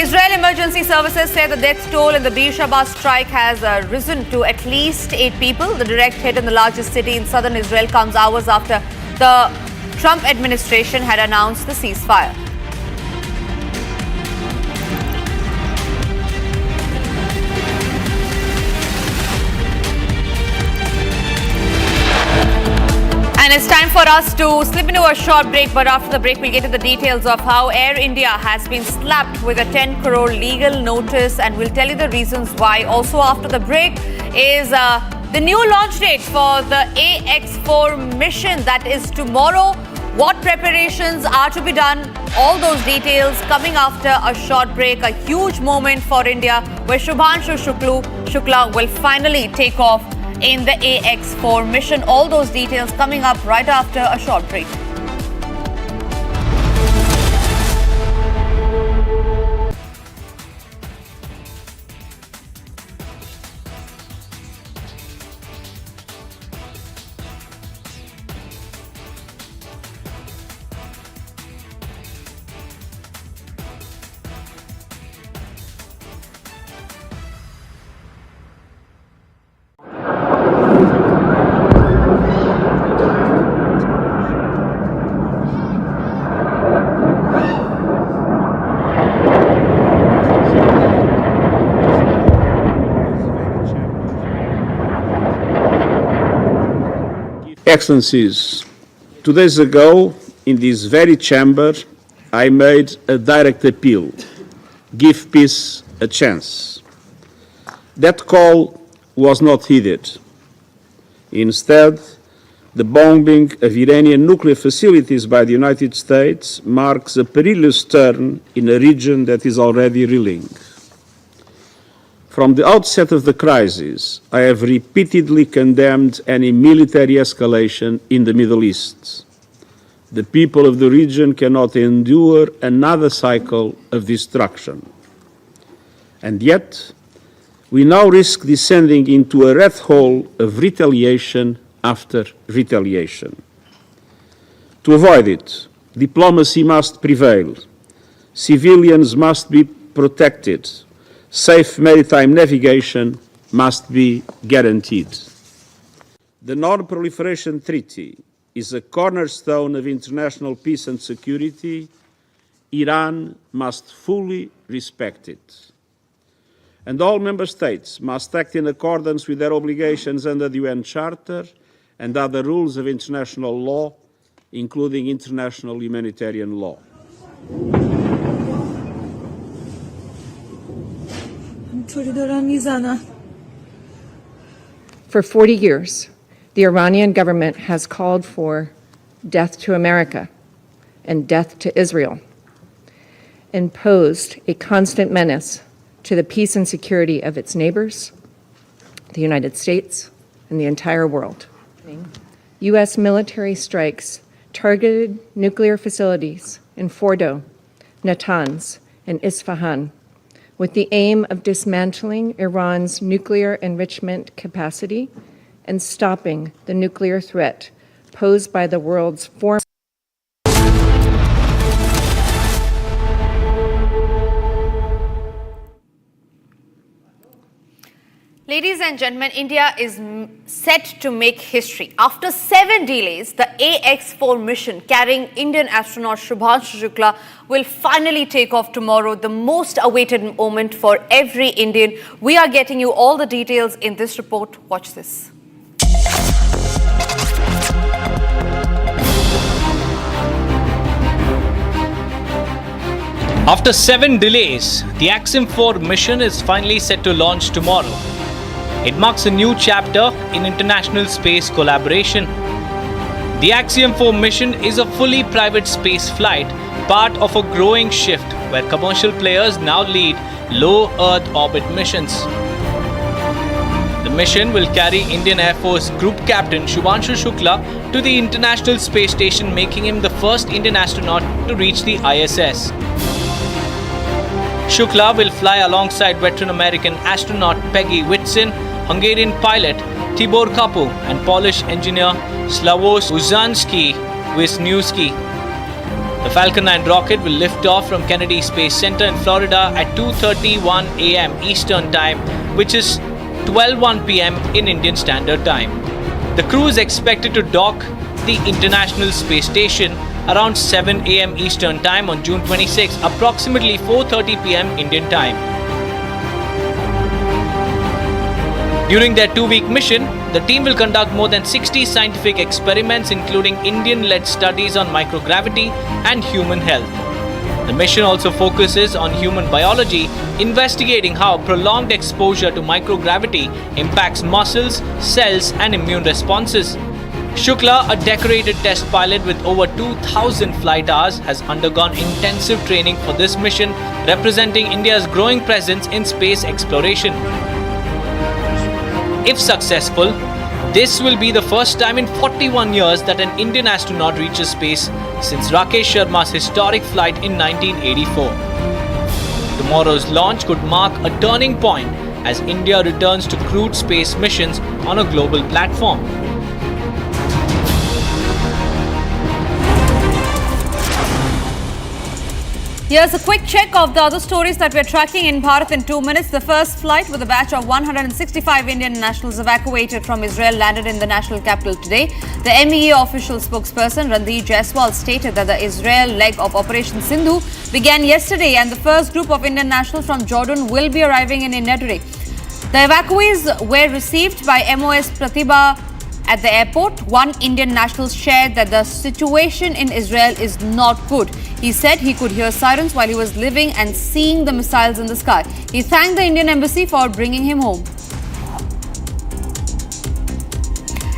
Israel Emergency Services say the death toll in the Beersheba strike has risen to at least 8 people. The direct hit in the largest city in southern Israel comes hours after the Trump administration had announced the ceasefire. And it's time for us to slip into a short break, but after the break we'll get to the details of how Air India has been slapped with a 10 crore legal notice, and we'll tell you the reasons why. Also after the break is the new launch date for the AX-4 mission, that is tomorrow. What preparations are to be done? All those details coming after a short break. A huge moment for India where Shubhanshu Shukla will finally take off in the AX-4 mission. All those details coming up right after a short break. Excellencies, 2 days ago, in this very chamber, I made a direct appeal: give peace a chance. That call was not heeded. Instead, the bombing of Iranian nuclear facilities by the United States marks a perilous turn in a region that is already reeling. From the outset of the crisis, I have repeatedly condemned any military escalation in the Middle East. The people of the region cannot endure another cycle of destruction. And yet, we now risk descending into a rat hole of retaliation after retaliation. To avoid it, diplomacy must prevail. Civilians must be protected. Safe maritime navigation must be guaranteed. The Non-Proliferation Treaty is a cornerstone of international peace and security. Iran must fully respect it. And all member states must act in accordance with their obligations under the UN Charter and other rules of international law, including international humanitarian law. For 40 years, the Iranian government has called for death to America and death to Israel, and posed a constant menace to the peace and security of its neighbors, the United States, and the entire world. U.S. military strikes targeted nuclear facilities in Fordo, Natanz, and Isfahan, with the aim of dismantling Iran's nuclear enrichment capacity and stopping the nuclear threat posed by the world's foremost. Ladies and gentlemen, India is set to make history. After 7 delays, the AX-4 mission carrying Indian astronaut Shubhanshu Shukla will finally take off tomorrow, the most awaited moment for every Indian. We are getting you all the details in this report. Watch this. After 7 delays, the AX-4 mission is finally set to launch tomorrow. It marks a new chapter in international space collaboration. The AX-4 mission is a fully private space flight, part of a growing shift where commercial players now lead low Earth orbit missions. The mission will carry Indian Air Force Group Captain Shubhanshu Shukla to the International Space Station, making him the first Indian astronaut to reach the ISS. Shukla will fly alongside veteran American astronaut Peggy Whitson, Hungarian pilot Tibor Kapu, and Polish engineer Slavoj Uzanski-Wisniewski. The Falcon 9 rocket will lift off from Kennedy Space Center in Florida at 2:31 a.m. Eastern Time, which is 12:01 p.m. in Indian Standard Time. The crew is expected to dock the International Space Station around 7 a.m. Eastern Time on June 26, approximately 4:30 p.m. Indian Time. During their 2-week mission, the team will conduct more than 60 scientific experiments, including Indian-led studies on microgravity and human health. The mission also focuses on human biology, investigating how prolonged exposure to microgravity impacts muscles, cells, and immune responses. Shukla, a decorated test pilot with over 2,000 flight hours, has undergone intensive training for this mission, representing India's growing presence in space exploration. If successful, this will be the first time in 41 years that an Indian astronaut reaches space since Rakesh Sharma's historic flight in 1984. Tomorrow's launch could mark a turning point as India returns to crewed space missions on a global platform. Here's a quick check of the other stories that we're tracking in Bharat in 2 minutes. The first flight with a batch of 165 Indian nationals evacuated from Israel landed in the national capital today. The MEA official spokesperson Ranveer Jaiswal stated that the Israel leg of Operation Sindhu began yesterday and the first group of Indian nationals from Jordan will be arriving in India today. The evacuees were received by MOS Pratibha at the airport. One Indian national shared that the situation in Israel is not good. He said he could hear sirens while he was living and seeing the missiles in the sky. He thanked the Indian embassy for bringing him home.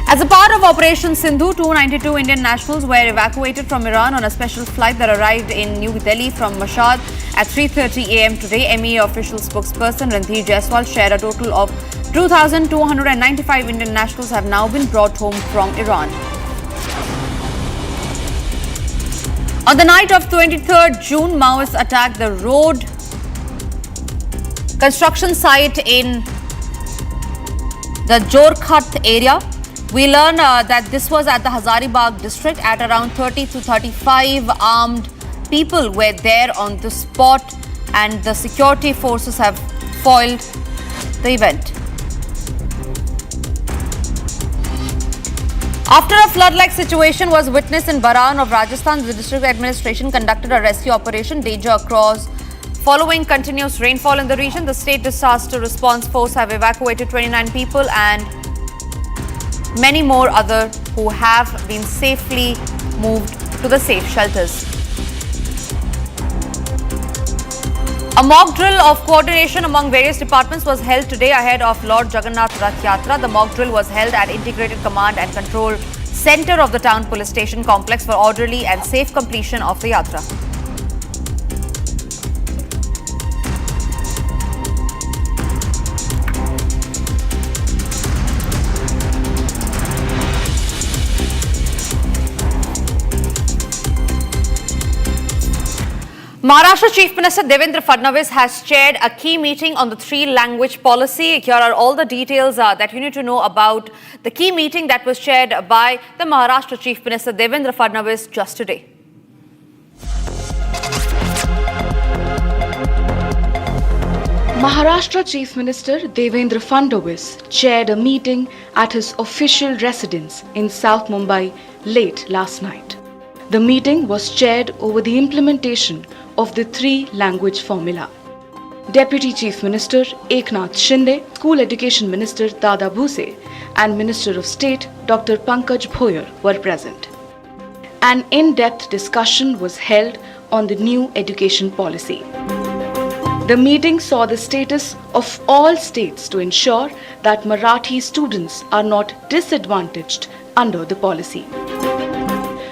As a part of Operation Sindhu, 292 Indian nationals were evacuated from Iran on a special flight that arrived in New Delhi from Mashhad at 3:30 a.m. today. MEA official spokesperson Ranveer Jaiswal shared a total of 2,295 Indian nationals have now been brought home from Iran. On the night of 23rd June, Maoists attacked the road construction site in the Jorkhat area. We learn that this was at the Hazaribagh district. At around 30 to 35 armed people were there on the spot and the security forces have foiled the event. After a flood-like situation was witnessed in Baran of Rajasthan, the district administration conducted a rescue operation, Danger Across. Following continuous rainfall in the region, the State Disaster Response Force have evacuated 29 people and many more others who have been safely moved to the safe shelters. A mock drill of coordination among various departments was held today ahead of Lord Jagannath Rath Yatra. The mock drill was held at Integrated Command and Control Center of the Town Police Station Complex for orderly and safe completion of the Yatra. Maharashtra Chief Minister Devendra Fadnavis has chaired a key meeting on the three-language policy. Here are all the details that you need to know about the key meeting that was chaired by the Maharashtra Chief Minister Devendra Fadnavis just today. Maharashtra Chief Minister Devendra Fadnavis chaired a meeting at his official residence in South Mumbai late last night. The meeting was chaired over the implementation of the three-language formula. Deputy Chief Minister Eknath Shinde, School Education Minister Dada Bhuse and Minister of State Dr. Pankaj Bhoyer were present. An in-depth discussion was held on the new education policy. The meeting saw the status of all states to ensure that Marathi students are not disadvantaged under the policy.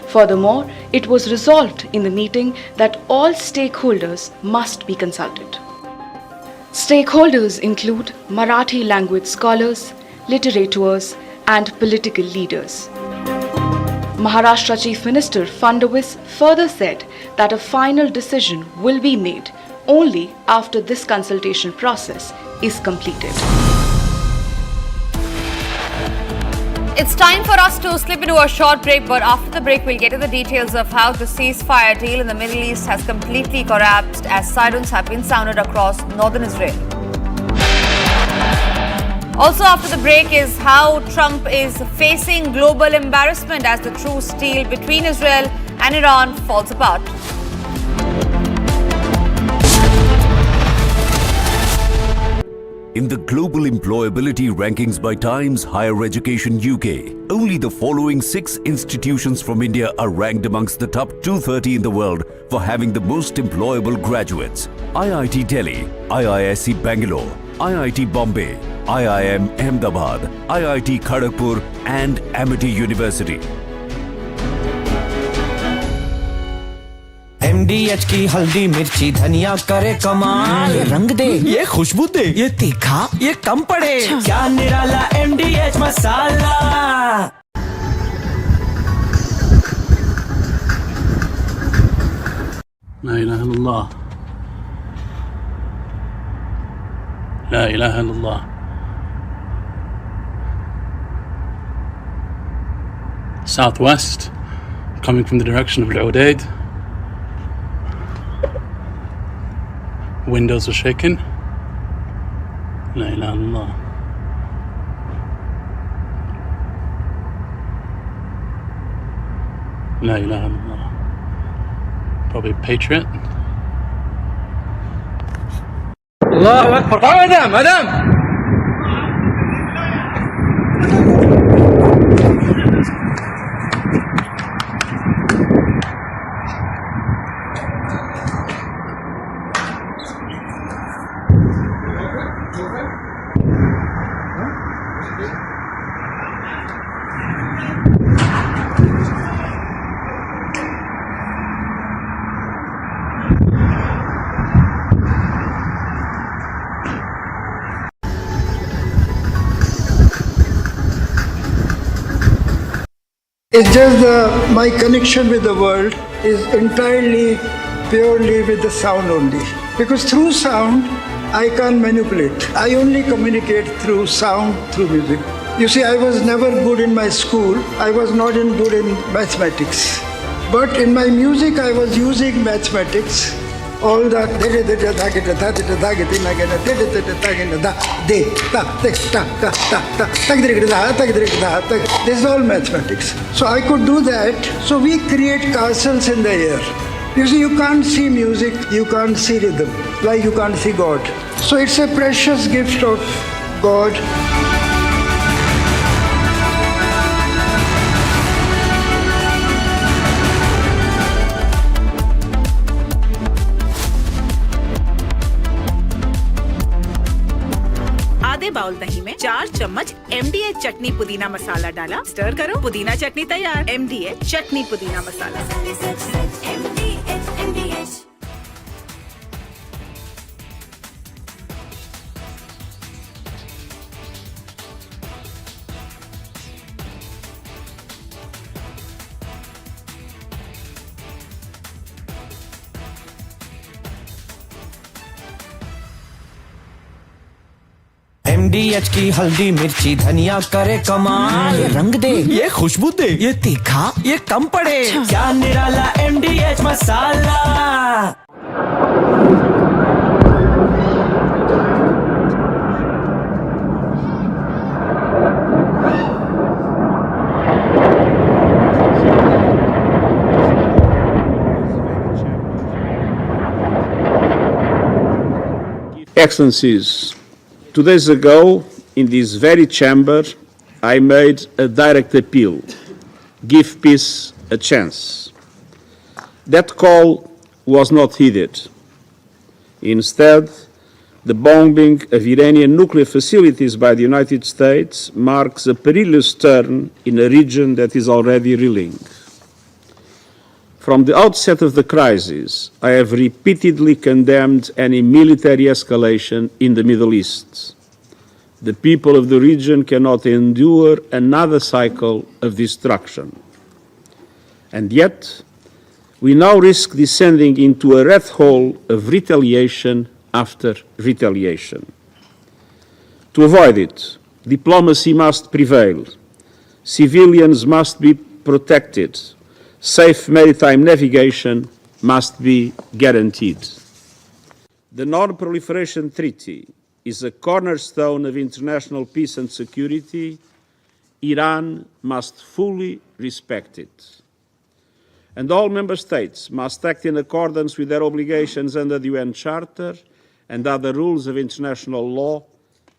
Furthermore, it was resolved in the meeting that all stakeholders must be consulted. Stakeholders include Marathi language scholars, literateurs, and political leaders. Maharashtra Chief Minister Fadnavis further said that a final decision will be made only after this consultation process is completed. It's time for us to slip into a short break, but after the break, we'll get to the details of how the ceasefire deal in the Middle East has completely collapsed as sirens have been sounded across northern Israel. Also after the break is how Trump is facing global embarrassment as the truce deal between Israel and Iran falls apart. In the global employability rankings by Times Higher Education UK, only the following 6 institutions from India are ranked amongst the top 230 in the world for having the most employable graduates. IIT Delhi, IISc Bangalore, IIT Bombay, IIM Ahmedabad, IIT Kharagpur and Amity University. MDH की हल्दी मिर्ची धनिया करे कमाल, ये रंग दे, ये खुशबू दे, ये तीखा, ये कम पड़े, क्या निराला MDH masala. لا إله إلا الله. لا إله إلا الله. Southwest, coming from the direction of Udeid. Windows are shaking. La ilaha illallah. La ilaha illallah. Probably Patriot. Allahu Akbar. Madam, madam. It's just my connection with the world is entirely, purely with the sound only. Because through sound, I can't manipulate. I only communicate through sound, through music. You see, I was never good in my school. I was not good in mathematics. But in my music, I was using mathematics. All the this is all mathematics. So I could do that. So we create castles in the air. You see, you can't see music, you can't see rhythm, like you can't see God. So it's a precious gift of God. आधे bowl दही में 4 चम्मच MDH चटनी पुदीना मसाला डाला, stir करो, पुदीना चटनी तैयार। MDH चटनी पुदीना मसाला। MDH की हल्दी मिर्ची धनिया करे कमाल, ये रंग दे, ये खुशबू दे, ये तीखा, ये कम पड़े, क्या निराला MDH masala. Excellencies, 2 days ago, in this very chamber, I made a direct appeal, give peace a chance. That call was not heeded. Instead, the bombing of Iranian nuclear facilities by the United States marks a perilous turn in a region that is already reeling. From the outset of the crisis, I have repeatedly condemned any military escalation in the Middle East. The people of the region cannot endure another cycle of destruction. And yet, we now risk descending into a rat hole of retaliation after retaliation. To avoid it, diplomacy must prevail. Civilians must be protected. Safe maritime navigation must be guaranteed. The Non-Proliferation Treaty is a cornerstone of international peace and security. Iran must fully respect it. And all member states must act in accordance with their obligations under the UN Charter and other rules of international law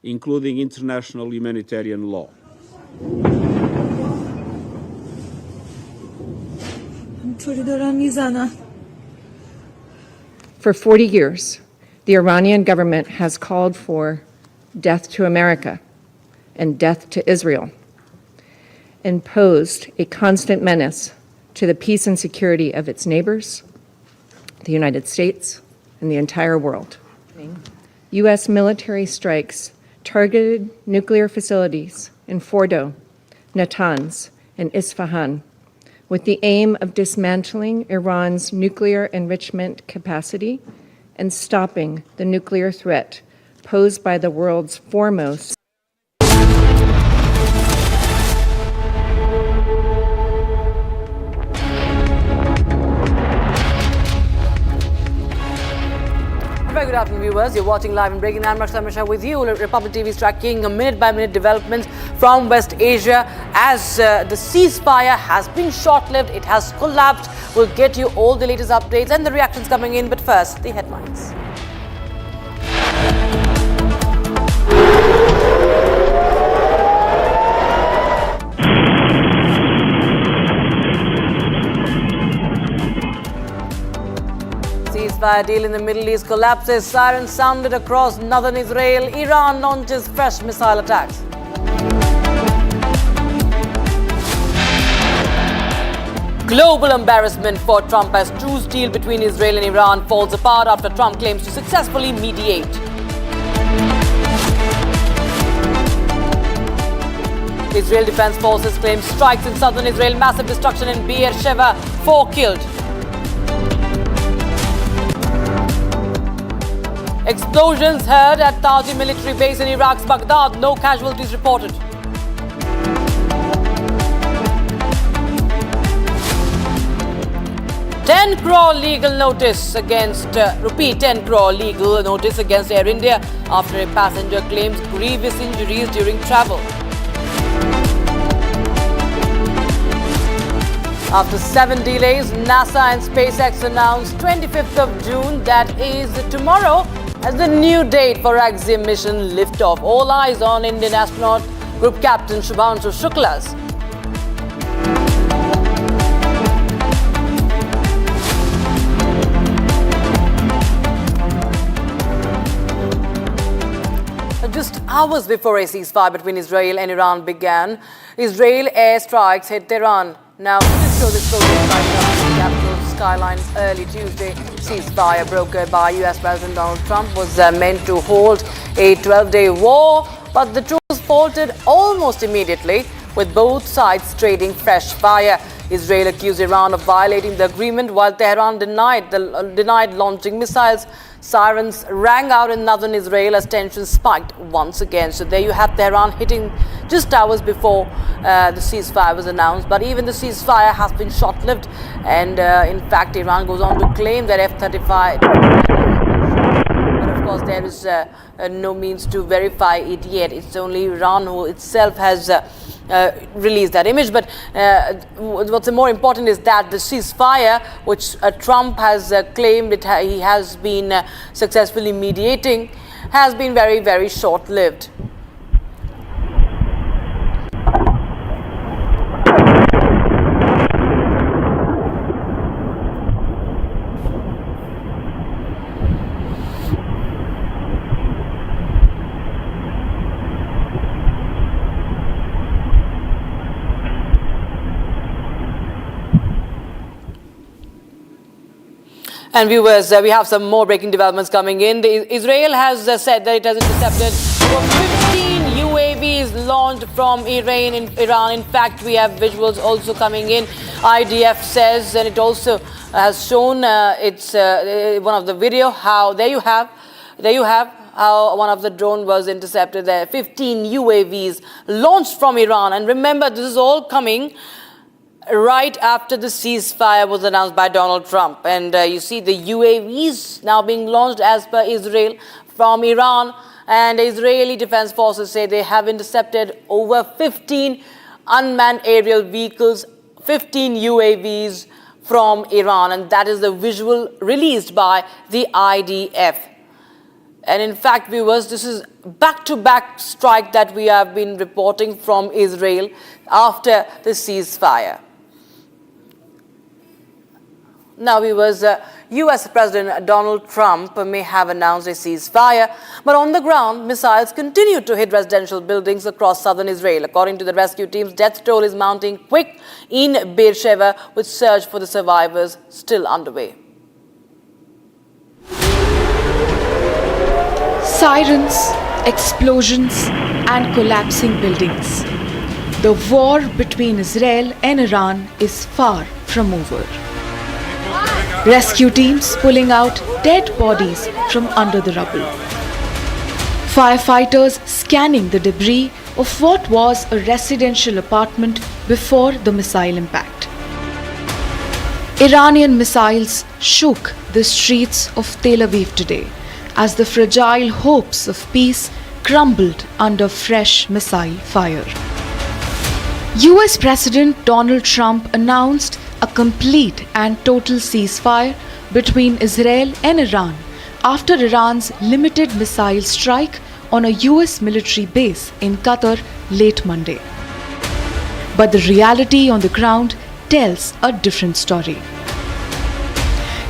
including international humanitarian law. For 40 years, the Iranian government has called for death to America and death to Israel, and posed a constant menace to the peace and security of its neighbors, the United States, and the entire world. U.S. military strikes targeted nuclear facilities in Fordo, Natanz, and Isfahan, with the aim of dismantling Iran's nuclear enrichment capacity and stopping the nuclear threat posed by the world's foremost Very good afternoon, viewers. You're watching live and breaking. I'm Raksha with you. Republic TV is tracking minute-by-minute developments from West Asia as the ceasefire has been short-lived. It has collapsed. We'll get you all the latest updates and the reactions coming in. But first, the headlines. Ceasefire deal in the Middle East collapses. Sirens sounded across northern Israel. Iran launches fresh missile attacks. Global embarrassment for Trump as truce deal between Israel and Iran falls apart after Trump claims to successfully mediate. Israel Defense Forces claim strikes in southern Israel, massive destruction in Beersheba, 4 killed. Explosions heard at Taji military base in Iraq's Baghdad. No casualties reported. ₹10 crore legal notice against ₹10 crore legal notice against Air India after a passenger claims grievous injuries during travel. After 7 delays, NASA and SpaceX announced 25th of June, that is tomorrow, as the new date for Axiom mission liftoff. All eyes on Indian astronaut Group Captain Shubhanshu Shukla's. Just hours before a ceasefire between Israel and Iran began, Israel airstrikes hit Tehran. Now, this program right now in the capital skyline early Tuesday. Ceasefire brokered by US President Donald Trump was meant to hold a 12-day war, but the truce faltered almost immediately, with both sides trading fresh fire. Israel accused Iran of violating the agreement, while Tehran denied launching missiles. Sirens rang out in northern Israel as tensions spiked once again. So there you have Tehran hitting just hours before the ceasefire was announced. But even the ceasefire has been short-lived. And in fact, Iran goes on to claim that F-35... But of course, there is no means to verify it yet. It's only Iran who itself has released that image. But what's more important is that the ceasefire, which Trump has claimed he has been successfully mediating, has been very, very short-lived. And viewers, we have some more breaking developments coming in. Israel has said that it has intercepted over 15 UAVs launched from Iran. In fact, we have visuals also coming in. IDF says, and it also has shown it's one of the video how there you have how one of the drone was intercepted there. 15 UAVs launched from Iran. And remember, this is all coming right after the ceasefire was announced by Donald Trump. And you see the UAVs now being launched as per Israel from Iran. And Israeli Defense Forces say they have intercepted over 15 unmanned aerial vehicles, 15 UAVs from Iran. And that is the visual released by the IDF. And in fact, viewers, this is back-to-back strike that we have been reporting from Israel after the ceasefire. Now, viewers, US President Donald Trump may have announced a ceasefire, but on the ground, missiles continue to hit residential buildings across southern Israel. According to the rescue teams, death toll is mounting quick in Beersheba, with search for the survivors still underway. Sirens, explosions, and collapsing buildings. The war between Israel and Iran is far from over. Rescue teams pulling out dead bodies from under the rubble. Firefighters scanning the debris of what was a residential apartment before the missile impact. Iranian missiles shook the streets of Tel Aviv today as the fragile hopes of peace crumbled under fresh missile fire. US President Donald Trump announced a complete and total ceasefire between Israel and Iran after Iran's limited missile strike on a US military base in Qatar late Monday. But the reality on the ground tells a different story.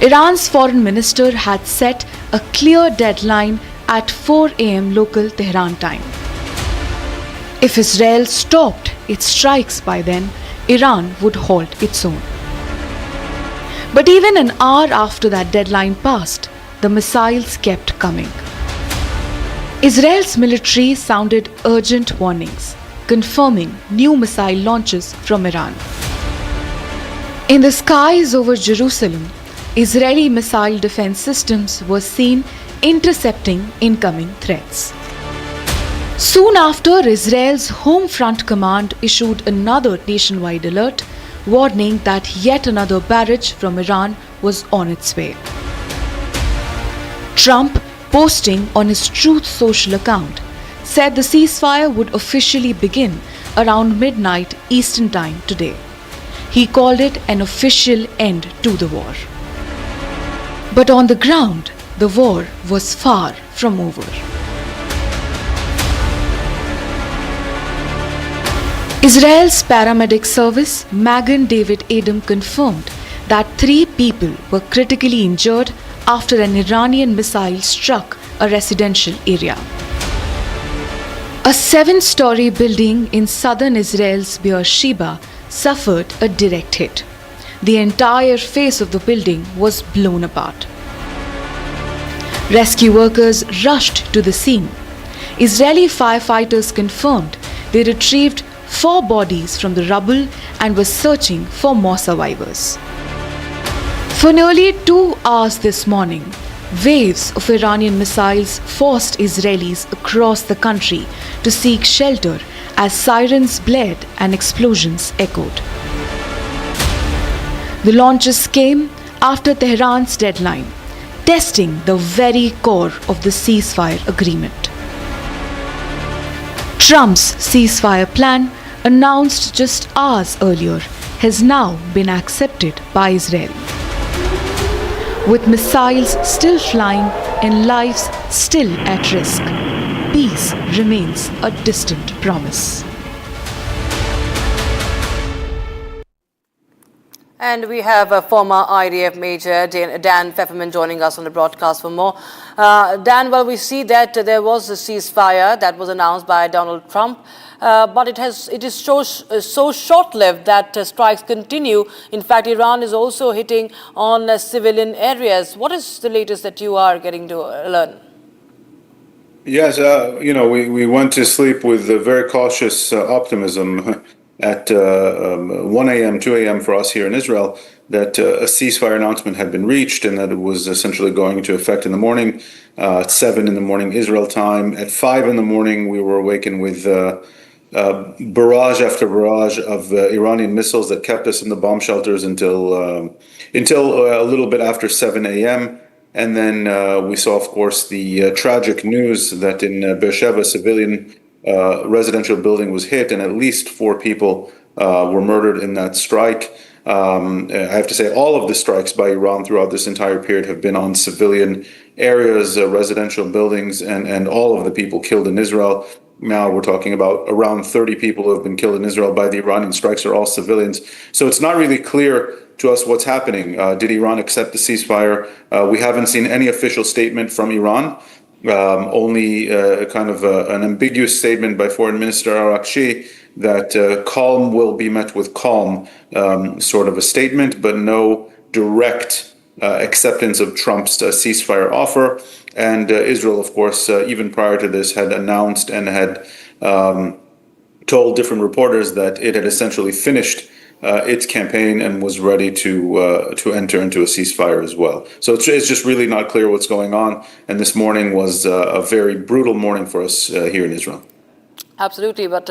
Iran's foreign minister had set a clear deadline at 4 a.m. local Tehran time. If Israel stopped its strikes by then, Iran would halt its own. But even an hour after that deadline passed, the missiles kept coming. Israel's military sounded urgent warnings, confirming new missile launches from Iran. In the skies over Jerusalem, Israeli missile defense systems were seen intercepting incoming threats. Soon after, Israel's Home Front Command issued another nationwide alert, warning that yet another barrage from Iran was on its way. Trump, posting on his Truth Social account, said the ceasefire would officially begin around midnight Eastern Time today. He called it an official end to the war. But on the ground, the war was far from over. Israel's paramedic service, Magen David Adom, confirmed that 3 people were critically injured after an Iranian missile struck a residential area. A 7-story building in southern Israel's Beersheba suffered a direct hit. The entire face of the building was blown apart. Rescue workers rushed to the scene. Israeli firefighters confirmed they retrieved 4 bodies from the rubble and were searching for more survivors. For nearly 2 hours this morning, waves of Iranian missiles forced Israelis across the country to seek shelter as sirens blared and explosions echoed. The launches came after Tehran's deadline, testing the very core of the ceasefire agreement. Trump's ceasefire plan, announced just hours earlier, has now been accepted by Israel. With missiles still flying and lives still at risk, peace remains a distant promise. And we have a former IDF Major Dan Pfefferman joining us on the broadcast for more. Dan, well, we see that there was a ceasefire that was announced by Donald Trump, but it is so short-lived that strikes continue. In fact, Iran is also hitting on civilian areas. What is the latest that you are getting to learn? Yes, we went to sleep with a very cautious optimism at 1 a.m., 2 a.m. for us here in Israel, that a ceasefire announcement had been reached and that it was essentially going into effect in the morning, at 7 in the morning Israel time. At 5 in the morning, we were awakened with barrage after barrage of Iranian missiles that kept us in the bomb shelters until a little bit after 7 a.m. And then we saw, of course, the tragic news that in Beersheba, civilian residential building was hit and at least 4 people were murdered in that strike. I have to say all of the strikes by Iran throughout this entire period have been on civilian areas, residential buildings, and all of the people killed in Israel. Now we're talking about around 30 people who have been killed in Israel by the Iranian strikes are all civilians. So it's not really clear to us what's happening. Did Iran accept the ceasefire? We haven't seen any official statement from Iran. Only kind of an ambiguous statement by Foreign Minister Arakchi that calm will be met with calm, sort of a statement, but no direct acceptance of Trump's ceasefire offer. And Israel, of course, even prior to this, had announced and had told different reporters that it had essentially finished its campaign and was ready to enter into a ceasefire as well. So it's just really not clear what's going on. And this morning was a very brutal morning for us here in Israel. Absolutely, but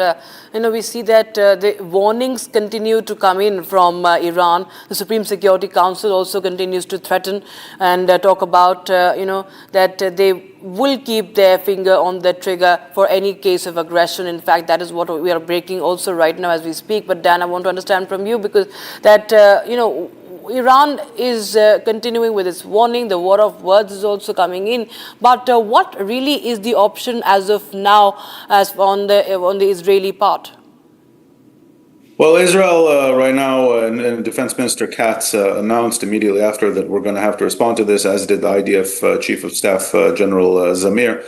we see that the warnings continue to come in from Iran. The Supreme Security Council also continues to threaten and talk about, that they will keep their finger on the trigger for any case of aggression. In fact, that is what we are breaking also right now as we speak. But Dan, I want to understand from you, because that, Iran is continuing with its warning. The war of words is also coming in. But what really is the option as of now, as on the Israeli part? Well, Israel right now, and Defense Minister Katz announced immediately after that we're going to have to respond to this, as did the IDF Chief of Staff General Zamir.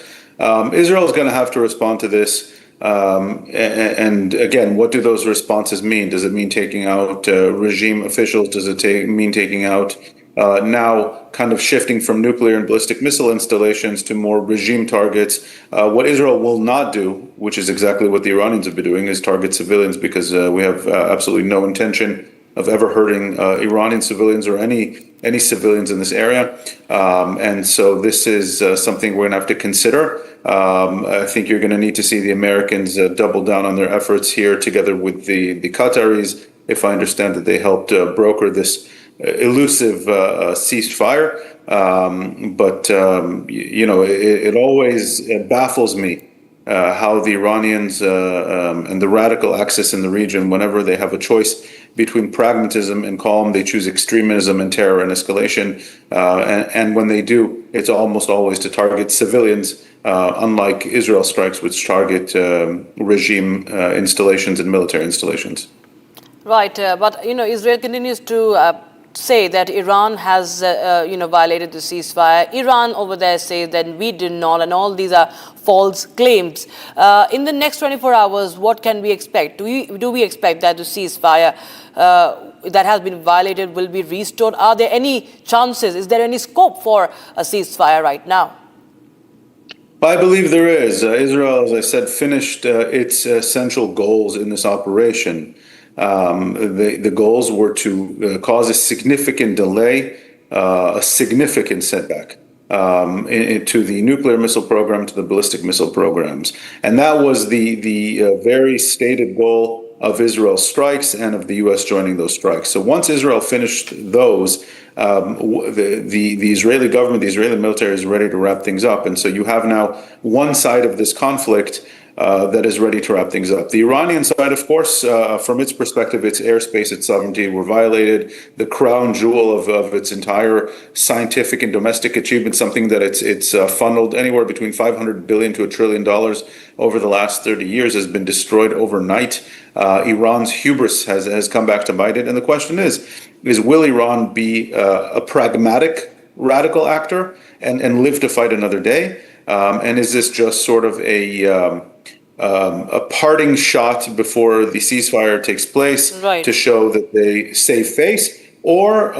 Israel is going to have to respond to this. And again, what do those responses mean? Does it mean taking out regime officials? Does it mean taking out now kind of shifting from nuclear and ballistic missile installations to more regime targets? What Israel will not do, which is exactly what the Iranians have been doing, is target civilians, because we have absolutely no intention of ever hurting Iranian civilians or any civilians in this area. And so this is something we're going to have to consider. I think you're going to need to see the Americans double down on their efforts here together with the Qataris, if I understand that they helped broker this elusive ceasefire. But it always baffles me how the Iranians and the radical axis in the region, whenever they have a choice between pragmatism and calm, they choose extremism and terror and escalation. And when they do, it's almost always to target civilians, unlike Israel strikes, which target regime installations and military installations. Right, but Israel continues to say that Iran has violated the ceasefire. Iran over there says that we did not, and all these are false claims. In the next 24 hours, what can we expect? Do we expect that the ceasefire that has been violated will be restored? Are there any chances? Is there any scope for a ceasefire right now? I believe there is. Israel, as I said, finished its essential goals in this operation. The goals were to cause a significant delay, a significant setback to the nuclear missile program, to the ballistic missile programs. And that was the very stated goal of Israel's strikes and of the U.S. joining those strikes. So once Israel finished those, the Israeli government, the Israeli military is ready to wrap things up. And so you have now one side of this conflict that is ready to wrap things up. The Iranian side, of course, from its perspective, its airspace, its sovereignty were violated. The crown jewel of its entire scientific and domestic achievement, something that it's funneled anywhere between $500 billion to $1 trillion over the last 30 years, has been destroyed overnight. Iran's hubris has come back to bite it. And the question is will Iran be a pragmatic, radical actor and live to fight another day? And is this just sort of a parting shot before the ceasefire takes place, right, to show that they save face? Or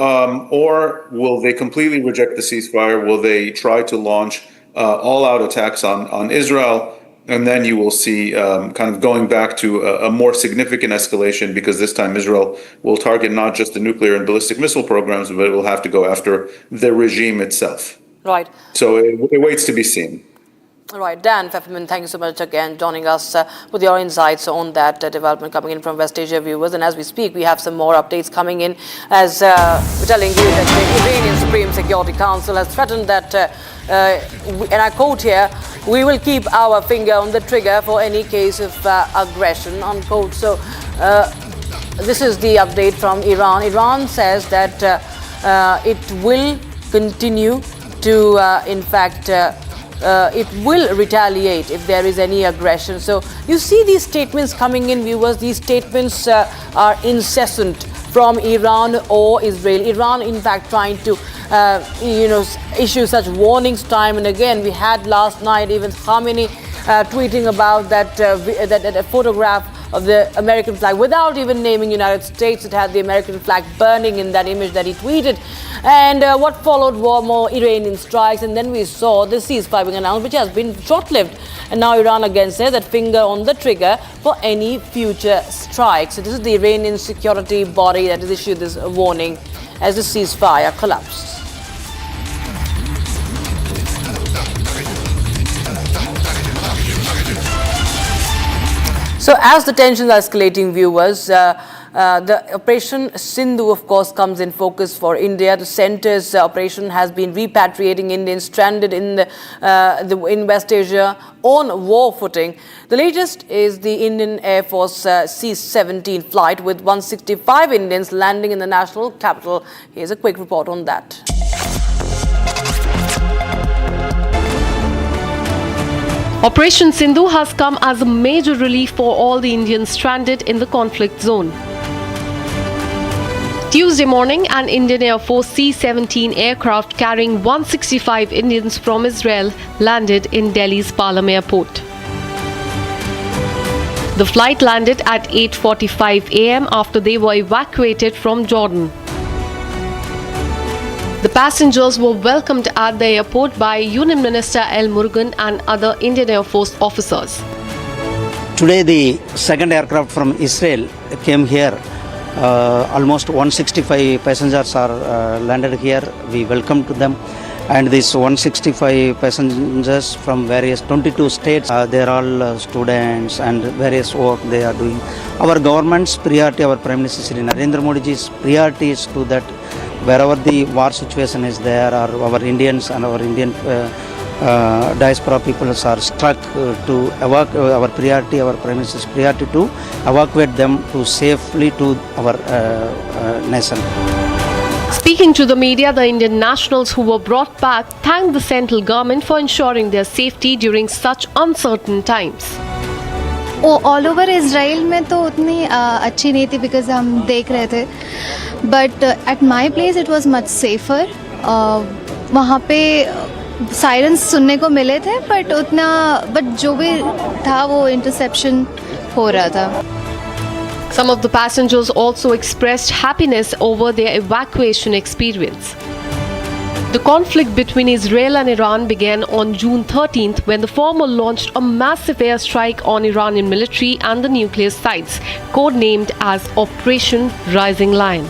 will they completely reject the ceasefire? Will they try to launch all-out attacks on Israel? And then you will see kind of going back to a more significant escalation, because this time Israel will target not just the nuclear and ballistic missile programs, but it will have to go after the regime itself. Right. So it waits to be seen. All right, Dan Pfefferman, thank you so much again joining us with your insights on that development coming in from West Asia viewers. And as we speak, we have some more updates coming in, as we're telling you that the Iranian Supreme Security Council has threatened that, and I quote here, "We will keep our finger on the trigger for any case of aggression," unquote. So this is the update from Iran. Iran says that it will continue to, it will retaliate if there is any aggression. So you see these statements coming in, viewers. These statements are incessant from Iran or Israel. Iran, in fact, trying to, issue such warnings time and again. We had last night even Khamenei tweeting about that a photograph of the American flag without even naming United States. It had the American flag burning in that image that he tweeted. And what followed were more Iranian strikes, and then we saw the ceasefire being announced, which has been short-lived. And now Iran again says that finger on the trigger for any future strikes. So this is the Iranian security body that has issued this warning as the ceasefire collapsed. So as the tensions are escalating, viewers, the Operation Synindu, of course, comes in focus for India. The centre's operation has been repatriating Indians stranded in in West Asia on war footing. The latest is the Indian Air Force C-17 flight with 165 Indians landing in the national capital. Here's a quick report on that. Operation Synindu has come as a major relief for all the Indians stranded in the conflict zone. Tuesday morning, an Indian Air Force C-17 aircraft carrying 165 Indians from Israel landed in Delhi's Palam Airport. The flight landed at 8:45 a.m. after they were evacuated from Jordan. The passengers were welcomed at the airport by Union Minister L. Murugan and other Indian Air Force officers. Today the second aircraft from Israel came here. Almost 165 passengers are landed here. We welcome to them. And these 165 passengers from various 22 states, they are all students and various work they are doing. Our government's priority, our Prime Minister Shri Narendra Modiji's priority is to that wherever the war situation is there, or our Indians and our Indian diaspora peoples are struck, to evacuate. Our priority, our Prime Minister's priority to evacuate them to safely to our nation. Speaking to the media, the Indian nationals who were brought back thanked the central government for ensuring their safety during such uncertain times. All over Israel में तो उतनी अच्छी नहीं थी because हम देख रहे थे but at my place it was much safer. वहाँ पे सायरन्स सुनने को मिले थे बट जो भी था वो इंटरसेप्शन हो रहा था. Some of the passengers also expressed happiness over their evacuation experience. The conflict between Israel and Iran began on June 13th when the former launched a massive airstrike on Iranian military and the nuclear sites, codenamed as Operation Rising Lion.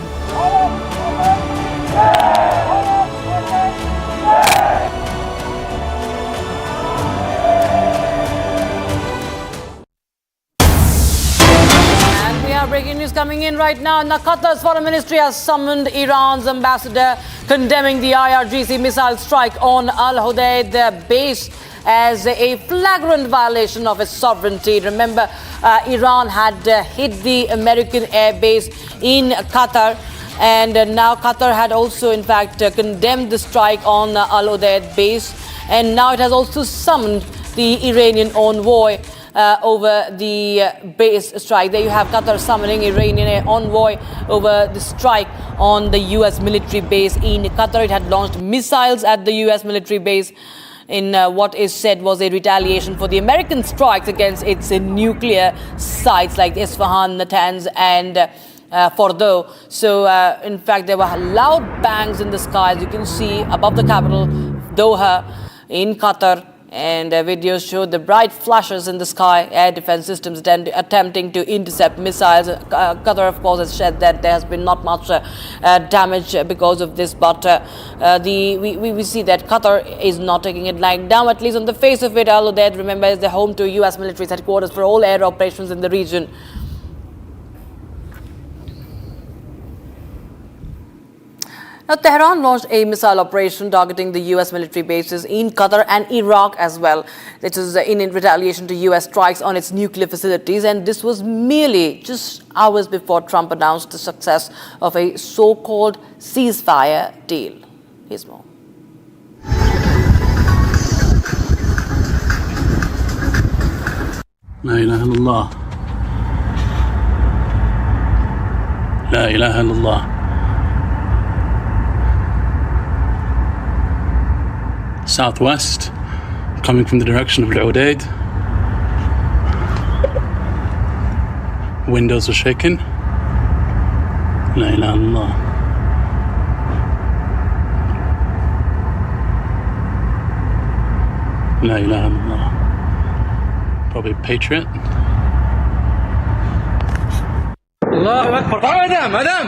Breaking news coming in right now. Now, Qatar's foreign ministry has summoned Iran's ambassador, condemning the IRGC missile strike on Al-Udeid base as a flagrant violation of its sovereignty. Remember, Iran had hit the American air base in Qatar, and now Qatar had also, in fact, condemned the strike on Al-Udeid base, and now it has also summoned the Iranian envoy over the base strike. There you have Qatar summoning Iranian envoy over the strike on the US military base in Qatar. It had launched missiles at the US military base in what is said was a retaliation for the American strikes against its nuclear sites like Isfahan, Natanz and Fordo. So in fact there were loud bangs in the sky, as you can see above the capital Doha in Qatar. And videos showed the bright flashes in the sky, air defense systems attempting to intercept missiles. Qatar, of course, has said that there has been not much damage because of this, but we see that Qatar is not taking it lying down, at least on the face of it. Al-Udeid, remember, is the home to US military headquarters for all air operations in the region. Now, Tehran launched a missile operation targeting the U.S. military bases in Qatar and Iraq as well. This is in retaliation to U.S. strikes on its nuclear facilities, and this was merely just hours before Trump announced the success of a so-called ceasefire deal. Here's more. لا إله إلا الله لا إله إلا الله Southwest, coming from the direction of Udeid. Windows are shaking. La ilaha illallah. La ilaha illallah. Probably Patriot. Allahu Akbar. Madam.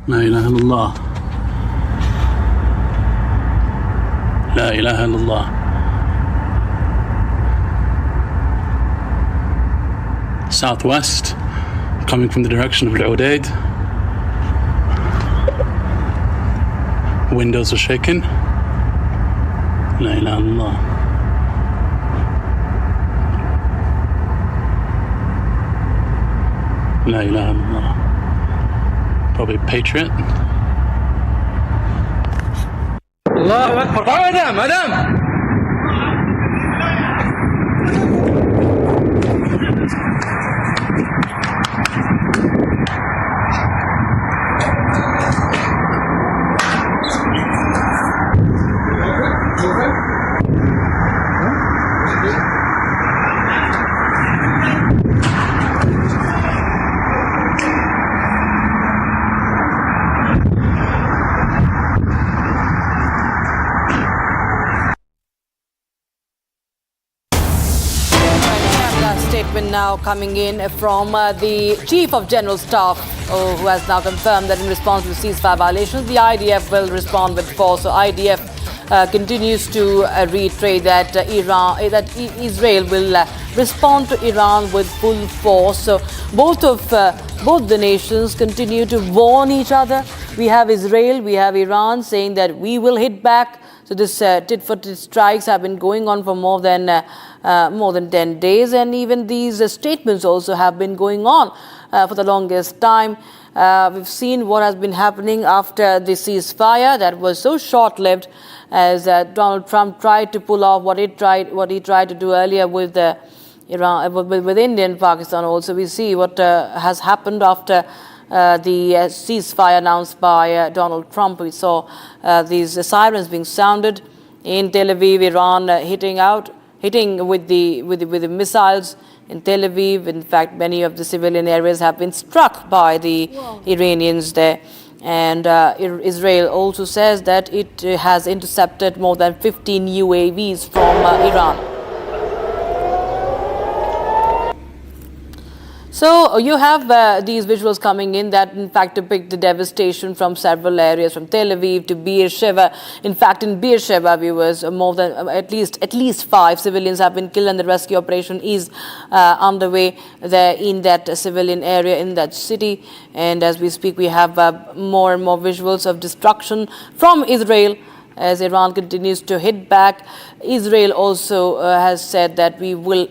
لا إله إلا الله لا إله إلا الله Southwest, coming from the direction of Udeid. Windows are shaking. La ilaha illallah. La ilaha illallah. Probably Patriot. Allahu Akbar. Madam. Statement now coming in from the Chief of General Staff, who has now confirmed that in response to the ceasefire violations, the IDF will respond with force. So IDF continues to reiterate that Israel will respond to Iran with full force. So both the nations continue to warn each other. We have Israel, we have Iran saying that we will hit back. So this tit-for-tat strikes have been going on for more than 10 days, and even these statements also have been going on for the longest time. We've seen what has been happening after the ceasefire that was so short-lived, as Donald Trump tried to pull off what he tried to do earlier with Iran, with India and Pakistan. Also, we see what has happened after the ceasefire announced by Donald Trump. We saw these sirens being sounded in Tel Aviv, Iran hitting with the missiles in Tel Aviv. In fact, many of the civilian areas have been struck by the Iranians there. And Israel also says that it has intercepted more than 15 UAVs from Iran. So you have these visuals coming in that in fact depict the devastation from several areas, from Tel Aviv to Beersheba. In fact, in Beersheba, viewers, more than at least 5 civilians have been killed, and the rescue operation is underway there in that civilian area in that city. And as we speak, we have more and more visuals of destruction from Israel as Iran continues to hit back. Israel also has said that we will,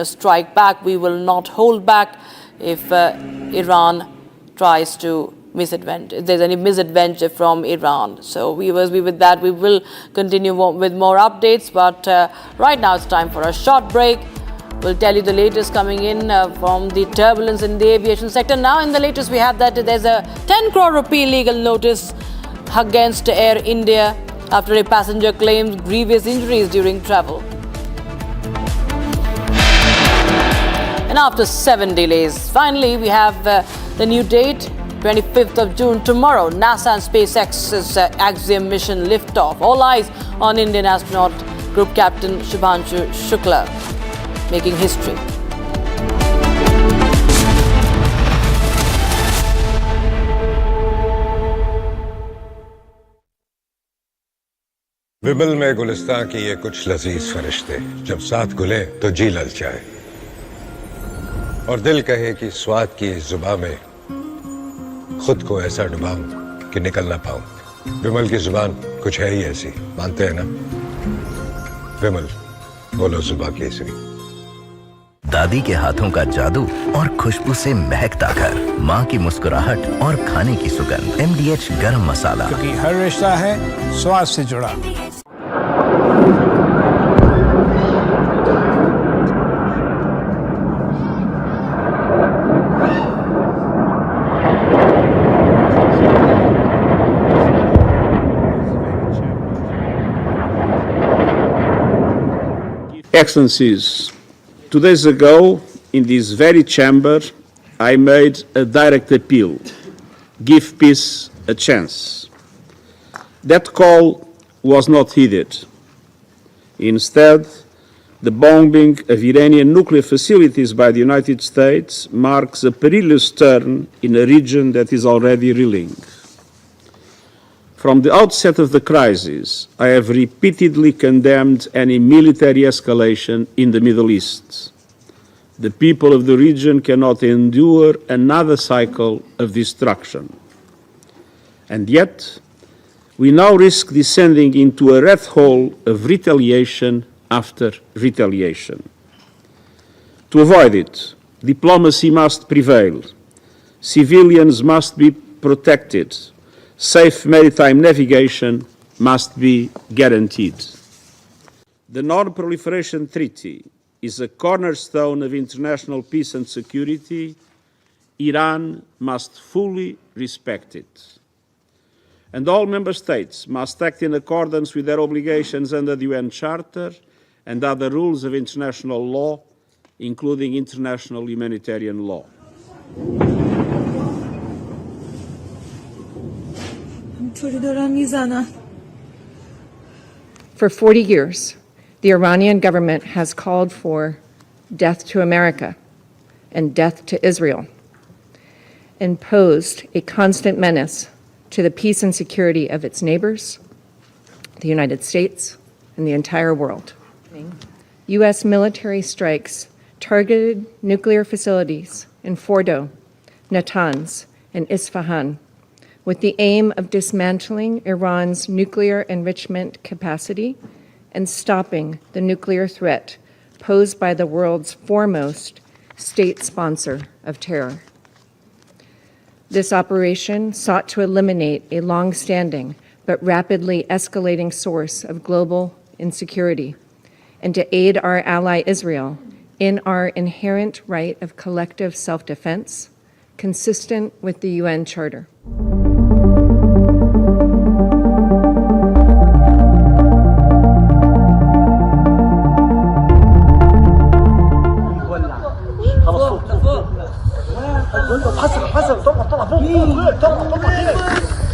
strike back. We will not hold back if Iran tries to if there's any misadventure from Iran. So with that, we will continue with more updates. But right now, it's time for a short break. We'll tell you the latest coming in from the turbulence in the aviation sector. Now, in the latest, we have that there's a 10 crore rupee legal notice against Air India after a passenger claims grievous injuries during travel. And after 7 delays, finally we have the new date, 25th of June, tomorrow. NASA and SpaceX's Axiom mission liftoff. All eyes on Indian astronaut Group Captain Shubhanshu Shukla, making history. विमल में गुलिस्तां की ये कुछ लजीज फरिश्ते जब साथ घुले तो जी ललचाए और दिल कहे कि स्वाद की इस जुबान में खुद को ऐसा डुबाऊं कि निकल ना पाऊं। विमल की जुबान कुछ है ही ऐसी, मानते हैं ना? विमल, बोलो जुबान केसरी। दादी के हाथों का जादू और खुशबू से महकता घर, माँ की मुस्कुराहट और खाने की सुगंध। MDH गरम मसाला, क्योंकि हर रिश्ता है स्वाद से जुड़ा। Excellencies, 2 days ago, in this very chamber, I made a direct appeal: give peace a chance. That call was not heeded. Instead, the bombing of Iranian nuclear facilities by the United States marks a perilous turn in a region that is already reeling. From the outset of the crisis, I have repeatedly condemned any military escalation in the Middle East. The people of the region cannot endure another cycle of destruction. And yet, we now risk descending into a rat hole of retaliation after retaliation. To avoid it, diplomacy must prevail. Civilians must be protected. Safe maritime navigation must be guaranteed. The Non-Proliferation Treaty is a cornerstone of international peace and security. Iran must fully respect it. And all member states must act in accordance with their obligations under the UN Charter and other rules of international law, including international humanitarian law. For 40 years, the Iranian government has called for death to America and death to Israel, and posed a constant menace to the peace and security of its neighbors, the United States, and the entire world. U.S. military strikes targeted nuclear facilities in Fordo, Natanz, and Isfahan, with the aim of dismantling Iran's nuclear enrichment capacity and stopping the nuclear threat posed by the world's foremost state sponsor of terror. This operation sought to eliminate a long-standing but rapidly escalating source of global insecurity and to aid our ally Israel in our inherent right of collective self-defense, consistent with the UN Charter.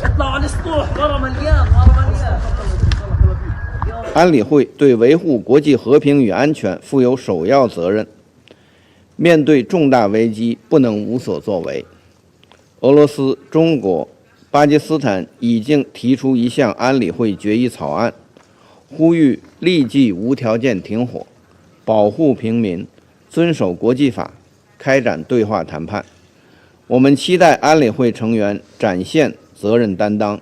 اطلعوا على السطوح ورا مليان ورا مليان 安理会对维护国际和平与安全负有首要责任，面对重大危机不能无所作为。俄罗斯、中国、巴基斯坦已经提出一项安理会决议草案，呼吁立即无条件停火，保护平民，遵守国际法，开展对话谈判。我们期待安理会成员展现责任担当，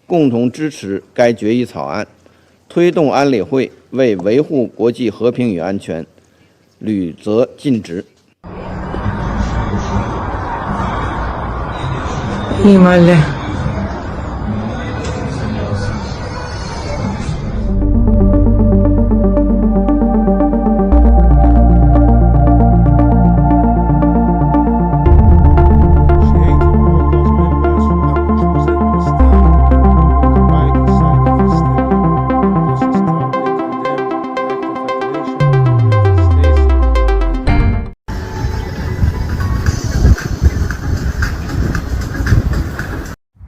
共同支持该决议草案，推动安理会为维护国际和平与安全履责尽职。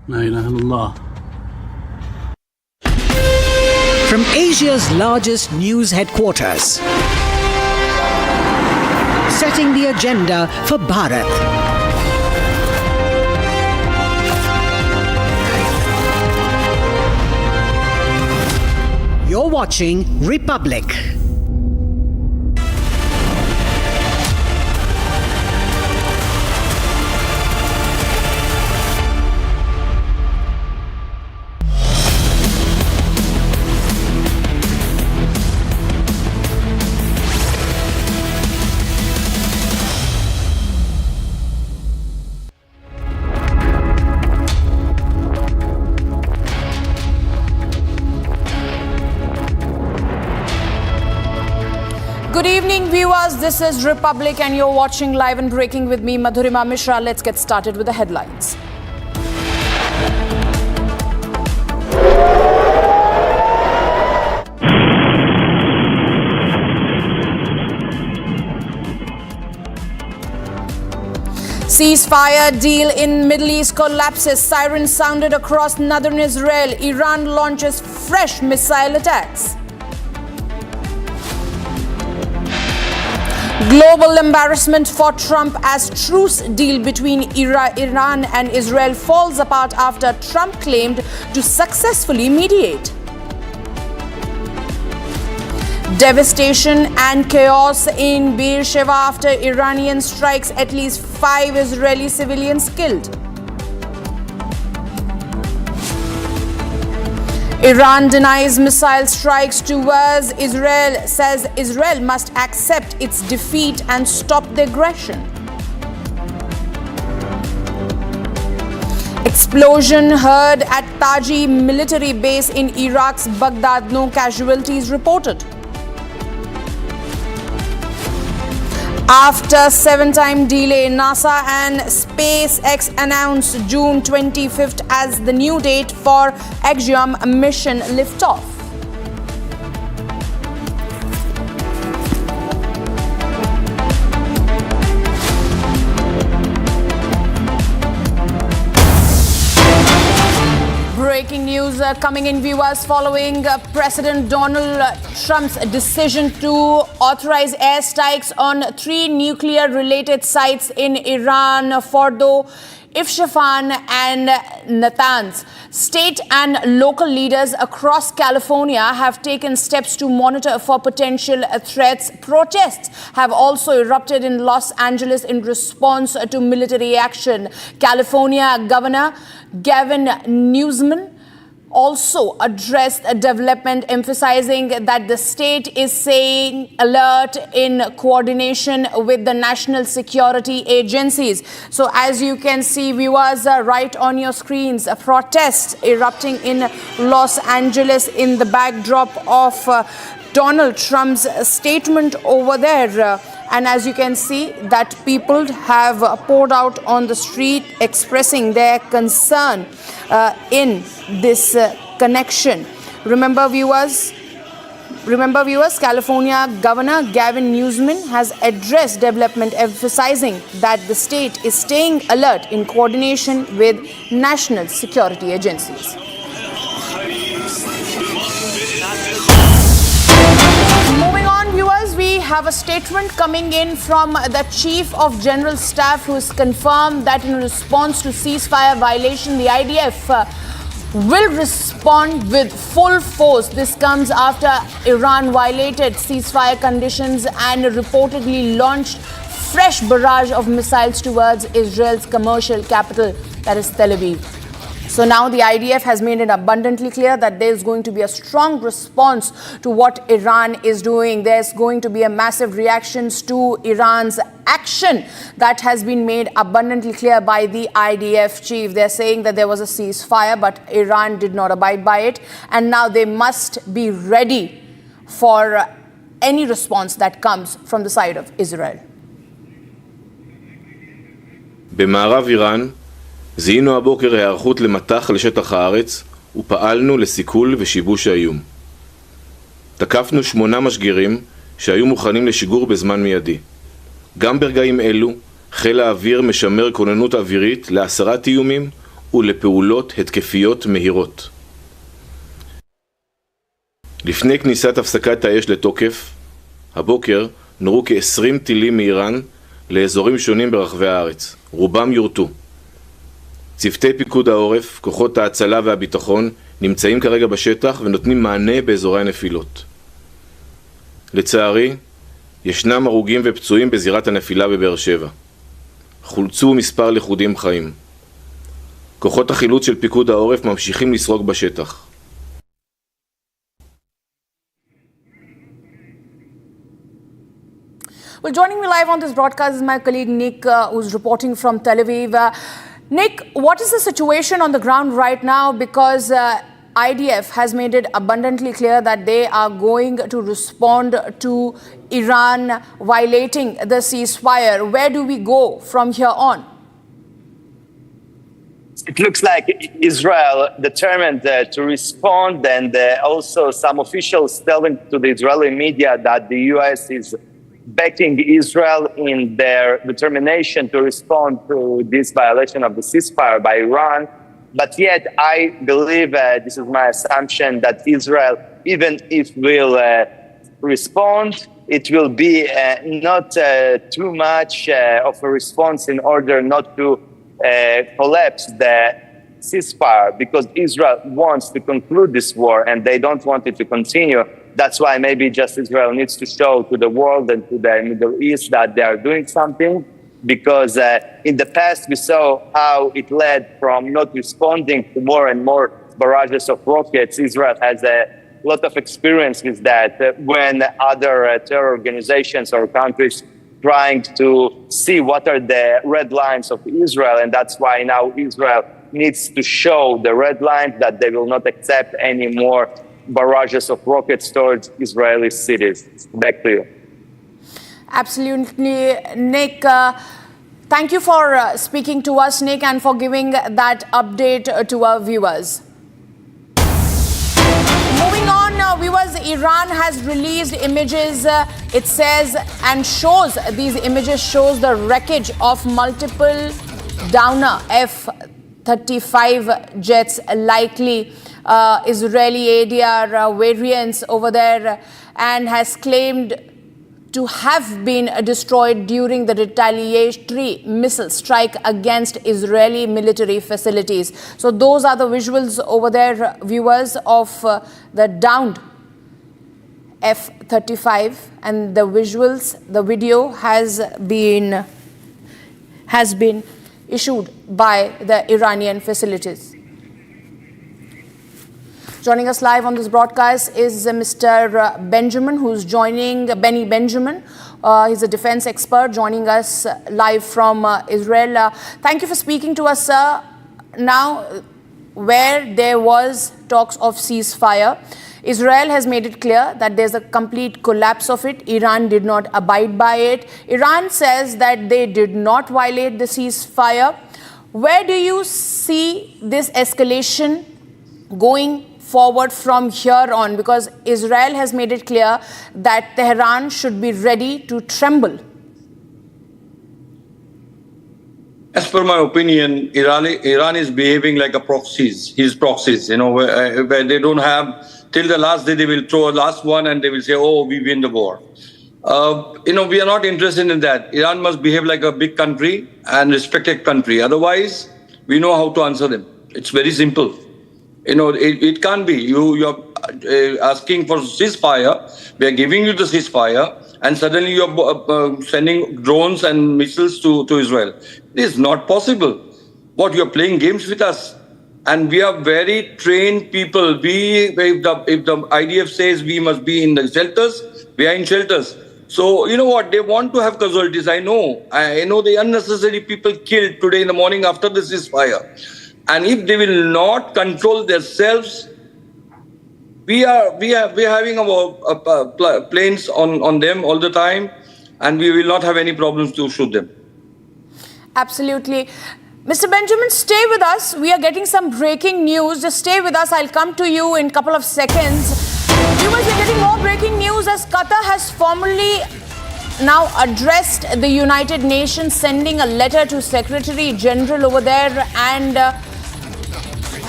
La ilaha illallah. From Asia's largest news headquarters, setting the agenda for Bharat. You're watching Republic. Good evening, viewers. This is Republic and you're watching Live and Breaking with me, Madhurima Mishra. Let's get started with the headlines. Ceasefire deal in Middle East collapses. Sirens sounded across northern Israel. Iran launches fresh missile attacks. Global embarrassment for Trump as truce deal between Iran and Israel falls apart after Trump claimed to successfully mediate. Devastation and chaos in Beersheba after Iranian strikes, at least 5 Israeli civilians killed. Iran denies missile strikes towards Israel, says Israel must accept its defeat and stop the aggression. Explosion heard at Taji military base in Iraq's Baghdad. No casualties reported. After 7-time delay, NASA and SpaceX announced June 25th as the new date for Axiom mission liftoff. Breaking news coming in, viewers, following President Donald Trump's decision to authorize airstrikes on 3 nuclear-related sites in Iran, Fordo, Isfahan and Natanz. State and local leaders across California have taken steps to monitor for potential threats. Protests have also erupted in Los Angeles in response to military action. California Governor Gavin Newsom also addressed a development, emphasizing that the state is staying alert in coordination with the national security agencies. So as you can see, viewers, right on your screens, protests erupting in Los Angeles in the backdrop of Donald Trump's statement over there. And as you can see, that people have poured out on the street expressing their concern in this connection. Remember viewers, California Governor Gavin Newsom has addressed development, emphasizing that the state is staying alert in coordination with national security agencies. Moving on, viewers, we have a statement coming in from the Chief of General Staff, who has confirmed that in response to ceasefire violation, the IDF will respond with full force. This comes after Iran violated ceasefire conditions and reportedly launched fresh barrage of missiles towards Israel's commercial capital, that is Tel Aviv. So now the IDF has made it abundantly clear that there is going to be a strong response to what Iran is doing. There's going to be a massive reaction to Iran's action. That has been made abundantly clear by the IDF chief. They're saying that there was a ceasefire, but Iran did not abide by it. And now they must be ready for any response that comes from the side of Israel. במערב איראן זיהינו הבוקר היערכות למטח לשטח הארץ ופעלנו לסיכול ושיבוש האיום. תקפנו 8 משגרים שהיו מוכנים לשיגור בזמן מיידי. גם ברגעים אלו חיל האוויר משמר כוננות אווירית ל10 איומים ולפעולות התקפיות מהירות. לפני כניסת הפסקת האש לתוקף, הבוקר נורו כ-20 טילים מאיראן לאזורים שונים ברחבי הארץ. רובם יורטו. צוותי פיקוד העורף, כוחות ההצלה והביטחון, נמצאים כרגע בשטח ונותנים מענה באזורי הנפילות. לצערי, ישנם הרוגים ופצועים בזירת הנפילה בבאר שבע. חולצו מספר לכודים חיים. כוחות החילוץ של פיקוד העורף ממשיכים לסרוג בשטח. Well, joining me live on this broadcast is my colleague Nick, who's reporting from Tel Aviv. Nick, what is the situation on the ground right now? Because IDF has made it abundantly clear that they are going to respond to Iran violating the ceasefire. Where do we go from here on? It looks like Israel determined to respond, and also some officials telling to the Israeli media that the U.S. is backing Israel in their determination to respond to this violation of the ceasefire by Iran. But yet, I believe, this is my assumption, that Israel, even if will respond, it will be not too much of a response in order not to collapse the ceasefire, because Israel wants to conclude this war and they don't want it to continue. That's why maybe just Israel needs to show to the world and to the Middle East that they are doing something, because in the past we saw how it led from not responding to more and more barrages of rockets. Israel has a lot of experience with that when other terror organizations or countries trying to see what are the red lines of Israel, and that's why now Israel needs to show the red lines that they will not accept any more barrages of rockets towards Israeli cities. Back to you. Absolutely, Nick. Thank you for speaking to us, Nick, and for giving that update to our viewers. Moving on, viewers, Iran has released images, it says, and shows, these images shows the wreckage of multiple Downer F-35 jets, likely Israeli ADR variants over there, and has claimed to have been destroyed during the retaliatory missile strike against Israeli military facilities. So those are the visuals over there, viewers, of the downed F-35, and the visuals, the video has been issued by the Iranian facilities. Joining us live on this broadcast is Mr. Benjamin, who's joining, Benny Benjamin. He's a defense expert joining us live from Israel. Thank you for speaking to us, sir. Now, where there was talks of ceasefire, Israel has made it clear that there's a complete collapse of it. Iran did not abide by it. Iran says that they did not violate the ceasefire. Where do you see this escalation going forward from here on? Because Israel has made it clear that Tehran should be ready to tremble. As per my opinion, Iran is behaving like his proxies, where they don't have, till the last day they will throw a last one and they will say, oh, we win the war. We are not interested in that. Iran must behave like a big country and respected country. Otherwise, we know how to answer them. It's very simple. It can't be. You're asking for ceasefire. We are giving you the ceasefire, and suddenly you're sending drones and missiles to Israel. This is not possible. What, you're playing games with us? And we are very trained people. If the IDF says we must be in the shelters, we are in shelters. So, you know what? They want to have casualties. I know the unnecessary people killed today in the morning after the ceasefire. And if they will not control themselves, we are having our planes on them all the time, and we will not have any problems to shoot them. Absolutely. Mr. Benjamin, stay with us. We are getting some breaking news. Just stay with us. I'll come to you in a couple of seconds. Viewers, we're getting more breaking news as Qatar has formally now addressed the United Nations, sending a letter to Secretary General over there, and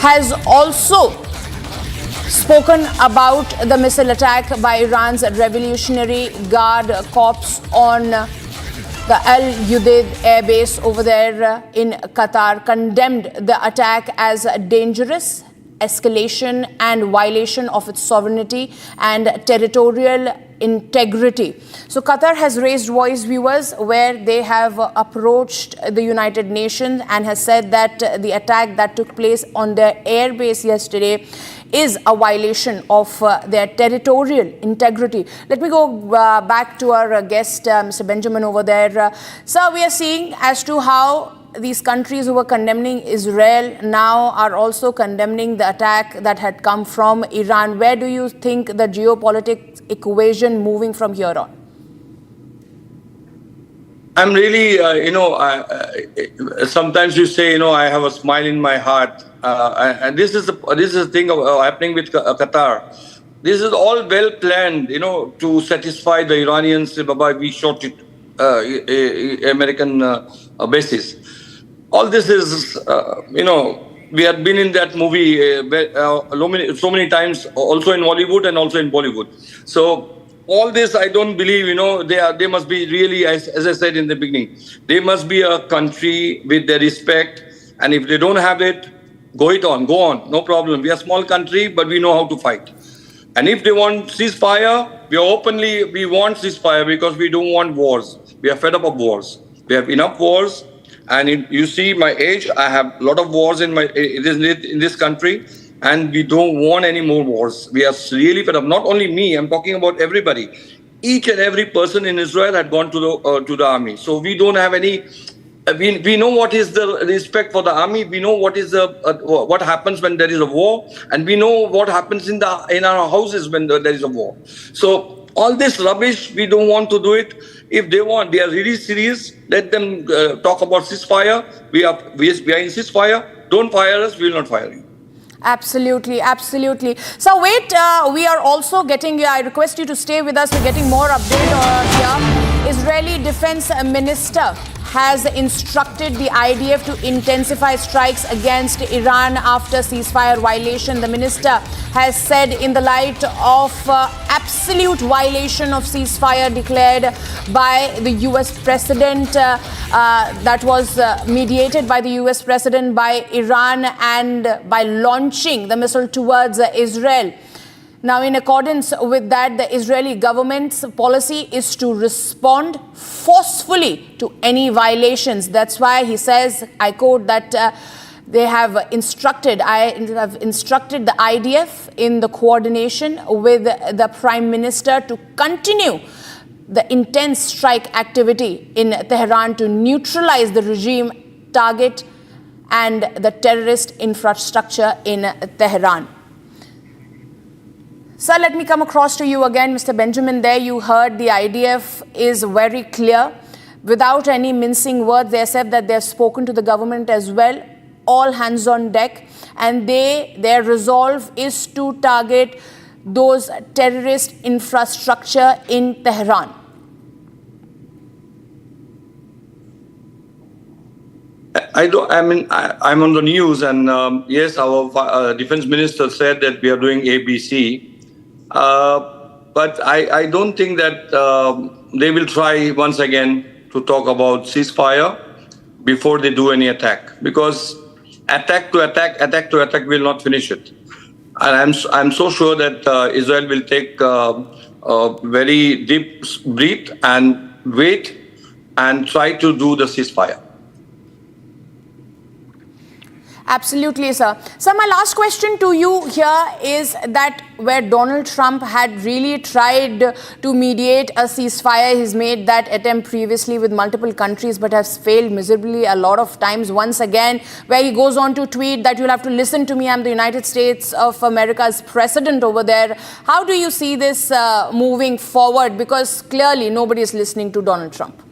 has also spoken about the missile attack by Iran's Revolutionary Guard Corps on the Udeid Air Base over there in Qatar, condemned the attack as dangerous, escalation and violation of its sovereignty and territorial integrity. So Qatar has raised voice, viewers, where they have approached the United Nations and has said that the attack that took place on their air base yesterday is a violation of their territorial integrity. Let me go back to our guest, Mr. Benjamin over there. Sir, we are seeing as to how these countries who were condemning Israel now are also condemning the attack that had come from Iran. Where do you think the geopolitics equation moving from here on? I'm really, sometimes you say, I have a smile in my heart. And this is the thing happening with Qatar. This is all well planned, to satisfy the Iranians. We shot it, American bases. All this is, we have been in that movie so many times, also in Hollywood and also in Bollywood. So all this, I don't believe, they must be really, as I said in the beginning, they must be a country with their respect. And if they don't have it, go on, no problem. We are a small country, but we know how to fight. And if they want ceasefire, we want ceasefire because we don't want wars. We are fed up of wars. We have enough wars. And you see my age, I have a lot of wars in this country, and we don't want any more wars. We are really fed up. Not only me, I'm talking about everybody. Each and every person in Israel had gone to the army. So we don't have any. We know what is the respect for the army. We know what is what happens when there is a war, and we know what happens in our houses when there is a war. So all this rubbish, we don't want to do it. If they want, they are really serious. Let them talk about ceasefire. We are in ceasefire. Don't fire us. We will not fire you. Absolutely, absolutely. So wait, we are also getting, I request you to stay with us. We're getting more update here. Israeli Defense Minister has instructed the IDF to intensify strikes against Iran after ceasefire violation. The minister has said in the light of absolute violation of ceasefire declared by the US president, that was mediated by the US president, by Iran, and by launching the missile towards Israel. Now, in accordance with that, the Israeli government's policy is to respond forcefully to any violations. That's why he says, I quote, that they have instructed the IDF in the coordination with the Prime Minister to continue the intense strike activity in Tehran to neutralize the regime, target and the terrorist infrastructure in Tehran. Sir, let me come across to you again, Mr. Benjamin. There you heard the IDF is very clear. Without any mincing words, they said that they have spoken to the government as well. All hands on deck. And their resolve is to target those terrorist infrastructure in Tehran. I'm on the news, and yes, our defense minister said that we are doing ABC. But I don't think that they will try once again to talk about ceasefire before they do any attack, because attack to attack will not finish it. And I'm so sure that Israel will take a very deep breath and wait and try to do the ceasefire. Absolutely, sir. So my last question to you here is that where Donald Trump had really tried to mediate a ceasefire, he's made that attempt previously with multiple countries but has failed miserably a lot of times. Once again, where he goes on to tweet that you'll have to listen to me, I'm the United States of America's president over there. How do you see this moving forward? Because clearly nobody is listening to Donald Trump.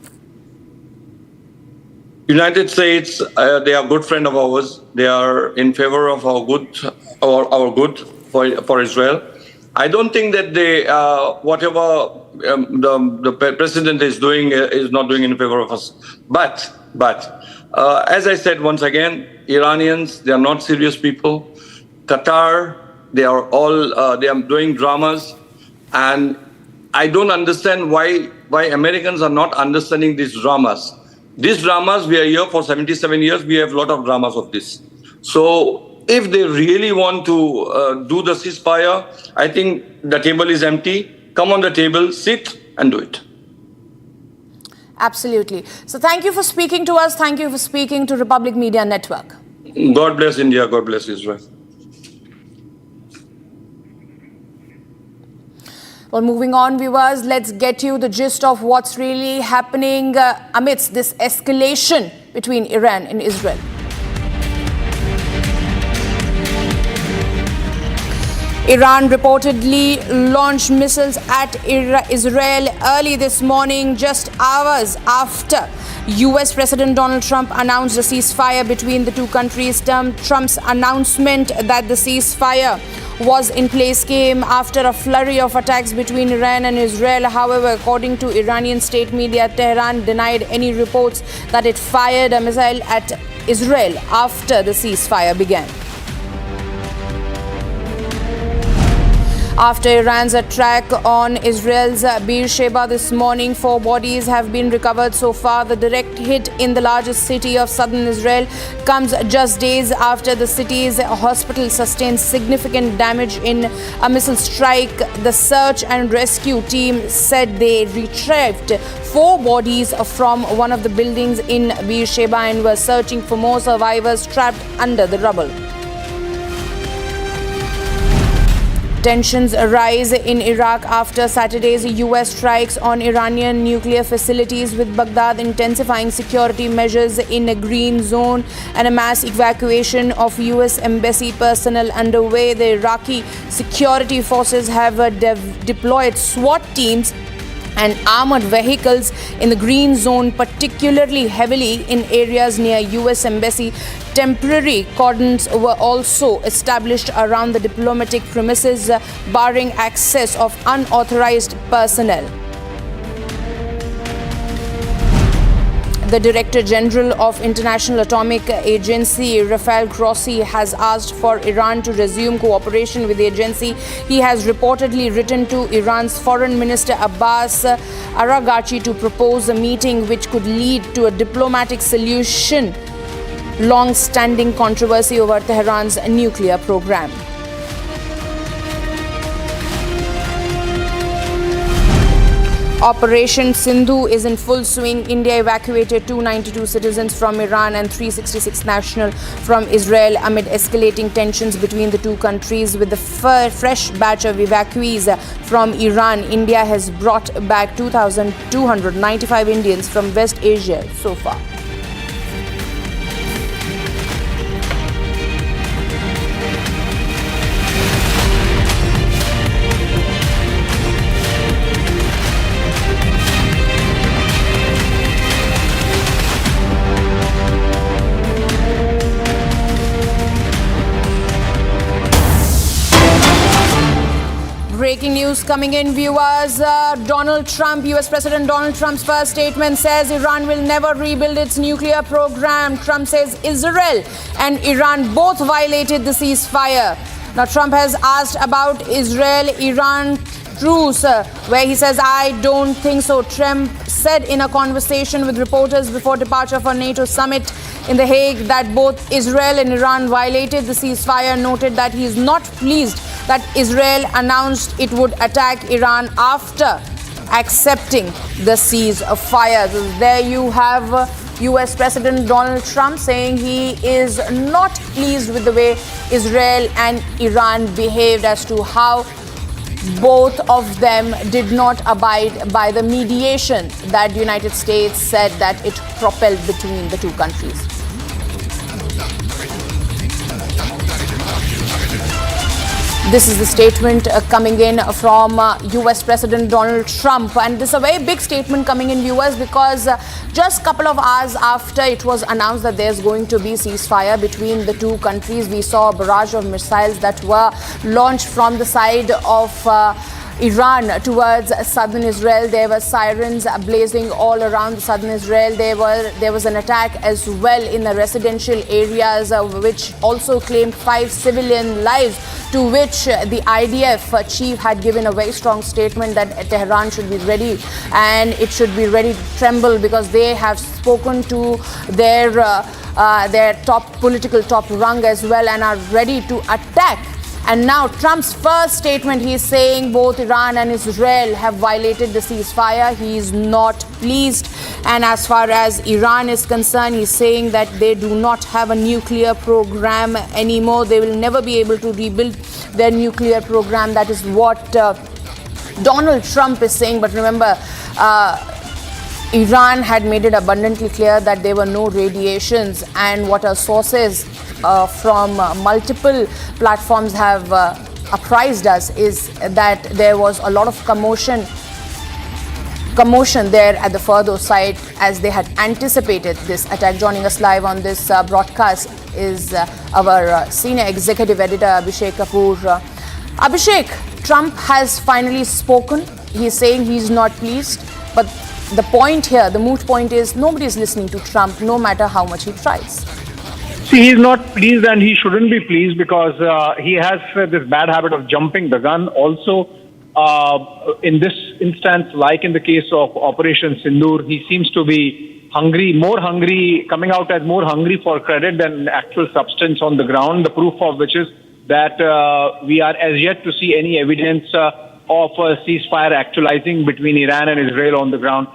United States, they are a good friend of ours. They are in favor of our good for Israel. I don't think that they, whatever the president is doing is not doing in favor of us. But But as I said once again, Iranians, they are not serious people. Qatar, they are all they are doing dramas, and I don't understand why Americans are not understanding these dramas. These dramas, we are here for 77 years. We have a lot of dramas of this. So if they really want to do the ceasefire, I think the table is empty. Come on the table, sit and do it. Absolutely. So thank you for speaking to us. Thank you for speaking to Republic Media Network. God bless India. God bless Israel. Well, moving on, viewers, let's get you the gist of what's really happening amidst this escalation between Iran and Israel. Iran reportedly launched missiles at Israel early this morning, just hours after US President Donald Trump announced a ceasefire between the two countries. Trump's announcement that the ceasefire was in place came after a flurry of attacks between Iran and Israel. However, according to Iranian state media, Tehran denied any reports that it fired a missile at Israel after the ceasefire began. After Iran's attack on Israel's Beersheba this morning, 4 bodies have been recovered so far. The direct hit in the largest city of southern Israel comes just days after the city's hospital sustained significant damage in a missile strike. The search and rescue team said they retrieved 4 bodies from one of the buildings in Beersheba and were searching for more survivors trapped under the rubble. Tensions arise in Iraq after Saturday's US strikes on Iranian nuclear facilities, with Baghdad intensifying security measures in a green zone and a mass evacuation of US embassy personnel underway. The Iraqi security forces have deployed SWAT teams and armored vehicles in the green zone, particularly heavily in areas near US embassy. Temporary cordons were also established around the diplomatic premises, barring access of unauthorized personnel. The Director General of International Atomic Agency, Rafael Grossi, has asked for Iran to resume cooperation with the agency. He has reportedly written to Iran's Foreign Minister Abbas Araghchi to propose a meeting which could lead to a diplomatic solution long-standing controversy over Tehran's nuclear program. Operation Synindu is in full swing. India evacuated 292 citizens from Iran and 366 nationals from Israel amid escalating tensions between the two countries. With the fresh batch of evacuees from Iran, India has brought back 2,295 Indians from West Asia so far. Breaking news coming in, viewers. Donald Trump, US President Donald Trump's first statement says Iran will never rebuild its nuclear program. Trump says Israel and Iran both violated the ceasefire. Now, Trump has asked about Israel-Iran truce, where he says, I don't think so. Trump said in a conversation with reporters before departure for NATO summit in The Hague that both Israel and Iran violated the ceasefire, noted that he is not pleased that Israel announced it would attack Iran after accepting the ceasefire. So there you have US President Donald Trump saying he is not pleased with the way Israel and Iran behaved, as to how both of them did not abide by the mediation that the United States said that it propelled between the two countries. This is the statement coming in from US President Donald Trump, and this is a very big statement coming in, viewers, because just a couple of hours after it was announced that there's going to be ceasefire between the two countries, we saw a barrage of missiles that were launched from the side of Iran towards southern Israel. There were sirens blazing all around southern Israel. There was an attack as well in the residential areas, which also claimed 5 civilian lives, to which the IDF chief had given a very strong statement that Tehran should be ready, and it should be ready to tremble, because they have spoken to their political top rung as well, and are ready to attack. And now Trump's first statement, he is saying both Iran and Israel have violated the ceasefire. He is not pleased. And as far as Iran is concerned, he's saying that they do not have a nuclear program anymore. They will never be able to rebuild their nuclear program. That is what Donald Trump is saying. But remember, Iran had made it abundantly clear that there were no radiations, and what our sources from multiple platforms have apprised us is that there was a lot of commotion there at the Fordo site, as they had anticipated this attack. Joining us live on this broadcast is our senior executive editor Abhishek Kapoor. Abhishek, Trump has finally spoken. He's saying he's not pleased, but the point here, the moot point is, nobody is listening to Trump, no matter how much he tries. See, he's not pleased, and he shouldn't be pleased, because he has this bad habit of jumping the gun. Also, in this instance, like in the case of Operation Sindoor, he seems to be more hungry, coming out as more hungry for credit than actual substance on the ground. The proof of which is that we are as yet to see any evidence of a ceasefire actualizing between Iran and Israel on the ground.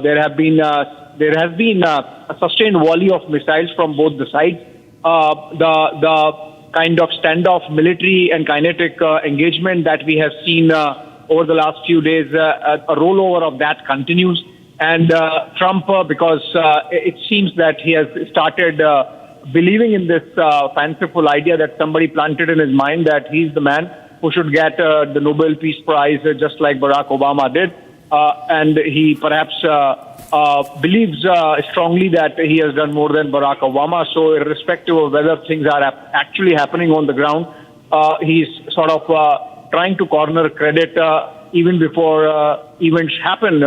There has been a sustained volley of missiles from both the sides. The kind of standoff, military and kinetic engagement that we have seen over the last few days, a rollover of that continues. And Trump, because it seems that he has started believing in this fanciful idea that somebody planted in his mind that he's the man who should get the Nobel Peace Prize, just like Barack Obama did. And he perhaps believes strongly that he has done more than Barack Obama. So irrespective of whether things are actually happening on the ground, he's sort of trying to corner credit even before events happen.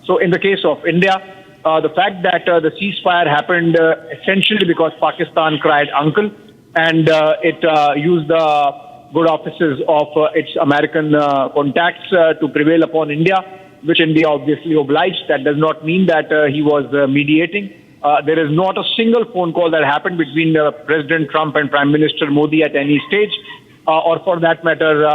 So in the case of India, the fact that the ceasefire happened essentially because Pakistan cried uncle, and it used the good offices of its American contacts to prevail upon India, which India obviously obliged. That does not mean that he was mediating. There is not a single phone call that happened between President Trump and Prime Minister Modi at any stage, or for that matter,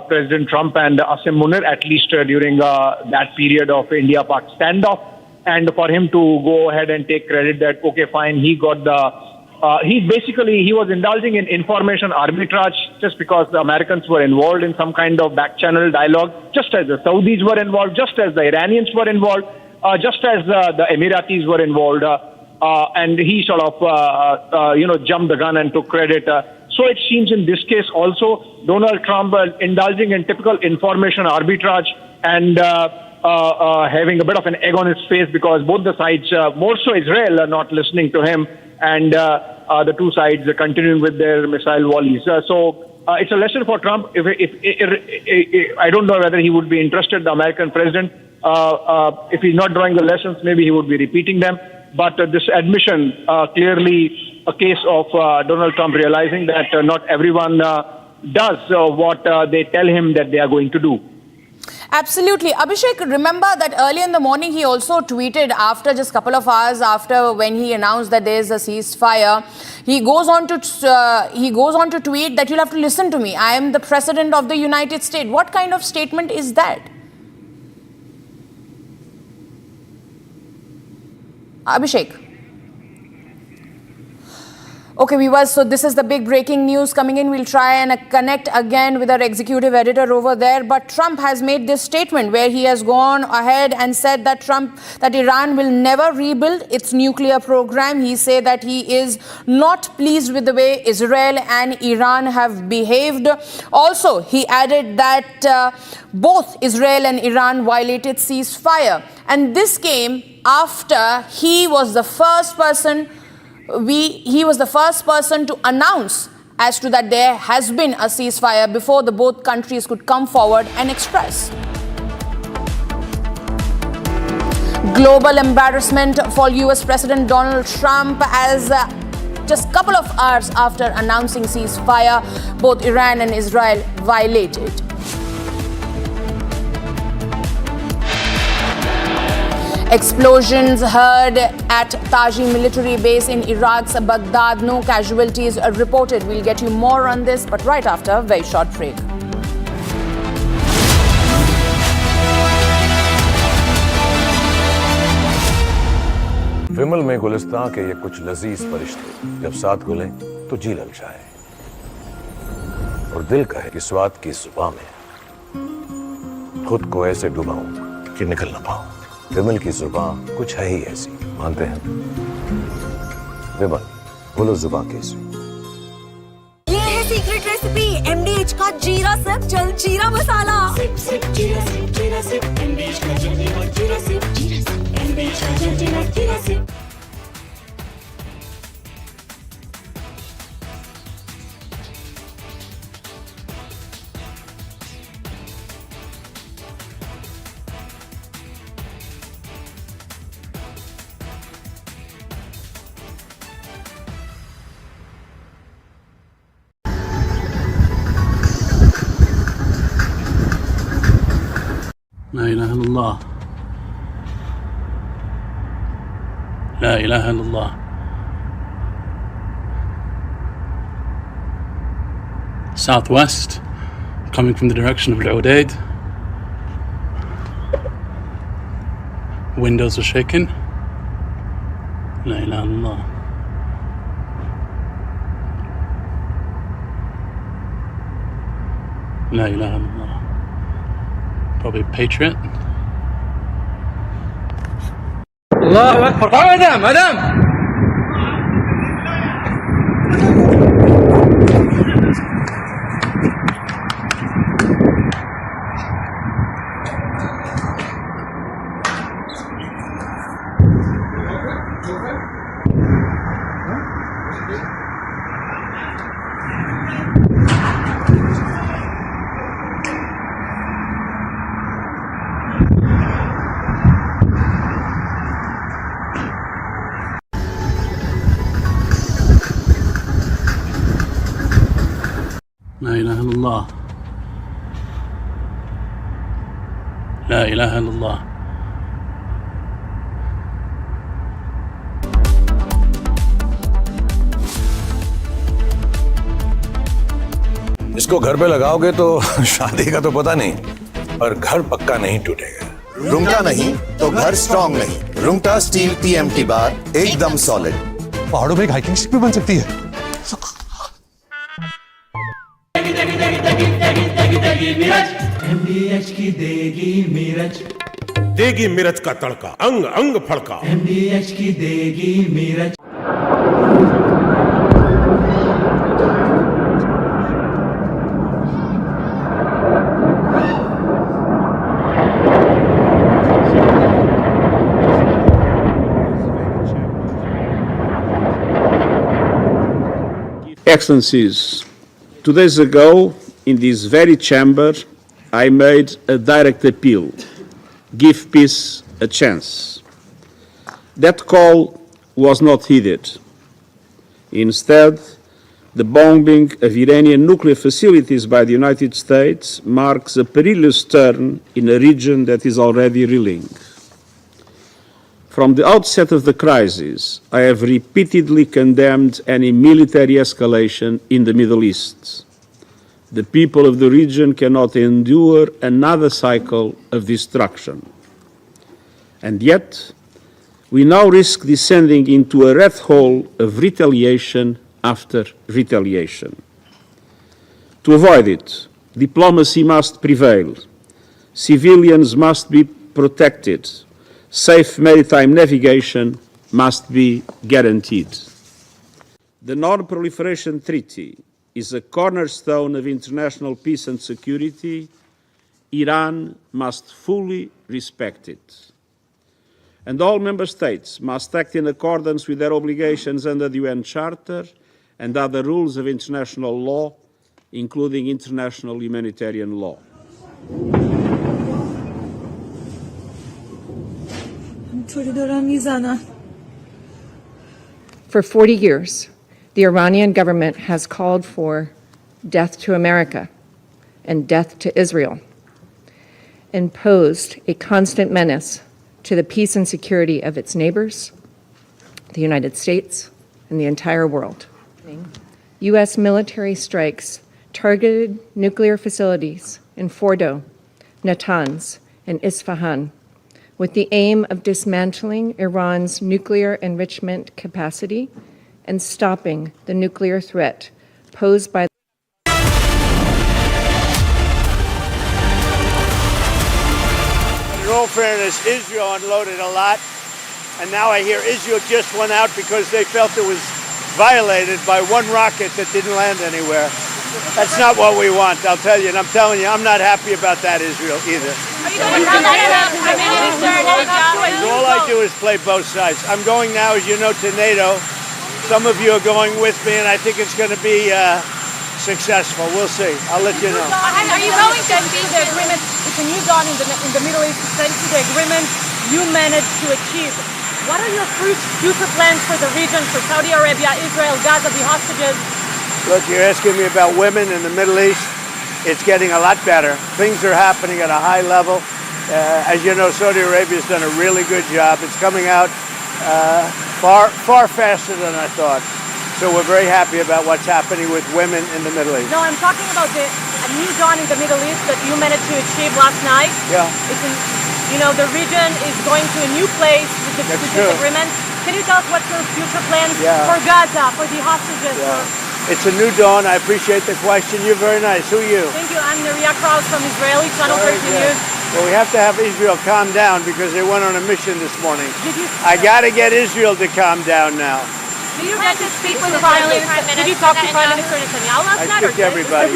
President Trump and Asim Munir, at least during that period of India-Pak standoff. And for him to go ahead and take credit that, okay, fine, he got the... he was indulging in information arbitrage just because the Americans were involved in some kind of back-channel dialogue, just as the Saudis were involved, just as the Iranians were involved, just as the Emiratis were involved. And he sort of, jumped the gun and took credit. So it seems in this case also, Donald Trump indulging in typical information arbitrage and having a bit of an egg on his face, because both the sides, more so Israel, are not listening to him, and the two sides are continuing with their missile volleys. So it's a lesson for Trump. If I don't know whether he would be interested, the American president. If he's not drawing the lessons, maybe he would be repeating them. But this admission, clearly a case of Donald Trump realizing that not everyone does what they tell him that they are going to do. Absolutely. Abhishek, remember that early in the morning he also tweeted, after just a couple of hours after when he announced that there is a ceasefire, he goes on to tweet that you'll have to listen to me. I am the President of the United States. What kind of statement is that? Abhishek. Okay, viewers, so this is the big breaking news coming in. We'll try and connect again with our executive editor over there. But Trump has made this statement where he has gone ahead and said that Iran will never rebuild its nuclear program. He said that he is not pleased with the way Israel and Iran have behaved. Also, he added that both Israel and Iran violated ceasefire. And this came after he was the first person to announce as to that there has been a ceasefire before the both countries could come forward and express. Global embarrassment for US President Donald Trump as just a couple of hours after announcing ceasefire, both Iran and Israel violated. Explosions heard at Taji military base in Iraq's Baghdad. No casualties reported. We'll get you more on this, but right after a very short break. विमल में गुलिस्तां के ये कुछ लजीज फरिश्ते जब साथ घुलें तो जी ललचाए और दिल कहे कि स्वाद की जुबां में खुद को ऐसे डुबाऊं कि निकल ना पाऊं। विमल की जुबां कुछ है ही ऐसी, मानते हैं? विमल, बोलो जुबां कैसी? ये है सीक्रेट रेसिपी MDH का जीरा सिप जल जीरा मसाला। सिप सिप जीरा सिप MDH का जल जीरा सिप MDH का जल जीरा SIP. لا إله إلا الله. لا إله إلا الله. Southwest, coming from the direction of Udeid. Windows are shaking. La ilaha illallah. La ilaha illallah. Probably Patriot. Allahu Akbar. Madam. لا إله إلا الله. لا إله إلا الله. इसको घर पे लगाओगे तो शादी का तो पता नहीं, पर घर पक्का नहीं टूटेगा। रुंगटा नहीं तो घर स्ट्रॉन्ग नहीं। रुंगटा स्टील TMT बार एकदम सॉलिड। पहाड़ों में एक हाइकिंग स्टिक भी बन सकती है। MDH की देगी मिर्च, देगी मिर्च का तड़का, अंग अंग फड़का। MDH की देगी मिर्च। Excellencies, 2 days ago, in this very chamber, I made a direct appeal: give peace a chance. That call was not heeded. Instead, the bombing of Iranian nuclear facilities by the United States marks a perilous turn in a region that is already reeling. From the outset of the crisis, I have repeatedly condemned any military escalation in the Middle East. The people of the region cannot endure another cycle of destruction. And yet, we now risk descending into a rat hole of retaliation after retaliation. To avoid it, diplomacy must prevail. Civilians must be protected. Safe maritime navigation must be guaranteed. The Non-Proliferation Treaty is a cornerstone of international peace and security. Iran must fully respect it. And all member states must act in accordance with their obligations under the UN Charter and other rules of international law, including international humanitarian law. For 40 years, the Iranian government has called for death to America and death to Israel, and posed a constant menace to the peace and security of its neighbors, the United States, and the entire world. U.S. military strikes targeted nuclear facilities in Fordo, Natanz, and Isfahan with the aim of dismantling Iran's nuclear enrichment capacity and stopping the nuclear threat posed by In all fairness, Israel unloaded a lot, and now I hear Israel just went out because they felt it was violated by one rocket that didn't land anywhere. That's not what we want, I'll tell you, and I'm telling you, I'm not happy about that, Israel, either. All I do is play both sides. I'm going now, as you know, to NATO. Some of you are going with me, and I think it's going to be successful. We'll see. I'll let you know. Are you going to see the agreement? It's a new dawn in the Middle East. Thanks to the agreement you managed to achieve. What are your future plans for the region, for Saudi Arabia, Israel, Gaza, the hostages? Look, you're asking me about women in the Middle East. It's getting a lot better. Things are happening at a high level. As you know, Saudi Arabia has done a really good job. It's coming out far faster than I thought. So we're very happy about what's happening with women in the Middle East. No, I'm talking about a new dawn in the Middle East that you managed to achieve last night. Yeah. The region is going to a new place with this agreement. Can you tell us what's your future plans for Gaza, for the hostages? It's a new dawn. I appreciate the question. You're very nice. Who are you? Thank you. I'm Neria Kraus from Israeli Channel 13 News. Well, we have to have Israel calm down because they went on a mission this morning. I got to get Israel to calm down now. Did you get to speak with the Prime Minister? Did you talk to Prime Minister Netanyahu last night? I speak to everybody.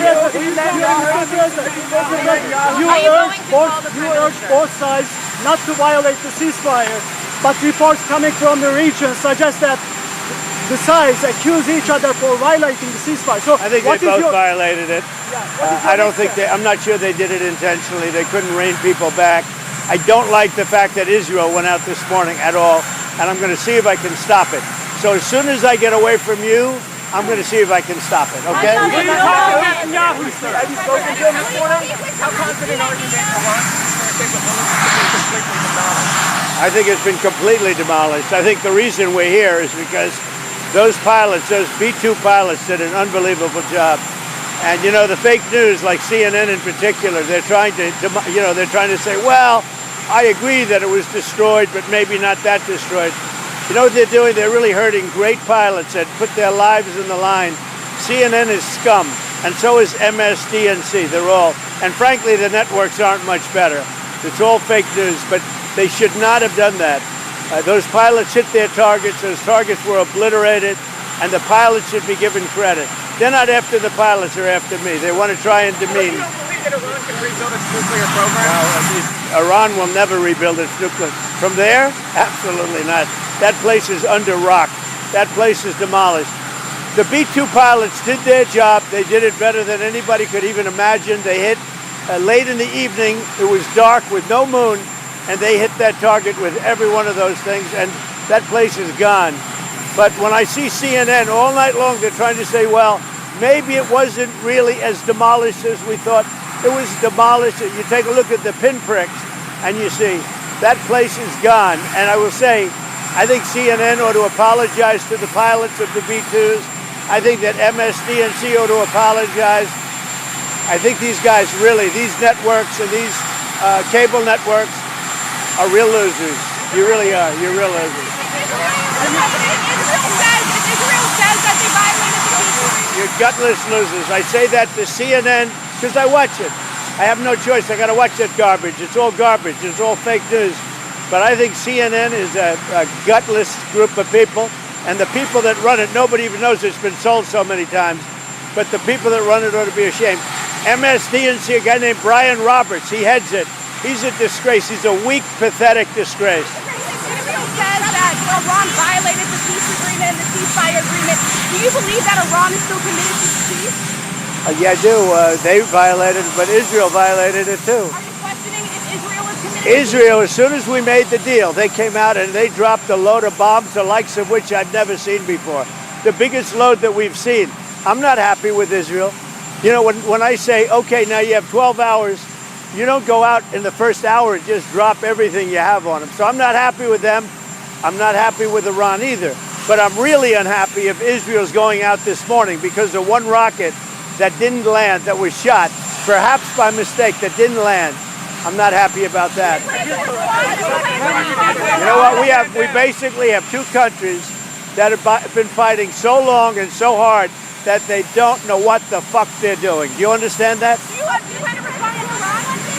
You urge both sides not to violate the ceasefire, but reports coming from the region suggest that the sides accuse each other for violating the ceasefire. So I think they both violated it. I don't think I'm not sure they did it intentionally. They couldn't rein people back. I don't like the fact that Israel went out this morning at all, and I'm going to see if I can stop it. So as soon as I get away from you, I'm going to see if I can stop it, okay? Have you spoken to him this morning? How confident are you that Iran's capabilities have been completely demolished? I think it's been completely demolished. I think the reason we're here is because those pilots, those B-2 pilots, did an unbelievable job. And you know, the fake news, like CNN in particular, they're trying to say, well, I agree that it was destroyed, but maybe not that destroyed. You know what they're doing? They're really hurting great pilots that put their lives in the line. CNN is scum, and so is MSDNC. They're all, and frankly, the networks aren't much better. It's all fake news, but they should not have done that. Those pilots hit their targets. Those targets were obliterated, and the pilots should be given credit. They're not after the pilots, they're after me. They want to try and demean. You don't believe that Iran can rebuild its nuclear program? Iran will never rebuild its nuclear. From there? Absolutely not. That place is under rock. That place is demolished. The B-2 pilots did their job. They did it better than anybody could even imagine. They hit late in the evening. It was dark with no moon, and they hit that target with every one of those things, and that place is gone. But when I see CNN all night long, they're trying to say, well, maybe it wasn't really as demolished as we thought. It was demolished. You take a look at the pinpricks, and you see that place is gone. And I will say, I think CNN ought to apologize to the pilots of the B-2s. I think that MSDNC ought to apologize. I think these guys really, these networks and these cable networks are real losers. You really are. You're real losers. Israel says that they violated the ceasefire. You're gutless losers. I say that to CNN because I watch it. I have no choice. I got to watch that garbage. It's all garbage. It's all fake news. But I think CNN is a gutless group of people, and the people that run it, nobody even knows it's been sold so many times, but the people that run it ought to be ashamed. MSDNC, a guy named Brian Roberts, he heads it. He's a disgrace. He's a weak, pathetic disgrace. Israel says that Iran violated the peace agreement, the ceasefire agreement. Do Do you believe that Iran is still committed to peace? Yeah, I do. They violated it, but Israel violated it too. Are you questioning if Israel is committed? Israel, as soon as we made the deal, they came out and they dropped a load of bombs, the likes of which I've never seen before. The biggest load that we've seen. I'm not happy with Israel. You know, when I say, okay, now you have 12 hours, you don't go out in the first hour and just drop everything you have on them. So I'm not happy with them. I'm not happy with Iran either. But I'm really unhappy if Israel's going out this morning because of one rocket that didn't land, that was shot, perhaps by mistake, that didn't land. I'm not happy about that. You know what? We basically have two countries that have been fighting so long and so hard that they don't know what the fuck they're doing. Do you understand that? Do you have to respond to Iran on this?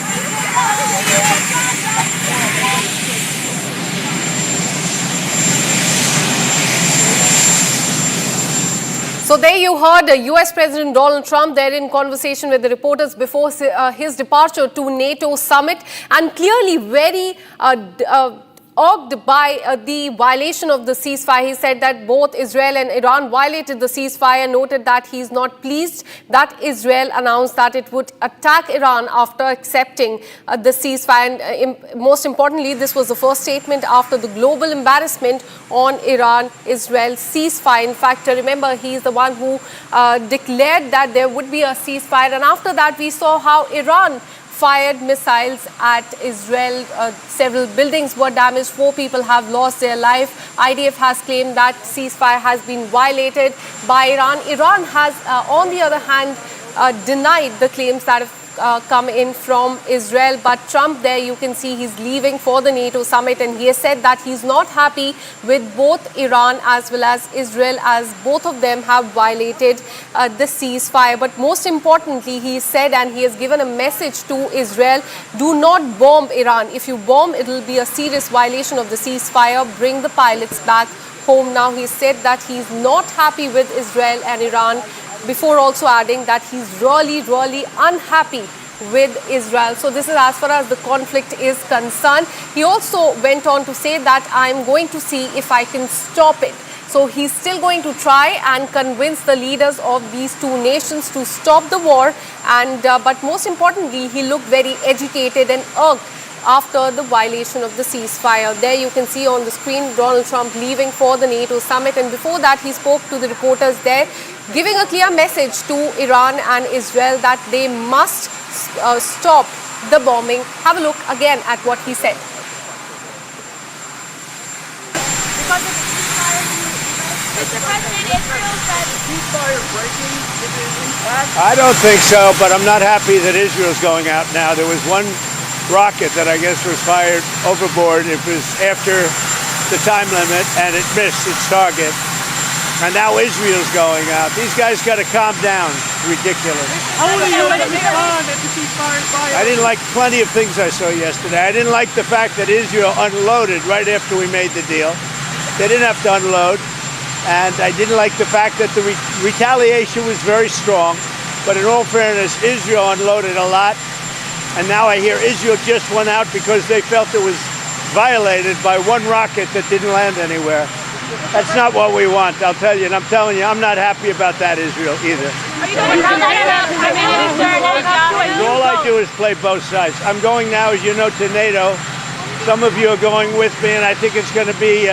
So there you heard US President Donald Trump there in conversation with the reporters before his departure to NATO summit, and clearly very irked by the violation of the ceasefire. He said that both Israel and Iran violated the ceasefire, noted that he's not pleased that Israel announced that it would attack Iran after accepting the ceasefire. And most importantly, this was the first statement after the global embarrassment on Iran-Israel ceasefire. In fact, remember, he's the one who declared that there would be a ceasefire. And after that, we saw how Iran fired missiles at Israel. Several buildings were damaged. 4 people have lost their life. IDF has claimed that ceasefire has been violated by Iran. Iran has, on the other hand, denied the claims that have come in from Israel. But Trump there, you can see he's leaving for the NATO summit, and he has said that he's not happy with both Iran as well as Israel, as both of them have violated the ceasefire. But most importantly, he said, and he has given a message to Israel, do not bomb Iran. If you bomb, it will be a serious violation of the ceasefire. Bring the pilots back home. Now, he said that he's not happy with Israel and Iran, before also adding that he's really, really unhappy with Israel. So this is as far as the conflict is concerned. He also went on to say that I'm going to see if I can stop it. So he's still going to try and convince the leaders of these two nations to stop the war. And but most importantly, he looked very agitated and irked after the violation of the ceasefire. There you can see on the screen Donald Trump leaving for the NATO summit, and before that he spoke to the reporters there, giving a clear message to Iran and Israel that they must stop the bombing. Have a look again at what he said. I don't think so, but I'm not happy that Israel's going out now. There was one rocket that I guess was fired overboard. It was after the time limit and it missed its target. And now Israel's going out. These guys got to calm down. Ridiculous. How will you respond if the ceasefire is fired? I didn't like plenty of things I saw yesterday. I didn't like the fact that Israel unloaded right after we made the deal. They didn't have to unload. And I didn't like the fact that the retaliation was very strong. But in all fairness, Israel unloaded a lot. And now I hear Israel just went out because they felt it was violated by one rocket that didn't land anywhere. That's not what we want, I'll tell you. And I'm telling you, I'm not happy about that, Israel, either. All I do is play both sides. I'm going now, as you know, to NATO. Some of you are going with me, and I think it's going to be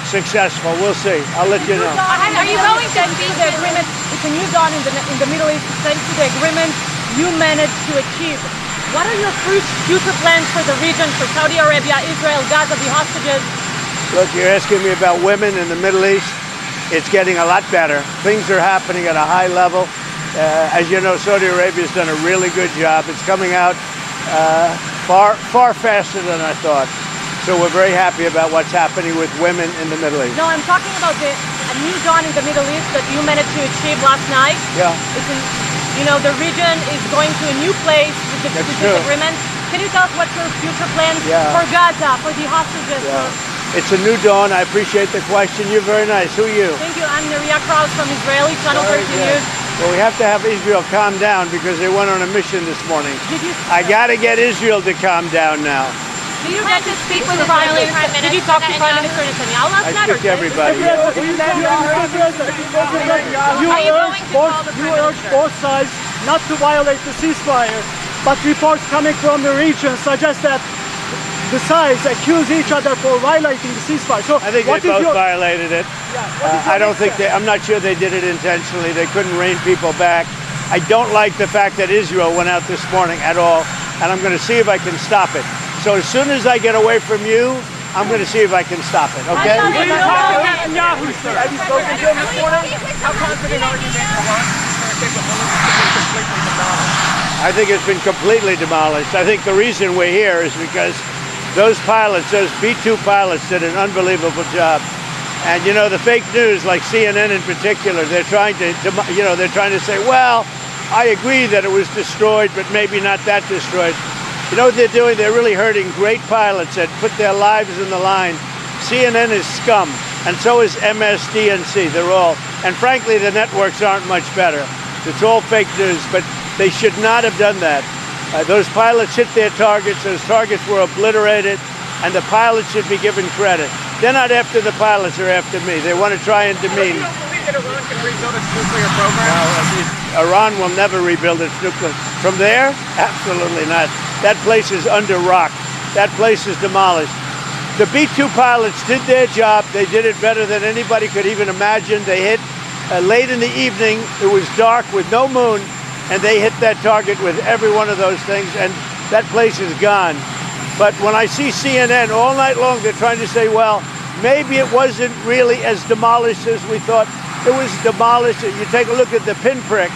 successful. We'll see. I'll let you know. Are you going to see the agreement? It's a new dawn in the Middle East, thanks to the agreement you managed to achieve. What are your future plans for the region, for Saudi Arabia, Israel, Gaza, the hostages? Look, you're asking me about women in the Middle East. It's getting a lot better. Things are happening at a high level. As you know, Saudi Arabia's done a really good job. It's coming out far faster than I thought. So we're very happy about what's happening with women in the Middle East. No, I'm talking about a new dawn in the Middle East that you managed to achieve last night. Yeah. The region is going to a new place with this agreement. Can you tell us what's your future plans for Gaza, for the hostages? It's a new dawn. I appreciate the question. You're very nice. Who are you? Thank you. I'm Neria Kraus from Israeli Channel 13 News. Well, we have to have Israel calm down because they went on a mission this morning. I got to get Israel to calm down now. Do you get to speak with the Prime Minister? Did you talk to Prime Minister Netanyahu last night? I speak to everybody. You urge both sides not to violate the ceasefire, but reports coming from the region suggest that the sides accuse each other for violating the ceasefire. So I think they both violated it. I don't think I'm not sure they did it intentionally. They couldn't rein people back. I don't like the fact that Israel went out this morning at all, and I'm going to see if I can stop it. So as soon as I get away from you, I'm going to see if I can stop it, okay? Have you spoken to him this morning? How confident are you that Iran is completely demolished? I think it's been completely demolished. I think the reason we're here is because those pilots, those B-2 pilots, did an unbelievable job. And you know, the fake news, like CNN in particular, they're trying to say, well, I agree that it was destroyed, but maybe not that destroyed. You know what they're doing? They're really hurting great pilots that put their lives in the line. CNN is scum, and so is MSDNC. They're all, and frankly, the networks aren't much better. It's all fake news, but they should not have done that. Those pilots hit their targets. Those targets were obliterated, and the pilots should be given credit. They're not after the pilots, they're after me. They want to try and demean. You don't believe that Iran can rebuild its nuclear program? No, Iran will never rebuild its nuclear. From there? Absolutely not. That place is under rock. That place is demolished. The B-2 pilots did their job. They did it better than anybody could even imagine. They hit late in the evening. It was dark with no moon, and they hit that target with every one of those things, and that place is gone. But when I see CNN all night long, they're trying to say, well, maybe it wasn't really as demolished as we thought. It was demolished. You take a look at the pinpricks,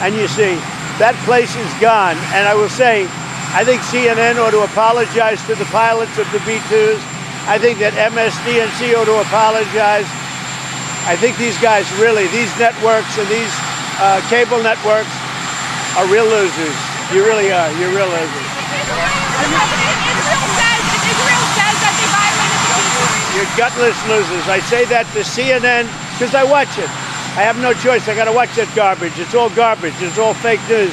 and you see that place is gone. And I will say, I think CNN ought to apologize to the pilots of the B-2s. I think that MSDNC ought to apologize. I think these guys really, these networks and these cable networks are real losers. You really are. You're real losers. Israel says that they violated the peace. You're gutless losers. I say that to CNN because I watch it. I have no choice. I got to watch that garbage. It's all garbage. It's all fake news.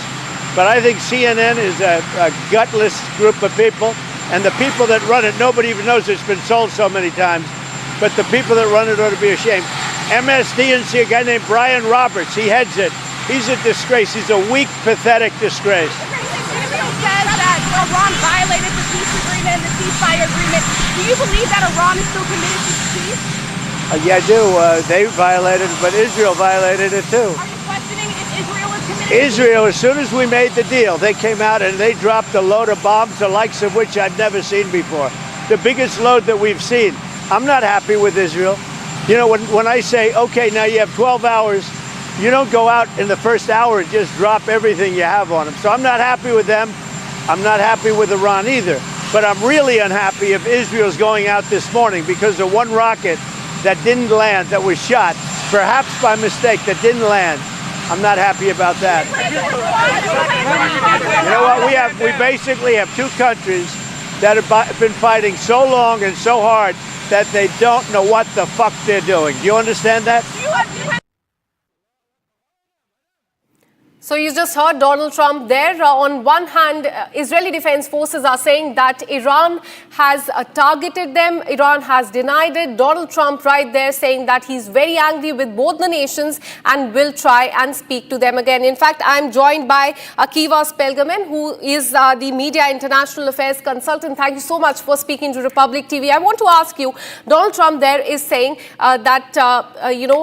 But I think CNN is a gutless group of people. And the people that run it, nobody even knows it's been sold so many times. But the people that run it ought to be ashamed. MSDNC, a guy named Brian Roberts, he heads it. He's a disgrace. He's a weak, pathetic disgrace. Israel says that Iran violated the peace agreement and the ceasefire agreement. Do you believe that Iran is still committed to peace? Yeah, I do. They violated it, but Israel violated it too. Are you questioning if Israel is committed? Israel, as soon as we made the deal, they came out and they dropped a load of bombs, the likes of which I've never seen before. The biggest load that we've seen. I'm not happy with Israel. You know, when I say, okay, now you have 12 hours, you don't go out in the first hour and just drop everything you have on them. So I'm not happy with them. I'm not happy with Iran either. But I'm really unhappy if Israel's going out this morning because of one rocket that didn't land, that was shot, perhaps by mistake, that didn't land. I'm not happy about that. You know what? We basically have two countries that have been fighting so long and so hard that they don't know what the fuck they're doing. Do you understand that? So you just heard Donald Trump there. On one hand, Israeli Defense Forces are saying that Iran has targeted them. Iran has denied it. Donald Trump right there saying that he's very angry with both the nations and will try and speak to them again. In fact, I'm joined by Akiva Spelgaman, who is the Media International Affairs consultant. Thank you so much for speaking to Republic TV. I want to ask you, Donald Trump there is saying that,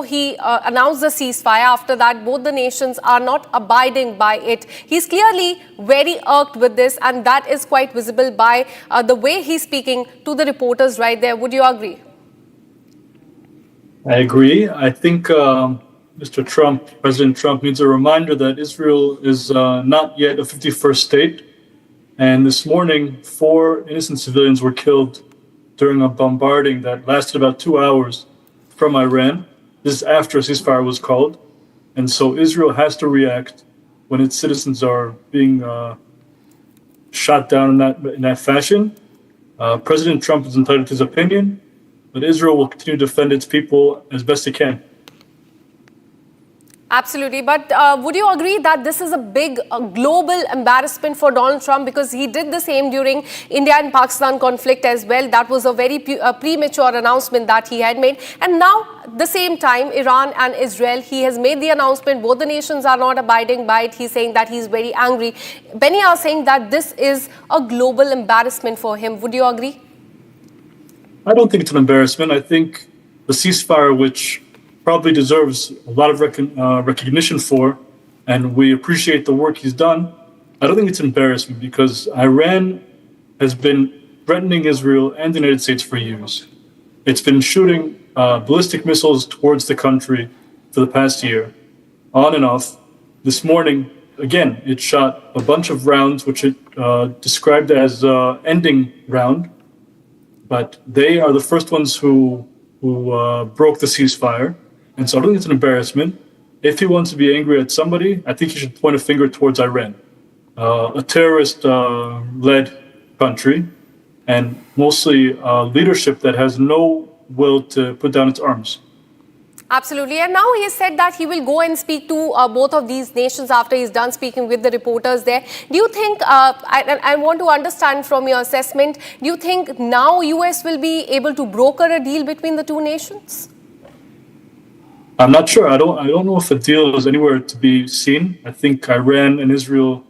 he announced the ceasefire. After that, both the nations are not abiding by it. He's clearly very irked with this, and that is quite visible by the way he's speaking to the reporters right there. Would you agree? I agree. I think President Trump needs a reminder that Israel is not yet a 51st state. And this morning, 4 innocent civilians were killed during a bombarding that lasted about 2 hours from Iran. This is after a ceasefire was called. And so Israel has to react when its citizens are being shot down in that fashion. President Trump is entitled to his opinion, but Israel will continue to defend its people as best it can. Absolutely. But would you agree that this is a big global embarrassment for Donald Trump, because he did the same during India and Pakistan conflict as well? That was a very premature announcement that he had made. And now, the same time, Iran and Israel, he has made the announcement. Both the nations are not abiding by it. He's saying that he's very angry. Many are saying that this is a global embarrassment for him. Would you agree? I don't think it's an embarrassment. I think the ceasefire, which probably deserves a lot of recognition for, and we appreciate the work he's done, I don't think it's embarrassment, because Iran has been threatening Israel and the United States for years. It's been shooting ballistic missiles towards the country for the past year, on and off. This morning, again, it shot a bunch of rounds, which it described as ending round, but they are the first ones who broke the ceasefire. And so I don't think it's an embarrassment. If he wants to be angry at somebody, I think he should point a finger towards Iran, a terrorist-led country, and mostly leadership that has no will to put down its arms. Absolutely. And now he has said that he will go and speak to both of these nations after he's done speaking with the reporters there. Do you think, I want to understand from your assessment, do you think now US will be able to broker a deal between the two nations? I'm not sure. I don't know if a deal is anywhere to be seen. I think Iran and Israel